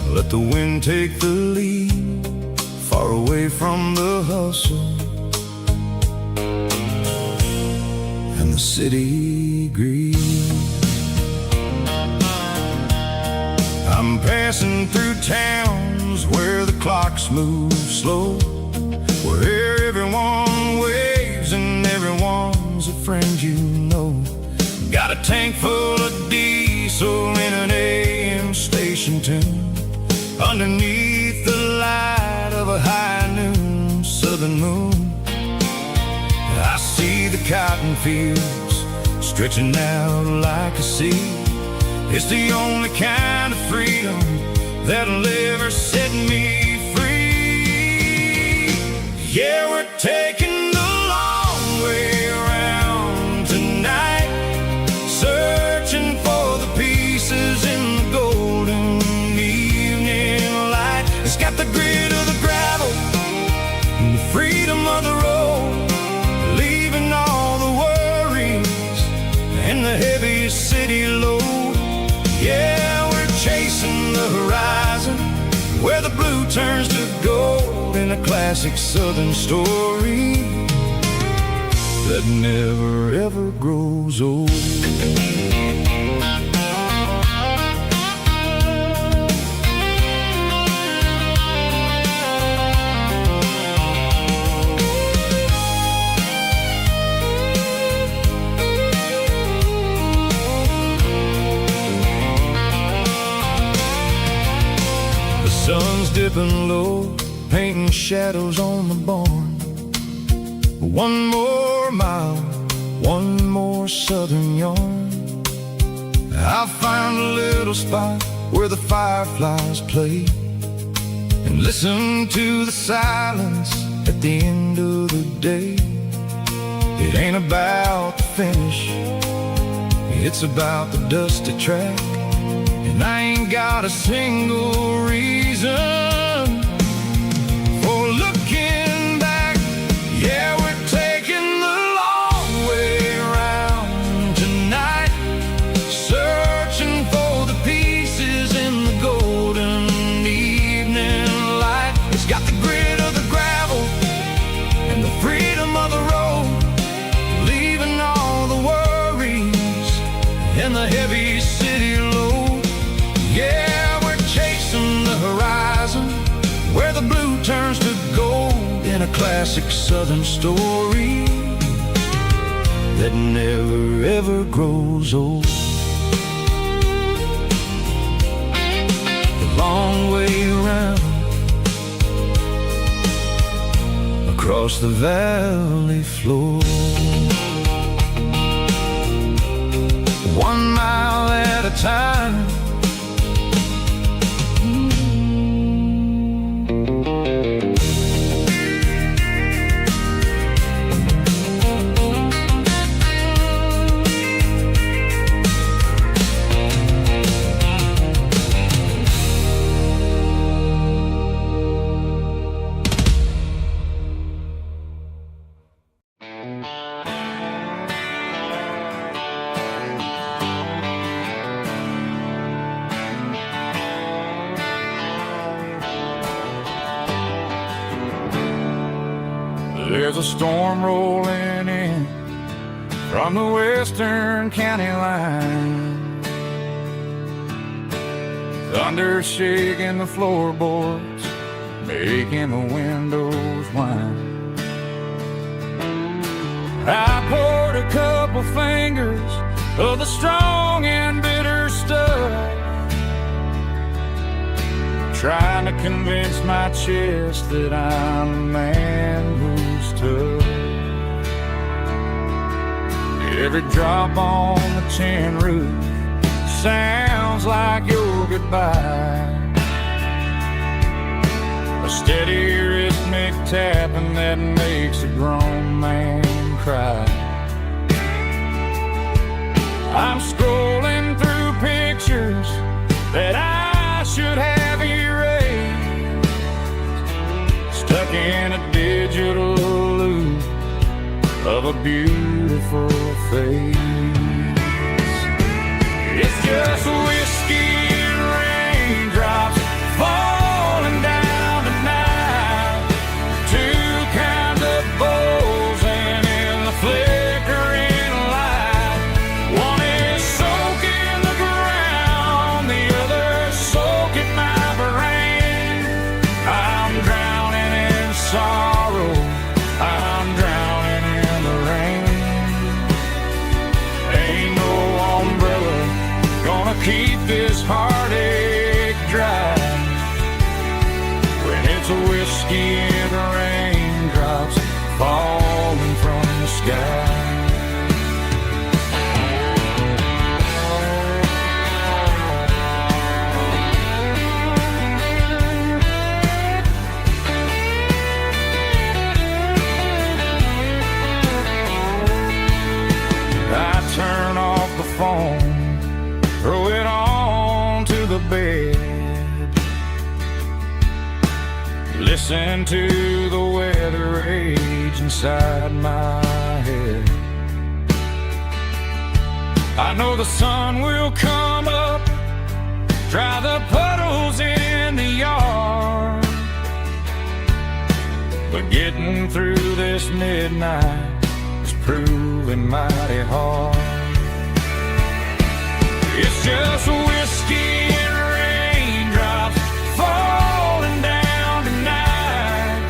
let the wind take the lead, far away from the hustle and the city greed. I'm passing through towns where the clocks move slow, where everyone waves and everyone's a friend you know. Got a tank full of diesel in an AM station tune, underneath the light of a high noon southern moon. I see the cotton fields stretching out like a sea. It's the only kind of freedom that'll ever set me free. Yeah, we're taking the long way around tonight, searching for the pieces in the golden evening light. It's got the grit of the gravel and the freedom of the road, leaving all the worries and the heavy city load. Yeah, we're chasing the horizon where the blue turns to gold in a classic southern story that never ever grows old. Sun's dipping low, painting shadows on the barn. One more mile, one more southern yarn. I'll find a little spot where the fireflies play and listen to the silence at the end of the day. It ain't about the finish, it's about the dusty track, and I ain't got a single reason for looking back. Yeah, we're taking the long way around tonight, searching for the pieces in the golden evening light. It's got the grit of the gravel classic southern story that never ever grows old. The long way around across the valley floor, 1 mile at a time. There's a storm rolling in from the western county line, thunder shaking the floorboards, making the windows whine. I poured a couple fingers of the strong and bitter stuff, trying to convince my chest that I'm a man who's tough. Every drop on the tin roof sounds like your goodbye, a steady rhythmic tapping that makes a grown man cry. I'm scrolling through pictures that I should have erased, stuck in a digital loop of a beautiful face. It's just whiskey and raindrops falling down tonight, two kinds of bowls and in the flickering light. One is soaking the ground, the other soaking my brain. I'm drowning in sorrow, I'm drowning in the rain. Ain't no umbrella gonna keep this heartache dry when it's a whiskey and raindrops falling from the sky. I turn off the phone, throw it on to the bed, listen to the weather rage inside my head. I know the sun will come up, dry the puddles in the yard, but getting through this midnight is proving mighty hard. It's just whiskey and raindrops falling down tonight,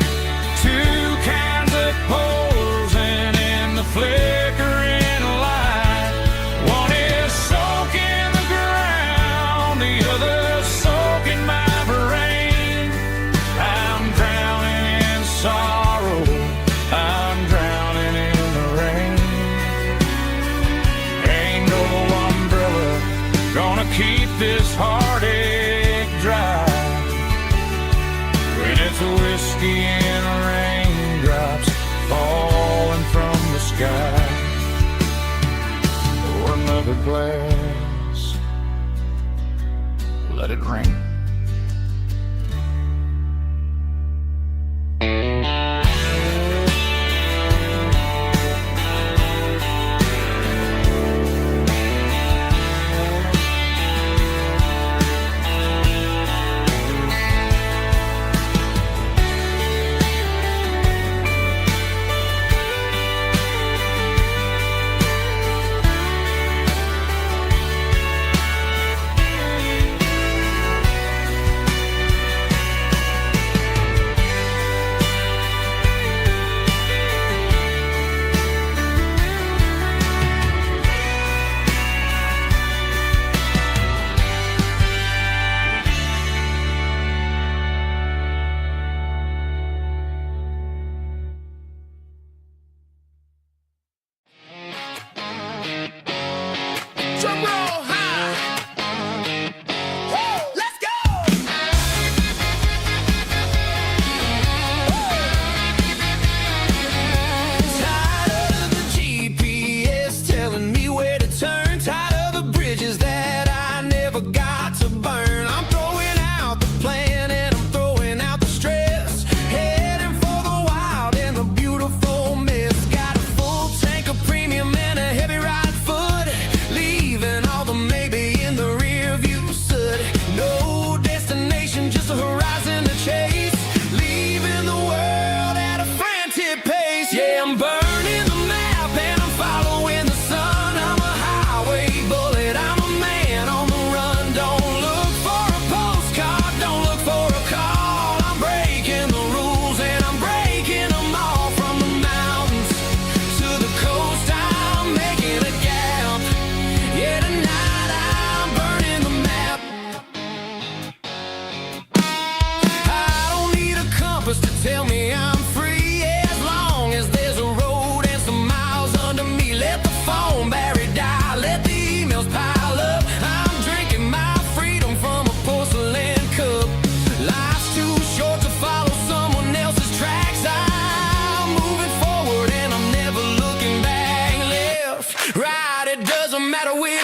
two kinds of pours and in the flickering light. One is soaking the ground, the other soaking my brain. I'm drowning in sorrow, I'm drowning in the rain. Ain't no umbrella gonna keep this heartache dry when it's a whiskey and raindrops falling from the sky. Pour another glass, let it rain.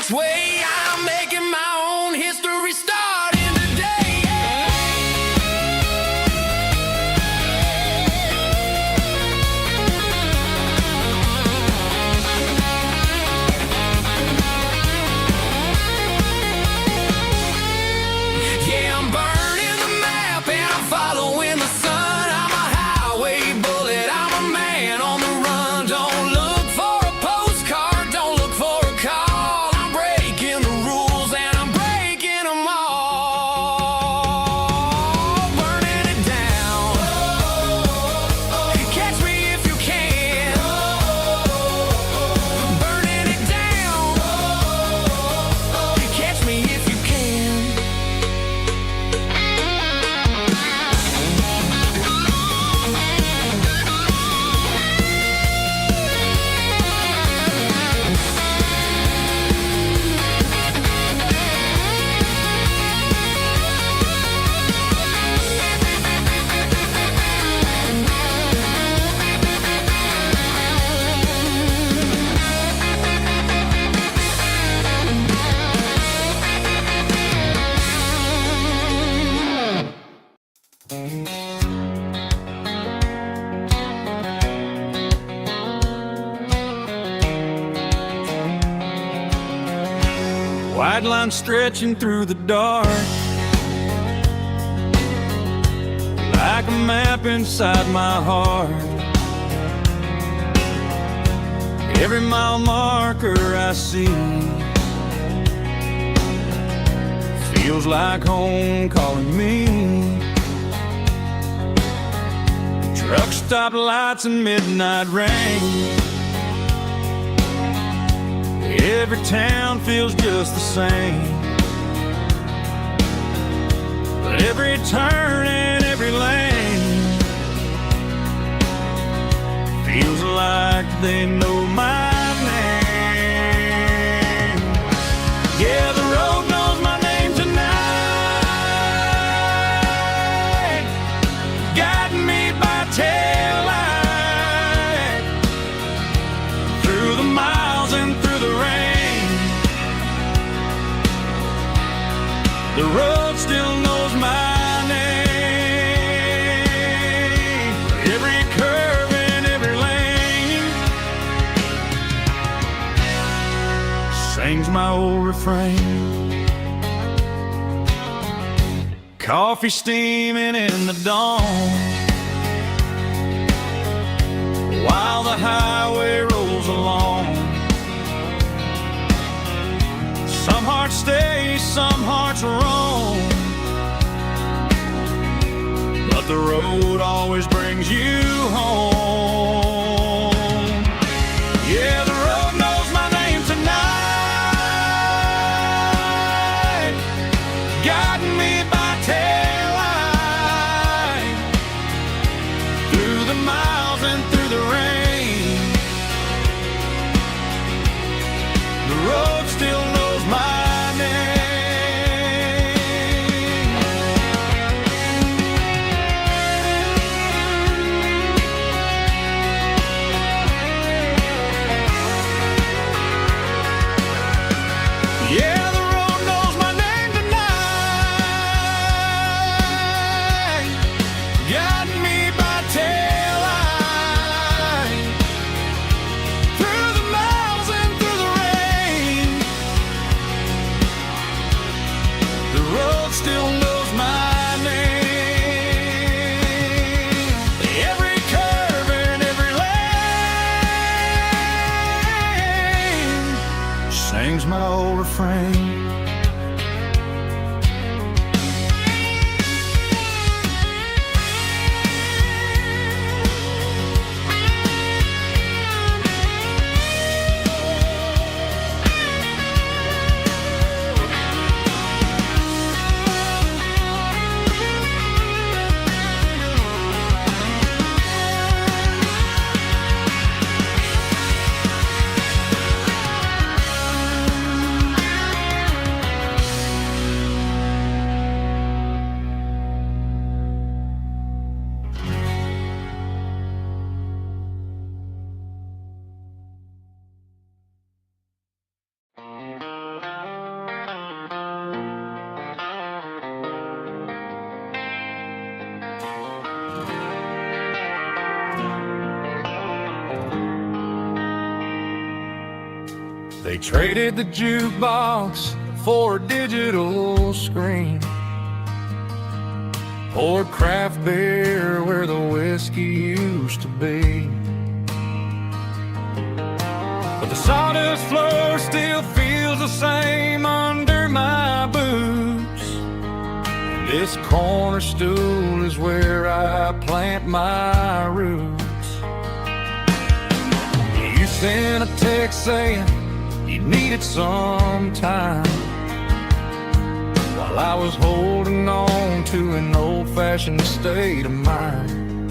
this way. I'm making my own history starting today. Yeah, I'm burning the map and I'm following the sun. I'm a highway bullet, I'm a man on the run. Don't look for a postcard, don't look for a call. I'm breaking the rules and I'm breaking them all. Burning it down. Catch me if you can. Burning it down. Catch me if you can. White line stretching through the dark, like a map inside my heart. Every mile marker I see feels like home calling me. Truck stop lights and midnight rain. Every town feels just the same, but every turn and every lane feels like they know my name. Yeah, the road knows my name tonight, guiding me by taillight through the miles and through the rain. The road still knows my name. Every curve and every lane sings my old refrain. Coffee steaming in the dawn, while the highway rolls along. Some hearts stay, some hearts roam, but the road always brings you home. Yeah, the road knows my name tonight, guiding me by taillight through the miles and through the rain. The road still knows my name. Yeah, the road knows my name tonight, guiding me by taillight through the miles and through the rain. The road still knows my name. Every curve and every lane sings my old refrain. They traded the jukebox for a digital screen, poured craft beer where the whiskey used to be. But the sawdust floor still feels the same under my boots. This corner stool is where I plant my roots. You sent a text saying you needed some time, while I was holding on to an old-fashioned state of mind.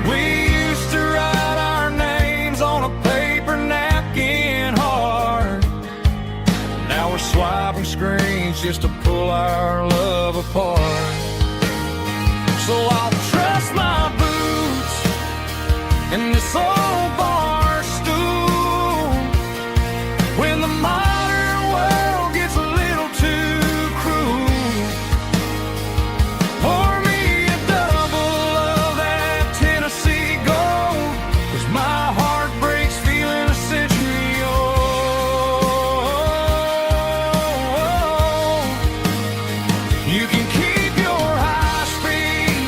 We used to write our names on a paper napkin hard. Now we're swiping screens just to pull our love apart. So I'll trust my boots in this old bar stool when the modern world gets a little too cruel. Pour me a double of that Tennessee Gold, 'cause my heart breaks feeling a century old. You can keep your high-speed,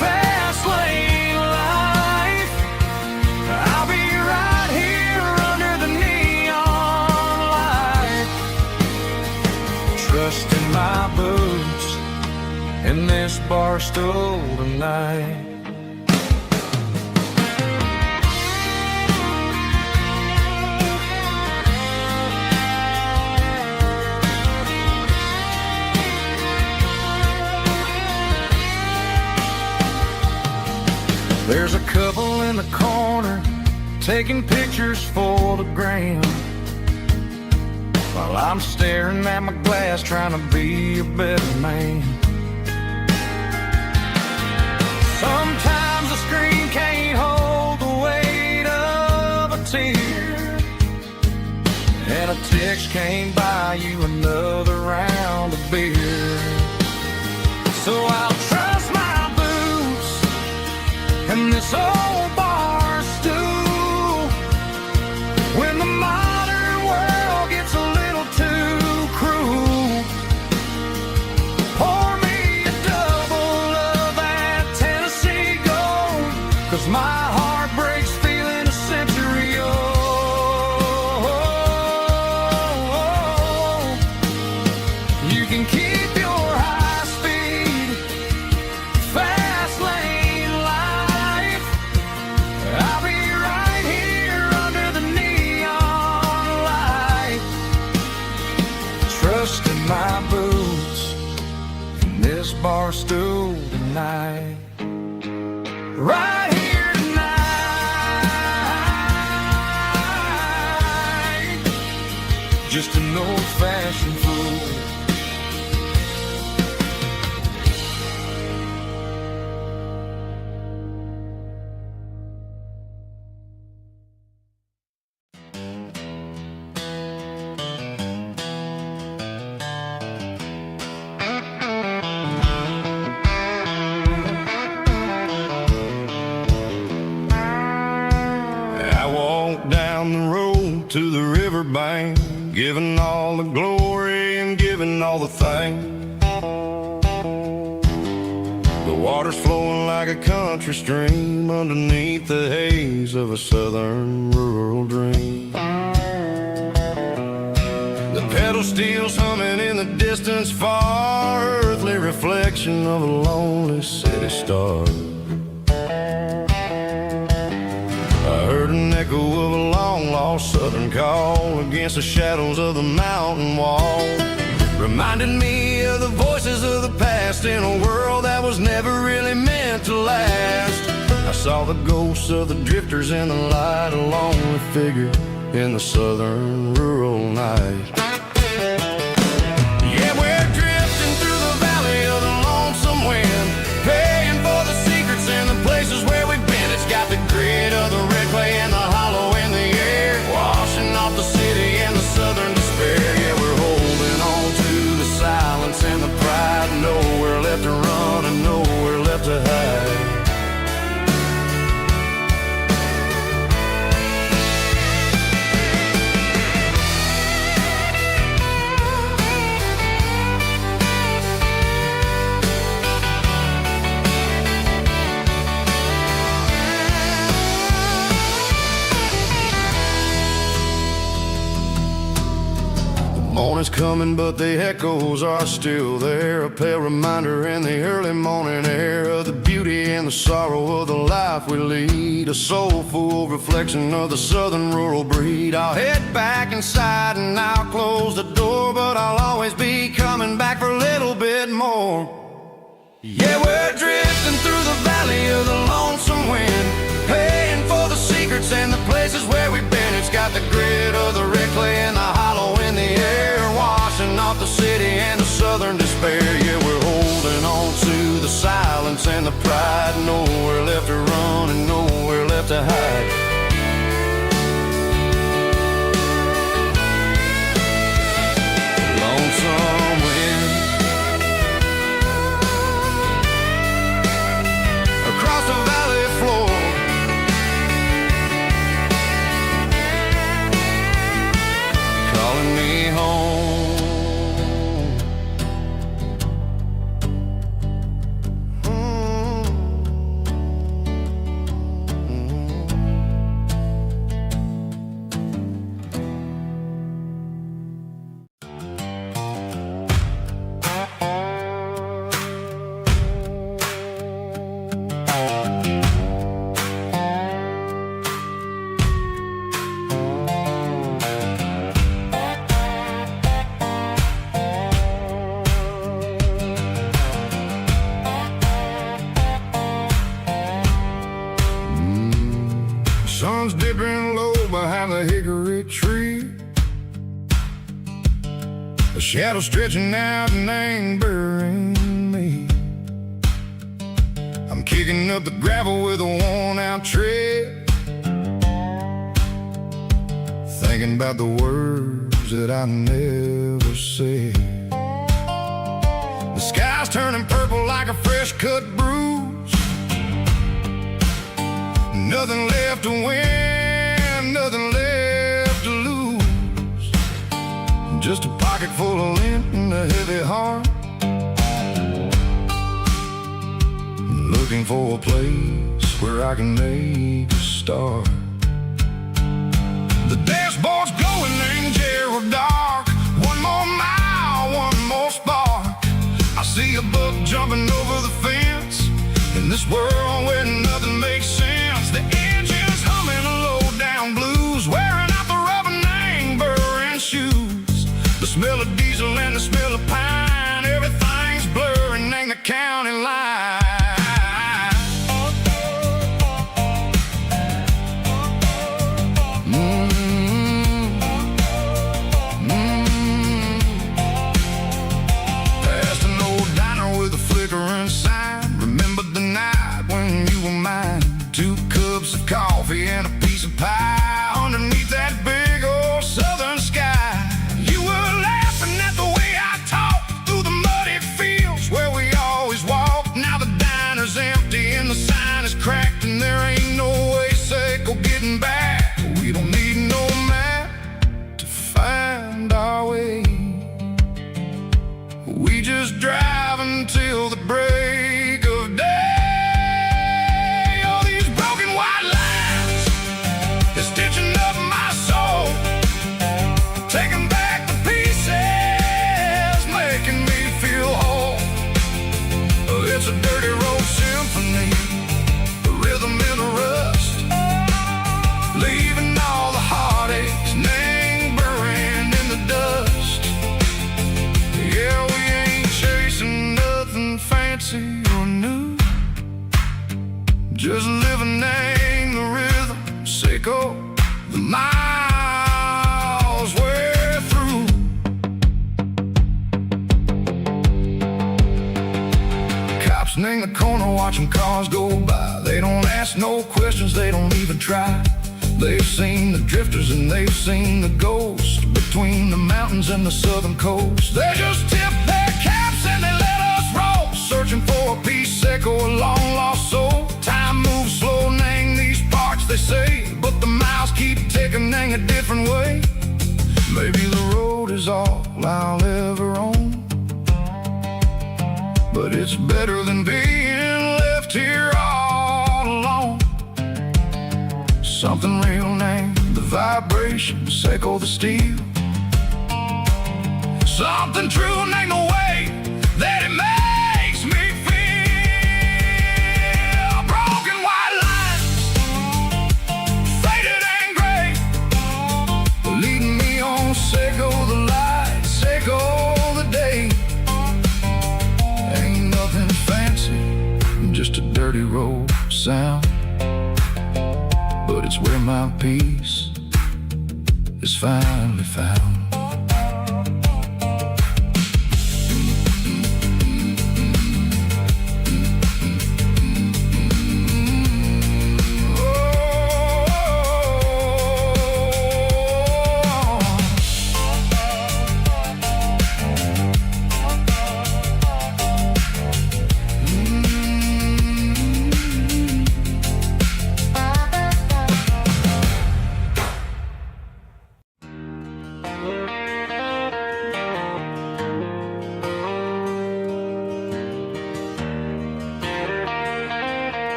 fast lane life. I'll be right here under the neon light, trusting my boots in this bar stool tonight. There's a couple in the corner taking pictures for the gram, while I'm staring at my glass trying to be a better man. Sometimes the screen can't hold the weight of a tear, and a text can't buy you another round of beer. So I'll trust my boots and this old bar stool when the modern world gets a little too cruel. Pour me a double of that Tennessee Gold, 'cause my heart breaks feeling a century old. You can keep your high-speed, fast lane life. I'll be right here under the neon light, trusting my boots in this bar stool tonight. Right here tonight, just an old-fashioned fool. I walked down the road to the riverbank, giving all the glory and giving all the thanks. The water's flowing like a country stream underneath the haze of a southern rural dream. The pedal steel's humming in the distance far, earthly reflection of a lonely city star. I heard an echo of a long-lost southern call against the shadows of the mountain wall, reminded me of the voices of the past in a world that was never really meant to last. I saw the ghosts of the drifters in the light, a lonely figure in the southern rural night. Yeah, we're drifting through the valley of the lonesome wind, paying for the secrets and the places where we've been. It's got the grit of the red clay and the hollow in the air, washing off the city and the southern despair. Yeah, we're holding on to the silence and the pride, nowhere left to run and nowhere left to hide. Morning's coming, but the echoes are still there. A pale reminder in the early morning air of the beauty and the sorrow of the life we lead. A soulful reflection of the southern rural breed. I'll head back inside and I'll close the door, but I'll always be coming back for a little bit more. Yeah, we're drifting through the valley of the lonesome wind, paying for the secrets and the places where we've been. It's got the grit of the red clay and the hollow in the air, washing off the city and the southern despair. Yeah, we're holding on to the silence and the pride. Nowhere left to run and nowhere left to hide. Lonesome wind across the valley floor, calling me home. Sun's dipping low behind the hickory tree, a shadow stretching out and angering me. I'm kicking up the gravel with a worn-out tread, thinking about the words that I never said. The sky's turning purple like a fresh-cut bruise. Nothing left to win, nothing left to lose. Just a pocket full of lint and a heavy heart, looking for a place where I can make a start. The dashboard's glowing in Gerald dark. One more mile, one more spark. I see a buck jumping over the fence in this world where nothing makes sense. The engine's humming a low-down blues, wearing out the rubber name burring shoes. The smell of diesel and the smell of pine, everything's blurring in the county line. Past an old diner with a flickering sign. Remember the night when you were mine. 2 cups of coffee and a piece of pie underneath that big old southern sky. You were laughing at the way I talked through the muddy fields where we always walked. Now the diner's empty and the sign is cracked, and there ain't no way Seco getting back. We don't need no map to find our way. We just drive until the break of day. Stitching up my soul, taking back the pieces, making me feel whole. It's a dirty road symphony, a rhythm in a rust, leaving all the heartaches, name buried in the dust. Yeah, we ain't chasing nothing fancy or new, just living in the rhythm. Seco, the miles we're through. Cops in the corner watching cars go by. They don't ask no questions, they don't even try. They've seen the drifters and they've seen the ghosts between the mountains and the southern coast. They just tip their caps and they let us roll, searching for a piece, Seco, a long lost soul. Time moves slow, nang these parts, they say, but the miles keep ticking in a different way. Maybe the road is all I'll ever own, but it's better than being left here all alone. Something real named the vibration, Seco the steel. Something true and ain't no way that it makes me feel. Broken white lines, faded and gray, leading me on. Say go the light, say go the day. Ain't nothing fancy, just a dirty road sound, but it's where my peace is finally found.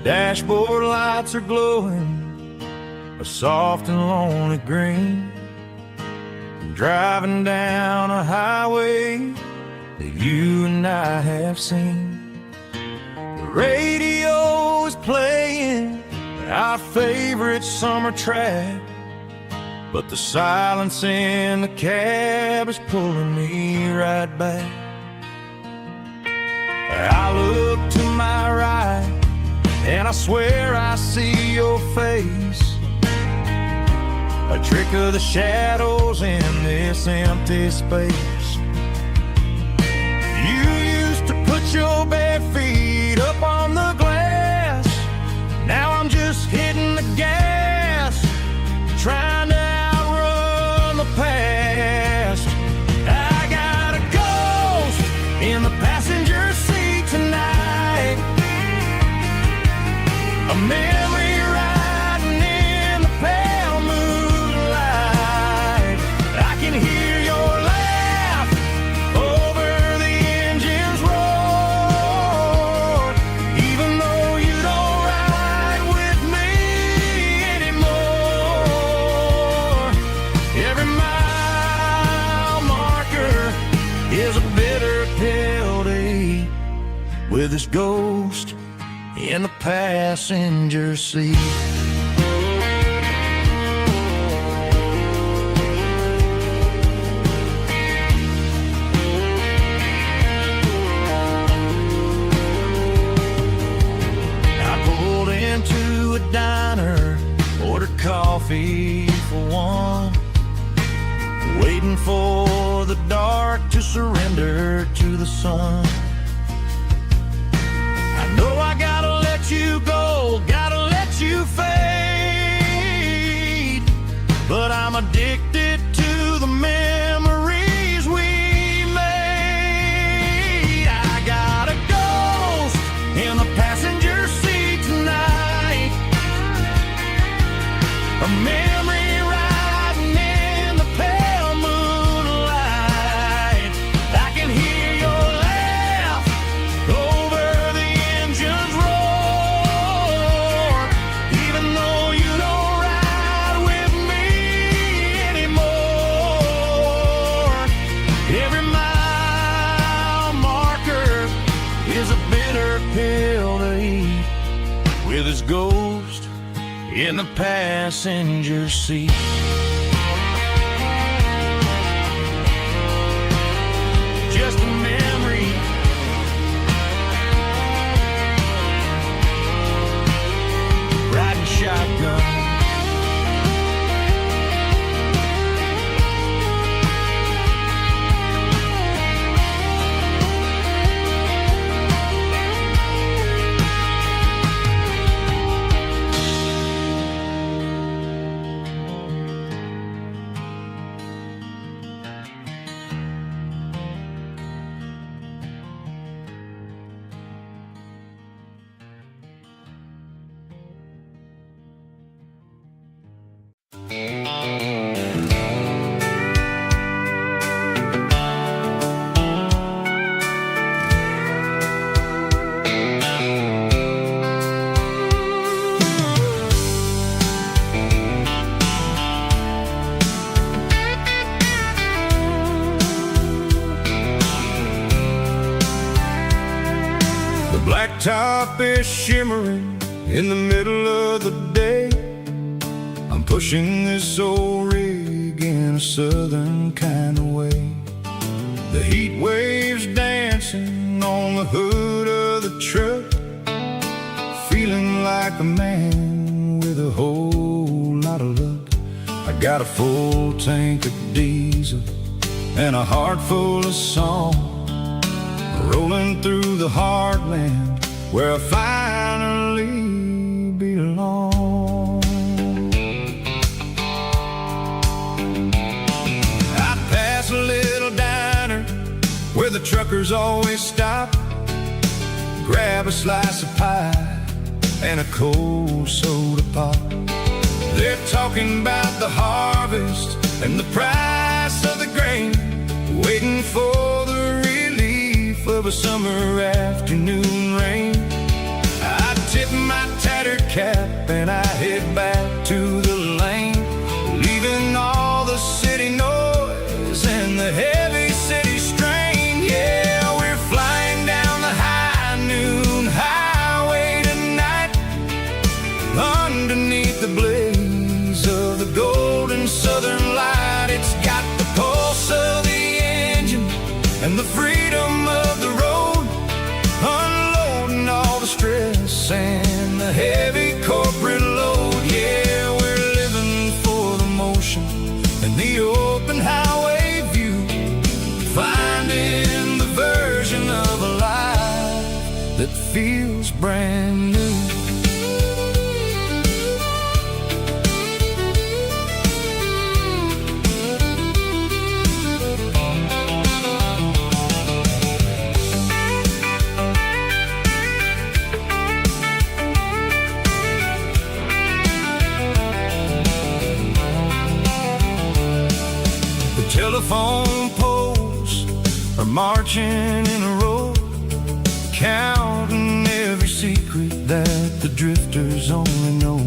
Dashboard lights are glowing a soft and lonely green. I'm driving down a highway that you and I have seen. The radio is playing our favorite summer track, but the silence in the cab is pulling me right back. I look to my right and I swear I see your face, a trick of the shadows in this empty space. You used to put your bare feet up on the glass. Now I'm just hitting the gas, trying to outrun the past. I got a ghost in the passenger seat tonight, a memory riding in the pale moonlight. I can hear your laugh over the engine's roar, even though you don't ride with me anymore. Every mile marker is a bitter pill to eat, with this ghost in the passenger seat. I pulled into a diner, ordered coffee for one, waiting for the dark to surrender to the sun. No, I gotta let you go, gotta let you fade, but I'm addicted to the memories we made. I got a ghost in the passenger seat tonight, a memory riding in the pale moonlight. I can hear your laugh over the engine's roar, even though you don't ride with me anymore. Every mile marker is a bitter pill to eat, with his ghost in the passenger seat. Just a memory, riding shotgun. top is shimmering in the middle of the day. I'm pushing this old rig in a southern kind of way. The heat waves dancing on the hood of the truck, feeling like a man with a whole lot of luck. I got a full tank of diesel and a heart full of song, rolling through the heartland where I finally belong. I pass a little diner where the truckers always stop, grab a slice of pie and a cold soda pop. They're talking about the harvest and the price of the grain, waiting for the relief of a summer afternoon rain. I tip my tattered cap and I head back to the lane, leaving all the city noise and the heavy city strain. Yeah, we're flying down the high noon highway tonight, underneath the blaze of the golden southern light. It's got the pulse of the engine and the freedom of the road, unloading all the stress and the heavy corporate load. Yeah, we're living for the motion and the open highway view, finding the version of a life that feels brand new. Telephone poles are marching in a row, counting every secret that the drifters only know.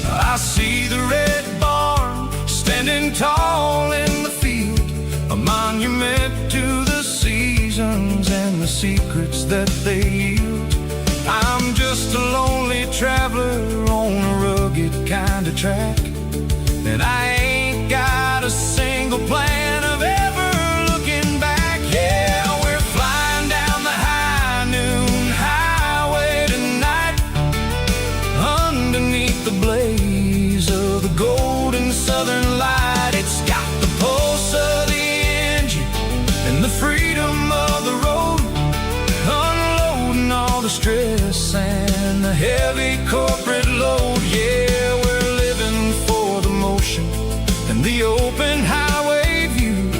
I see the red barn standing tall in the field, a monument to the seasons and the secrets that they yield. I'm just a lonely traveler on a rugged kind of track, and I ain't got a single plan of ever looking back. Yeah, we're flying down the high noon highway tonight, underneath the blaze of the golden southern light. It's got the pulse of the engine and the freedom of the road, unloading all the stress and the heavy corporate load. Yeah, we're living for the motion and the open highway view,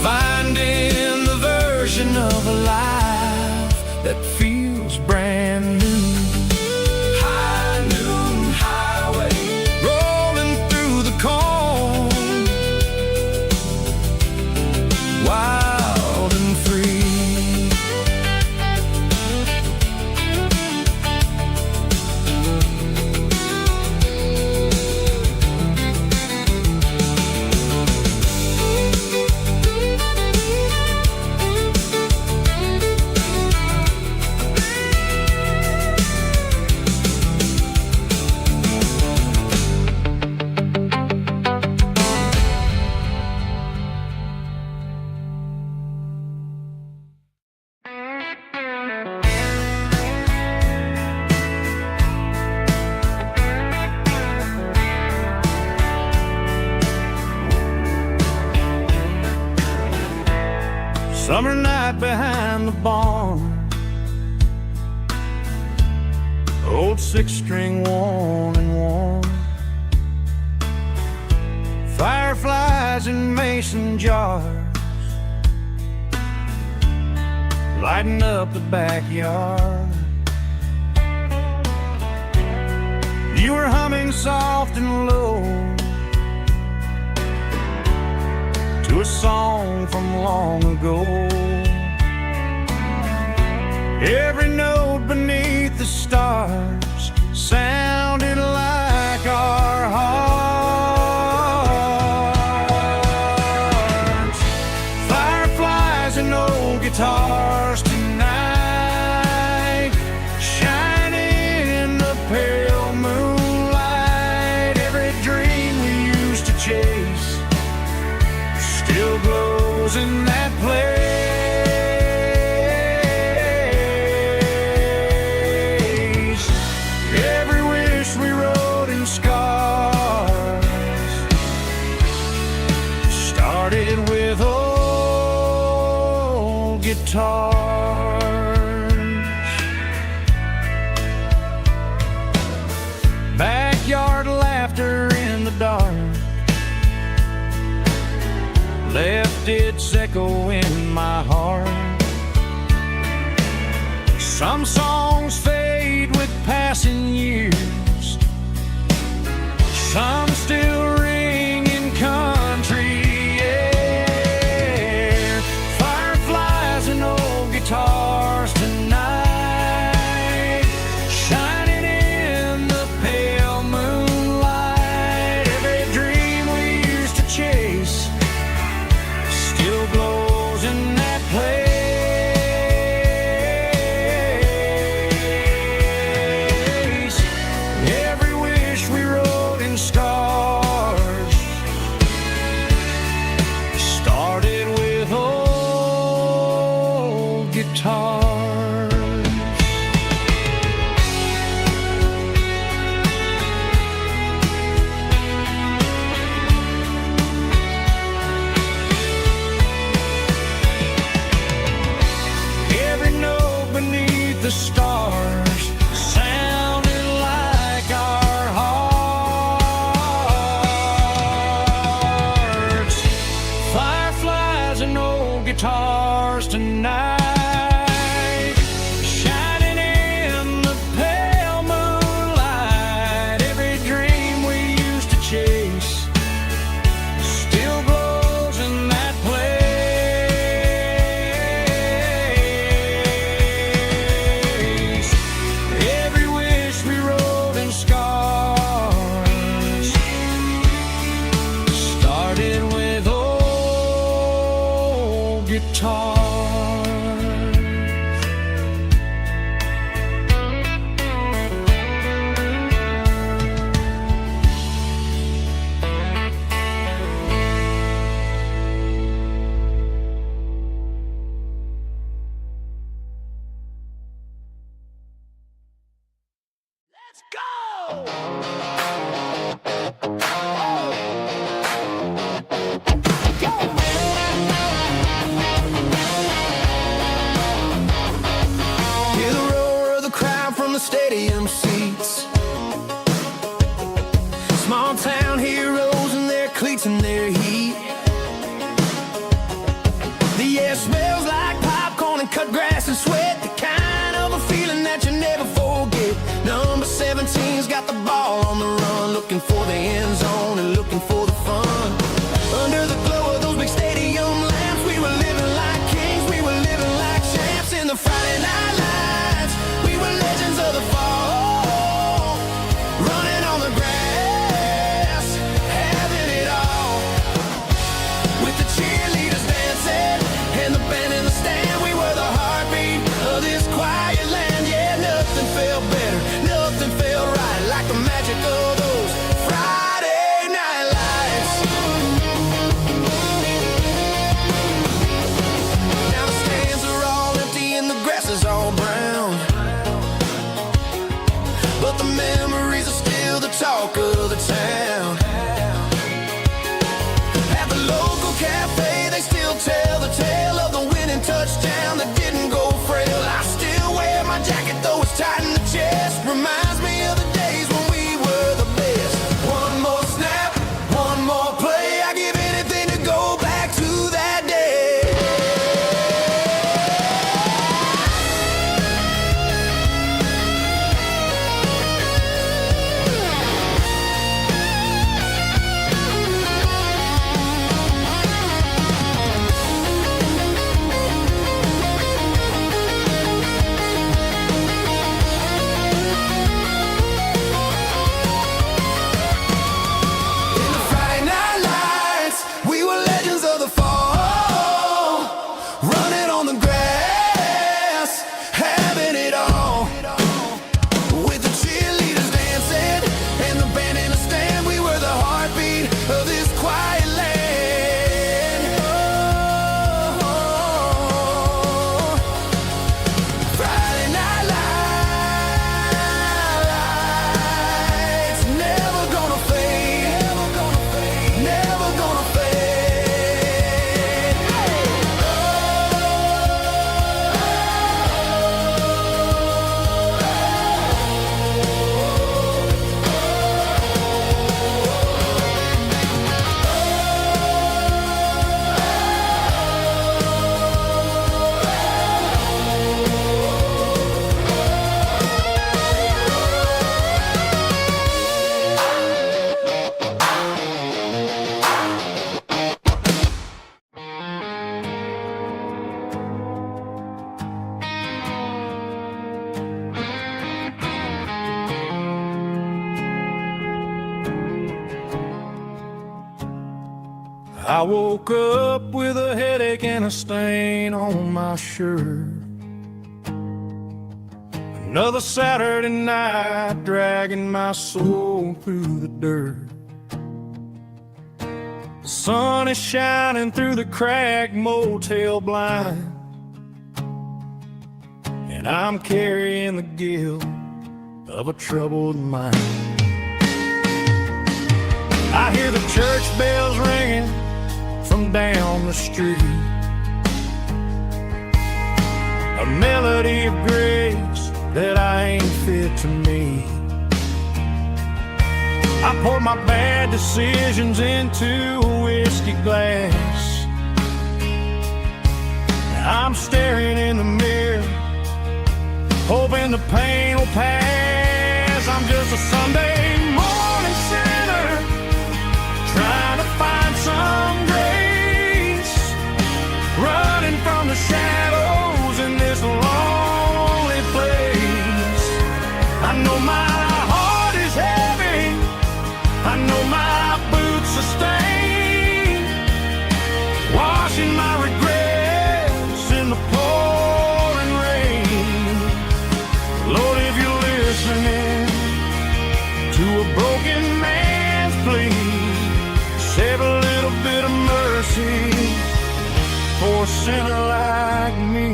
finding the version of a life that feels brand new. High noon highway, rolling through the corn, wild and free. Summer night behind the barn, old six-string worn and worn, fireflies in mason jars, lighting up the backyard. You were humming soft and low to a song from long ago. Every note beneath the stars sounded like our hearts. Fireflies and old guitars tonight, guitars. Backyard laughter in the dark left its echo in my heart. Some songs fade with passing years, some still ring in country air. Fireflies and old guitars tonight, shining in the pale moonlight. Every dream we used to chase still glows in that place. Every wish we wrote in stars started with old guitars. Every note beneath the stars sounded like our hearts. Fireflies and old guitars tonight, shining in the pale moonlight. Every dream we used to chase still glows in that place. Every wish we wrote in scars started with old guitars. Let's go! Hear the roar of the crowd from the stadium seats. Small town heroes in their cleats and their heat. The air smells like popcorn and cut grass and sweat. The kind of a feeling that you never forget. Number 17's got the ball on the run, looking for the end zone and looking for the fun. Under the glow of those big stadium lamps, we were living like kings, we were living like champs in the Friday night lights. We were legends of the fall, running on the grass, having it all. With the cheerleaders dancing and the band in the stand, we were the heartbeat of this quiet land. Yeah, nothing felt better, nothing felt right like the magic of those Friday night lights. Now the stands are all empty and the grass is all brown, but the memories are still the talk of the town. At the local cafe, they still tell the tale of the winning touchdown that didn't go frail. I still wear my jacket though it's tight in the chest. Reminds me of the days when we were the best. One more snap, one more play. I give anything to go back to that day. I woke up with a headache and a stain on my shirt. Another Saturday night dragging my soul through the dirt. The sun is shining through the cracked motel blind, and I'm carrying the guilt of a troubled mind. I hear the church bells ringing from down the street, a melody of grace that I ain't fit to meet. I poured my bad decisions into a whiskey glass. I'm staring in the mirror, hoping the pain will pass. I'm just a Sunday morning sinner, trying to find some grace, running from the shadows in this lonely place. I know my heart is heavy, I know my boots are stained, washing my regrets in the pouring rain. Lord, if you're listening to a broken man's plea, save a little bit of mercy for a sinner like me.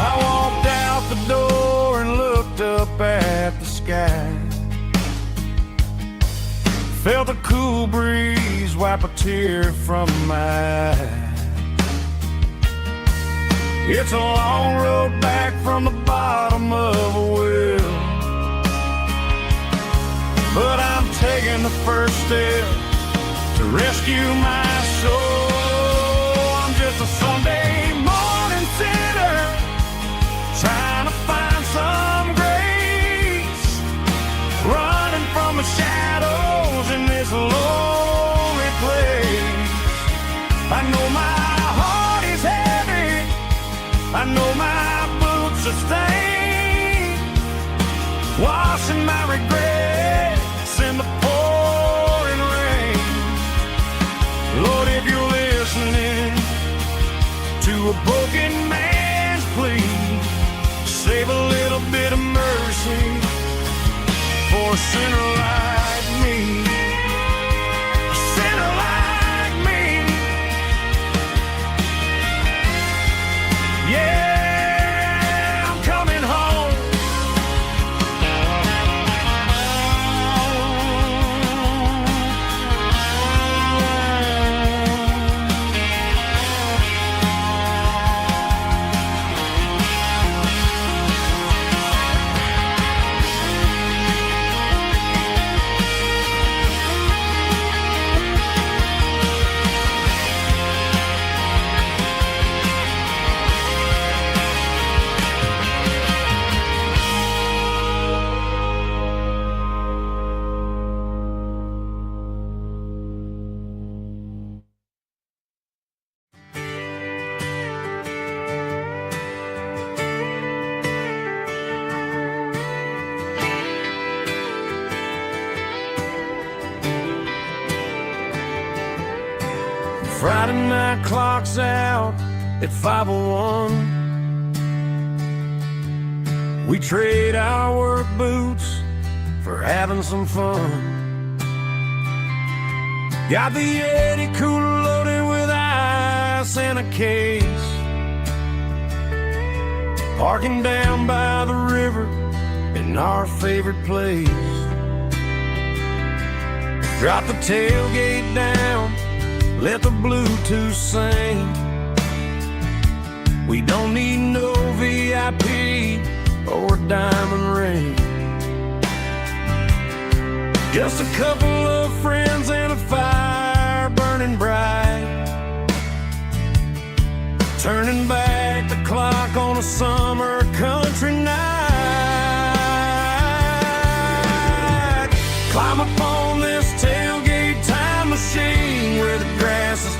I walked out the door and looked up at the sky, felt a cool breeze wipe a tear from my eye. It's a long road back from the bottom of a well, but I'm taking the first step to rescue my soul. I'm just a Sunday morning sinner, trying to find some grace, running from the shadows in this lonely place. I know my heart is heavy, I know my boots are stained, washing my regrets in the pouring rain. Lord, if you're listening to a broken man's plea, save a little bit of mercy for a sinner like me. A sinner like me. Yeah, I'm coming home. Friday night clock's out at 5:01. We trade our work boots for having some fun. Got the Yeti cooler loaded with ice and a case, parking down by the river in our favorite place. Drop the tailgate down, let the Bluetooth sing. We don't need no VIP or a diamond ring, just a couple of friends and a fire burning bright, turning back the clock on a summer country night. Climb up on this tailgate time machine where the grass is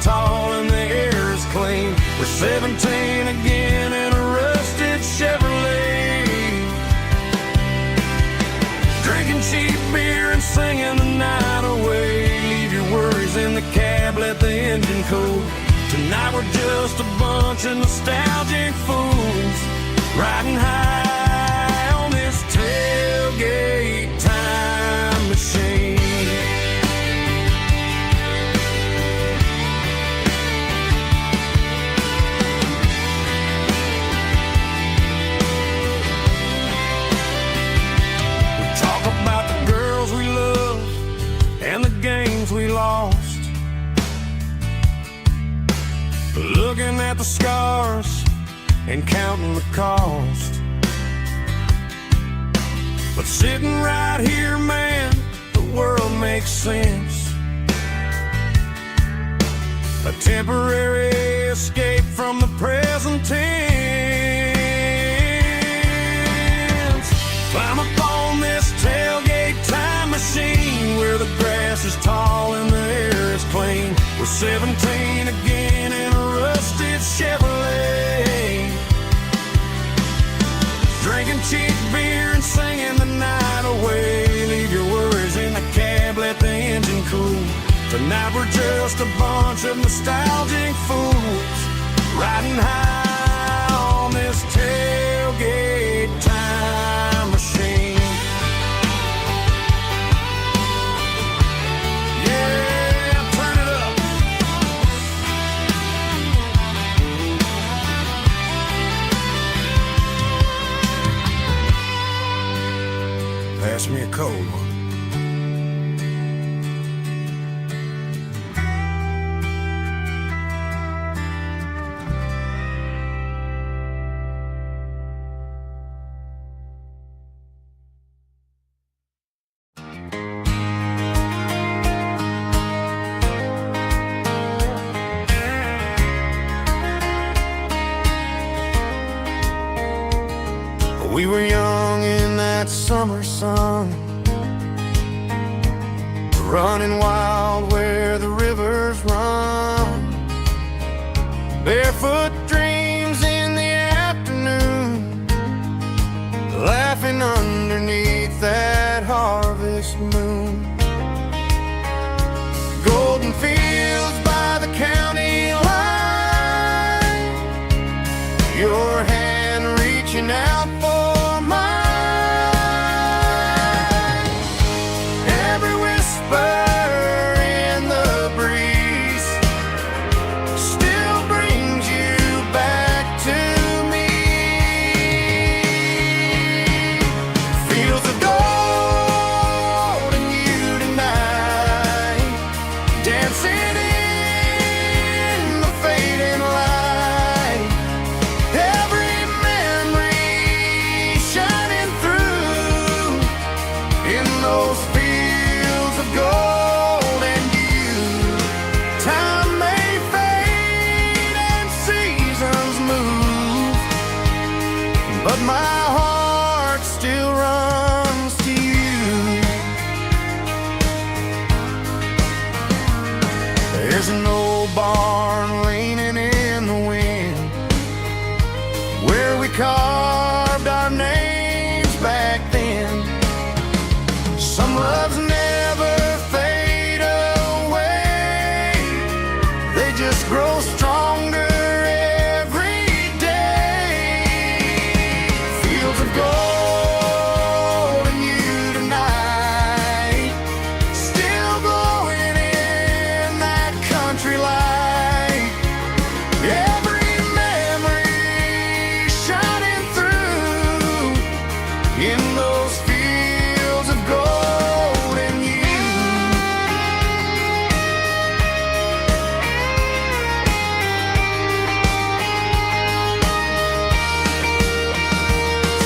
Drinking cheap beer and singing the night away. Leave your worries in the cab, let the engine cool. Tonight we're just a bunch of nostalgic fools riding high on this tailgate time machine. We talk about the girls we love and the games we lost, looking at the scars and counting the cost. But sitting right here, man, the world makes sense. A temporary escape from the present tense. Climb up on this tailgate time machine where the grass is tall and the air is clean. We're 17 again in a rusted Chevrolet, drinking cheap beer and singing the night away. Leave your worries in the cab, let the engine cool. Tonight we're just a bunch of nostalgic fools riding high on this tailgate time machine. Yeah, turn it up. Pass me a cold one. We were young in that summer sun, running wild where the rivers run. Barefoot dreams in the afternoon, laughing underneath that harvest moon. Golden fields by the county line, your hand reaching out for mine. Every whisper in the breeze still brings you back to me. Fields of gold and you tonight, dancing in the fading light. Every memory shining through in those fields of gold and you. Time may fade and seasons move, but my heart still runs to you. There's an old barn leaning in the wind where we carved our names back then. Some loves never fade away, they just grow stronger every day. Fields of gold and you tonight, still glowing in that country light. Every memory shining through in those fields of gold and you.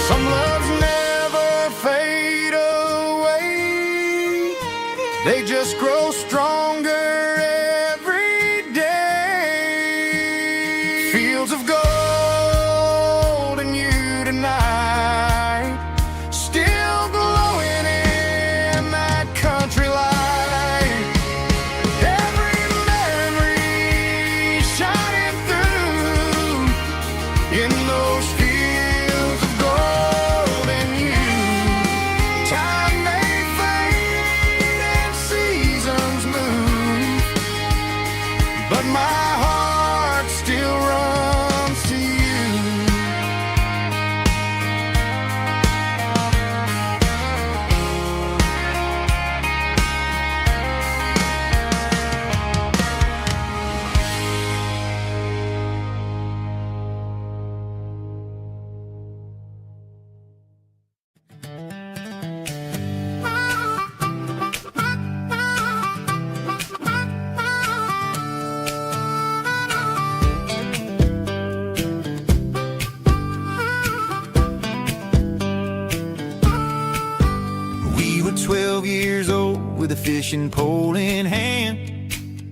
Some loves never fade away, they just grow stronger every day. Fields of gold and you tonight, still glowing in that country light. Every memory shining through in those fields of gold and you. Time may were 12 years old with a fishing pole in hand.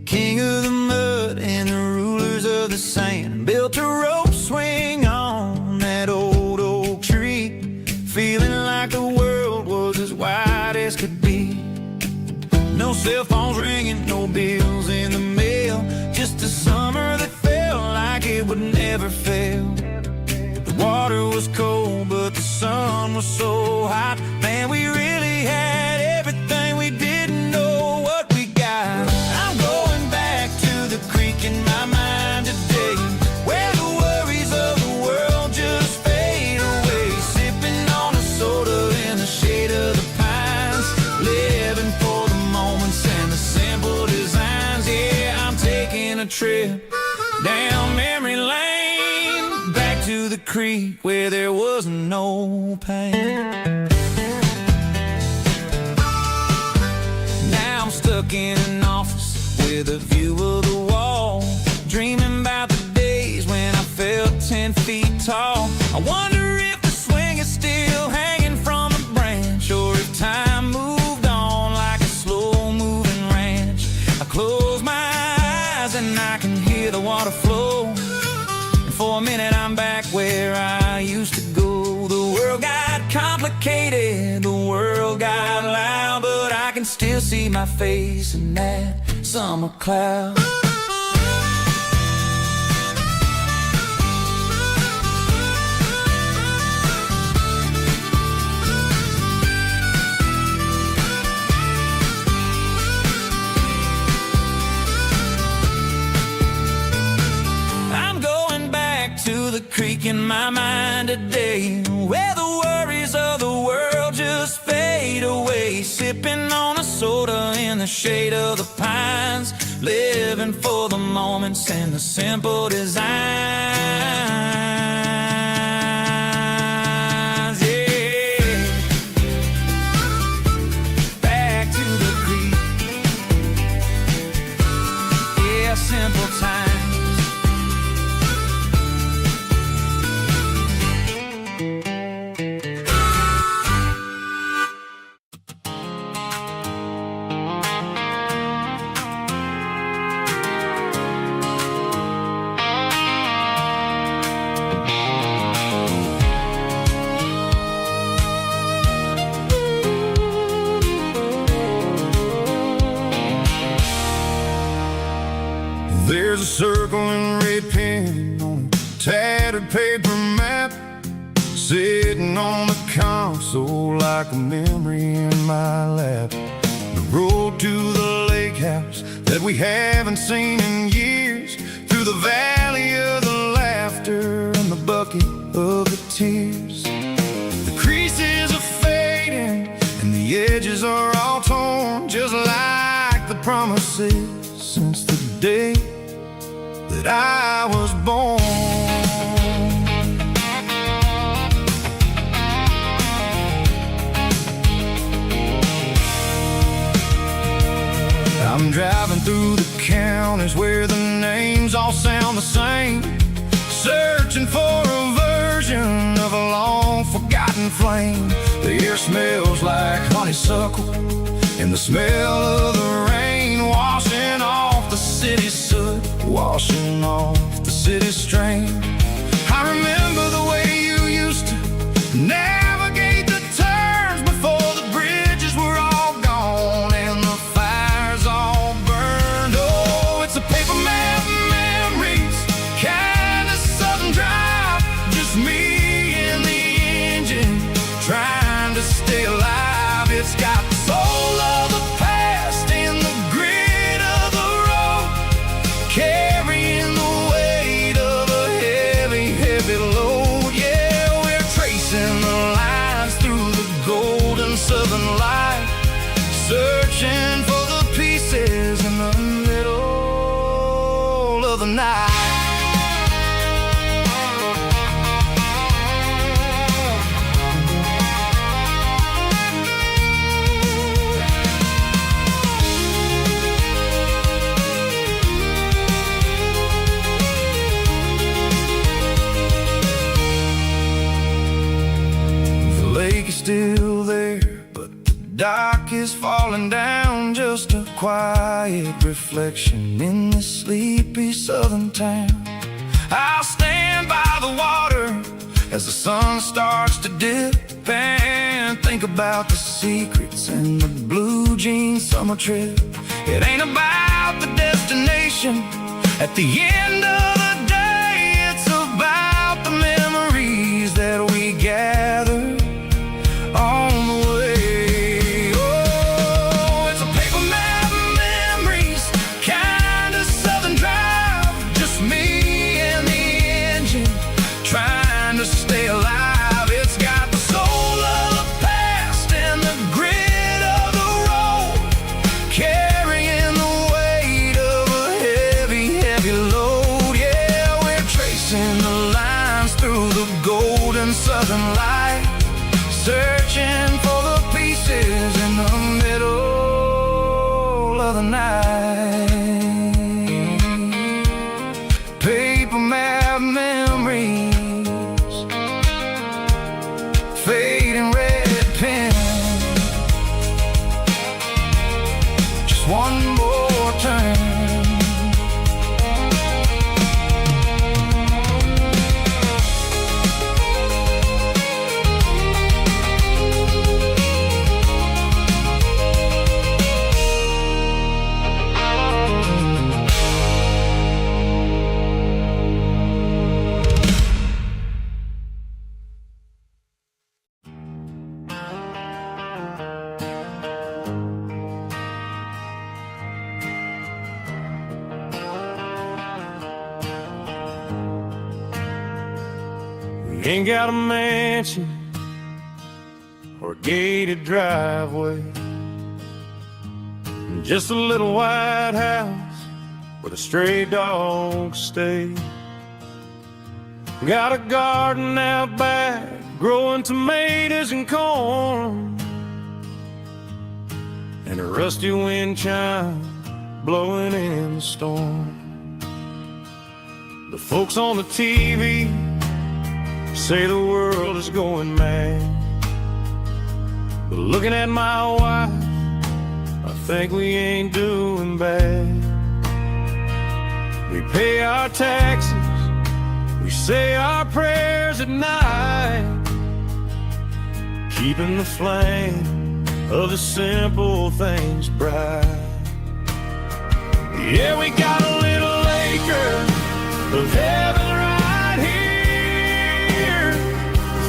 King of the mud and the rulers of the sand. Built a rope swing on that old oak tree, feeling like the world was as wide as could be. No cell phones ringing, no bills in the mail, just a summer that felt like it would never fail. The water was cold, but the sun was so hot. Man, we really had everything, we didn't know what we got. I'm going back to the creek in my mind today, where the worries of the world just fade away. Sipping on a soda in the shade of the pines, living for the moments and the simple designs. Yeah, I'm taking a trip down memory lane, back to the creek where there was no pain. Now I'm stuck in an office with a view of the wall, dreaming about the days when I felt 10 feet tall. I wonder if the swing is still hanging from a branch, or if time moved on like a slow-moving ranch. I close my eyes and I can hear the water flow, and for a minute I'm back where I used to go. The world got complicated, the world got loud, but I can still see my face in that summer cloud. To the creek in my mind today, where the worries of the world just fade away. Sipping on a soda in the shade of the pines, living for the moments and the simple designs. Yeah, back to the creek. Yeah, simple times. There's a circle and red pen on a tattered paper map, sitting on the console like a memory in my lap. The road to the lake house that we haven't seen in years, through the valley of the laughter and the bucket of the tears. The creases are fading and the edges are all torn, just like the promises since the day that I was born. I'm driving through the counties where the names all sound the same, searching for a version of a long forgotten flame. The air smells like honeysuckle and the smell of the rain, washing off the city's soot, washing off the city's strain. I remember the way you used to navigate the turns before the bridges were all gone and the fires all burned. Oh, it's a paper map memories, kind of sudden drive, just me and the engine trying to stay alive. It's got the soul of the past and the grit of the road, carrying the weight of a heavy, heavy load. Yeah, we're tracing the lines through the golden southern light, searching for the pieces in the middle of the night. Still there, but the dark like is falling down, just a quiet reflection in this sleepy southern town. I'll stand by the water as the sun starts to dip and think about the secrets and the blue jean summer trip. It ain't about the destination at the end of the day, it's about the memories that we gather on the way. Oh, it's a paper map of memories, kind of southern drive, just me and the engine trying to stay alive. It's got the soul of the past and the grit of the road, carrying the weight of a heavy, heavy load. Yeah, we're tracing the lines through the golden southern light, searching for the pieces in the middle of the night. Paper map memories, fading red pen, just one more turn. Ain't got a mansion or a gated driveway, just a little white house where the stray dogs stay. Got a garden out back, growing tomatoes and corn, and a rusty wind chime blowing in the storm. The folks on the TV say the world is going mad, but looking at my wife, I think we ain't doing bad. We pay our taxes, we say our prayers at night, keeping the flame of the simple things bright. Yeah, we got a little acre of heaven right here,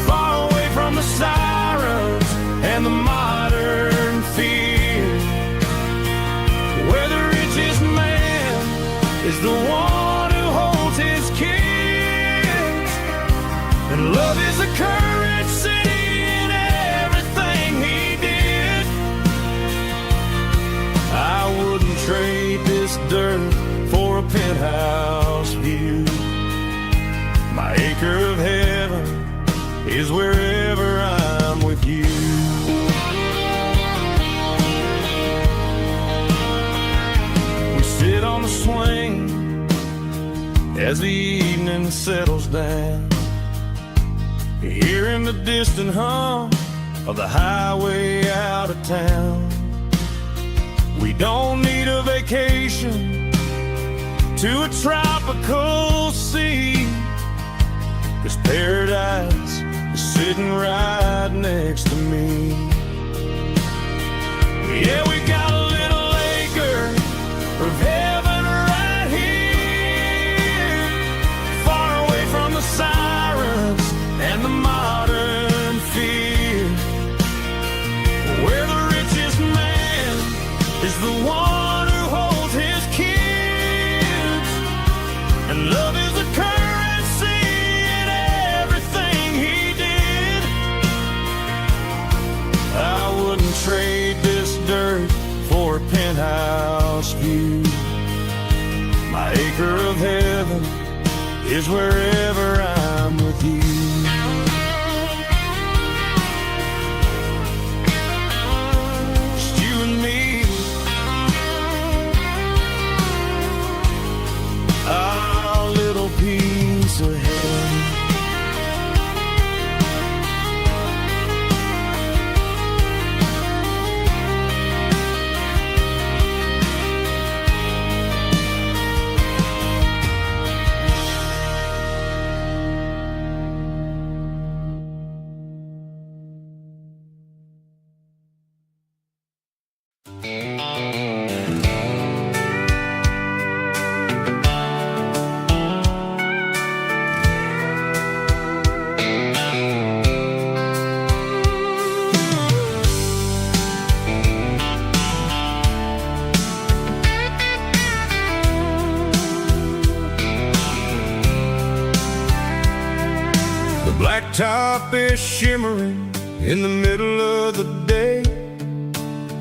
far away from the sirens and the modern fear, where the richest man is the one who holds his kids, and love is a currency in everything he did. I wouldn't trade this dirt for a penthouse view. My acre of heaven is wherever I'm with you. We sit on the swing as the evening settles down, hearing the distant hum of the highway out of town. We don't need a vacation to a tropical sea, 'cause paradise is sitting right next to me. Yeah, we got a little acre of heaven right here, far away from the sirens and the modern fear, where the richest man is the one who holds his kids, and love is a currency in everything he did. I wouldn't trade this dirt for a penthouse view. My acre of heaven is wherever I'm with you. Just you and me, our little piece of heaven. blacktop is shimmering in the middle of the day.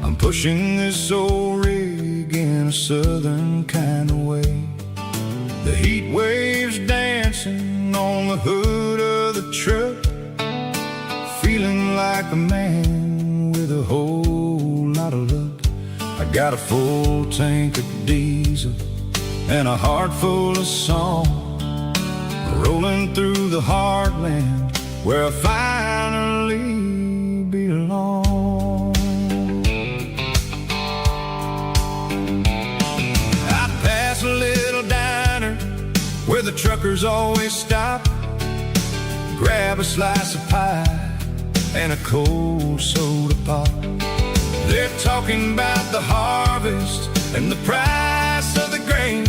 I'm pushing this old rig in a southern kind of way. The heat waves dancing on the hood of the truck, feeling like a man with a whole lot of luck. I got a full tank of diesel and a heart full of song, rolling through the heartland where I finally belong. I pass a little diner where the truckers always stop, grab a slice of pie and a cold soda pop. They're talking about the harvest and the price of the grain,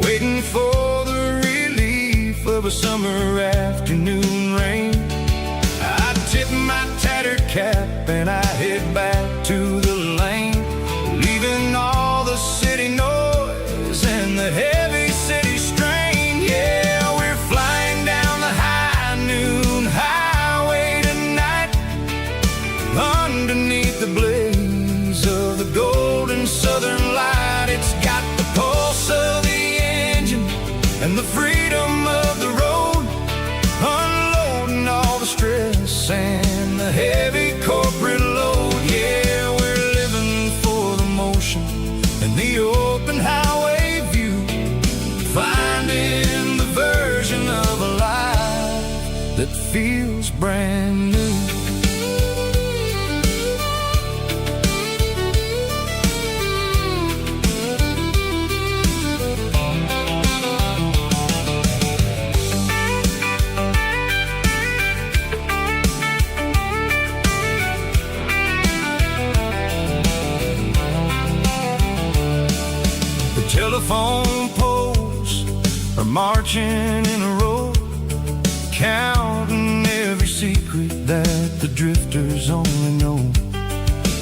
waiting for the relief of a summer afternoon rain. I tip my tattered cap and I head back to the lane, leaving all the city noise and the heavy city strain. Yeah, we're flying down the high noon highway tonight, underneath the blaze of the golden southern light. It's got the pulse of the engine and the freedom of the road, unloading all the stress and the heavy corporate load. Yeah, we're living for the motion and the open highway view, finding the version of a life that feels brand new. Telephone poles are marching in a row, counting every secret that the drifters only know.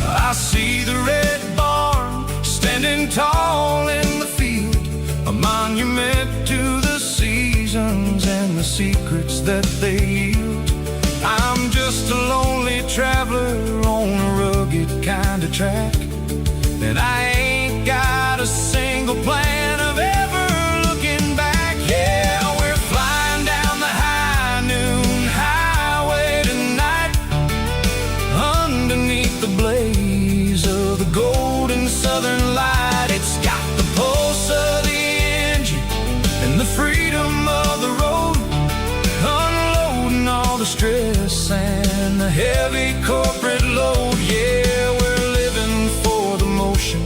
I see the red barn standing tall in the field, a monument to the seasons and the secrets that they yield. I'm just a lonely traveler on a rugged kind of track, and I ain't got a single plan of ever looking back. Yeah, we're flying down the high noon highway tonight, underneath the blaze of the golden southern light. It's got the pulse of the engine and the freedom of the road, unloading all the stress and the heavy corporate load. Yeah, we're living for the motion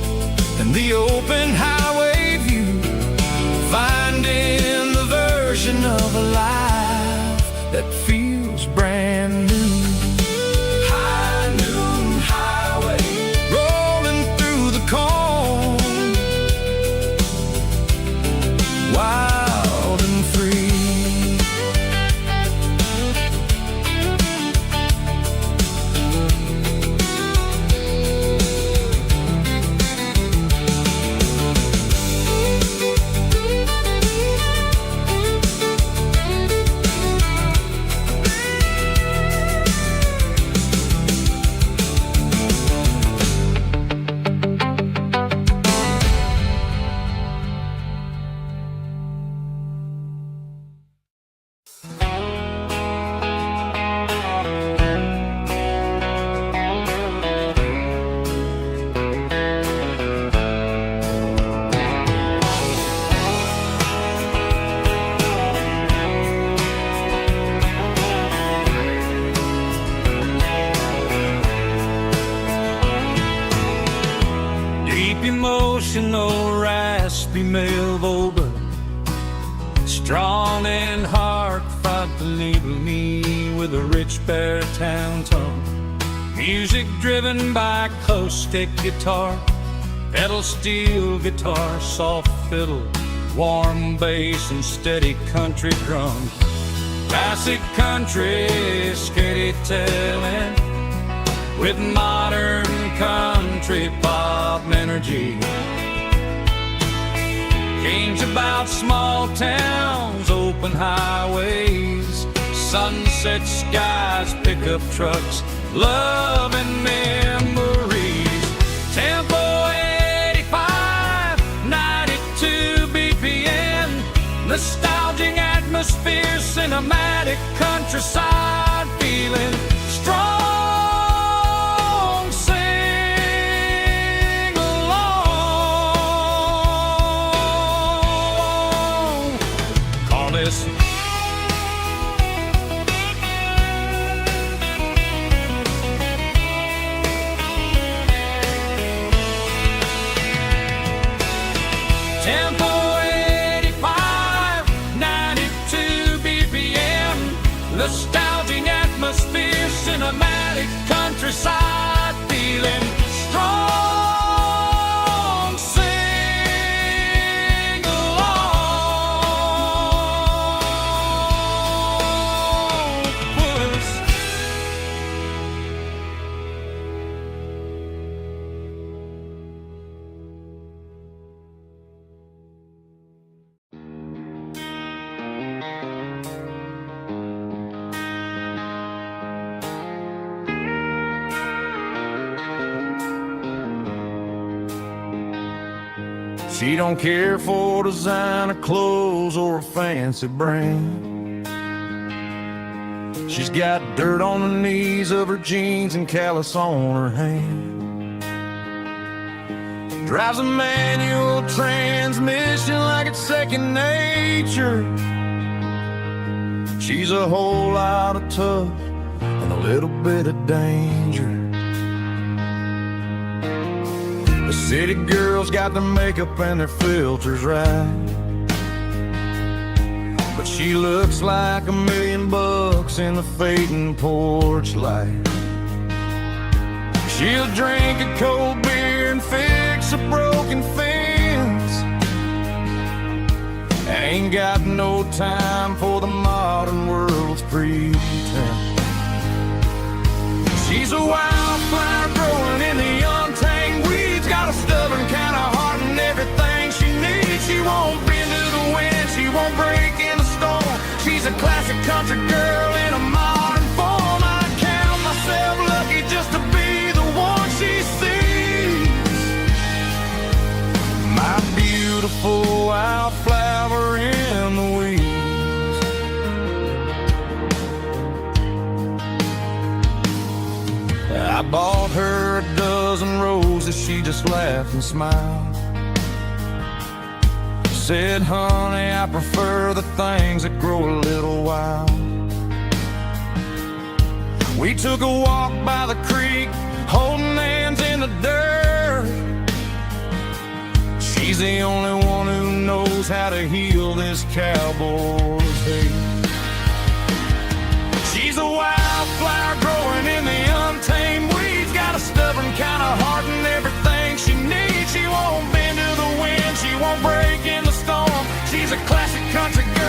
and the open highway view, finding the version of a life that feels brand new. High noon highway, rolling through the corn, wild and free. Emotional, raspy male vulgar, strong and heartfelt to label me with a rich baritone tone. Music driven by close stick guitar, pedal steel guitar, soft fiddle, warm bass and steady country drums. Classic country storytelling with modern country pop energy. Kane's about small towns, open highways, sunset skies, pickup trucks, love and memories. Tempo 85, 92 BPM, nostalgic atmosphere, cinematic countryside feeling strong. Sing along. Call this Tempo 85, 92 BPM, nostalgic atmosphere, cinematic countryside feeling strong. Sing along. Puss. She don't care for designer clothes or a fancy brand. She's got dirt on the knees of her jeans and callus on her hand. Drives a manual transmission like it's second nature. She's a whole lot of tough and a little bit of danger. The city girls got their makeup and their filters right, but she looks like $1 million in the fading porch light. She'll drink a cold beer and fix a broken fence. Ain't got no time for the modern world's pretense. She's a wildflower growing in the untamed weeds, got a stubborn kind of heart and everything she needs. She won't bend to the wind, she won't break in the storm. She's a classic country girl in a modern form. I count myself lucky just to be the one she sees. My beautiful wildflower in the weeds. I bought her a dozen roses, she just laughed and smiled. Said, honey, I prefer the things that grow a little wild. We took a walk by the creek, holding hands in the dirt. She's the only one who knows how to heal this cowboy's hate. She's a wildflower growing in the untamed weeds, got a stubborn kind of heart and everything she needs. She won't bend to the wind, she won't break in the storm. She's a classic country girl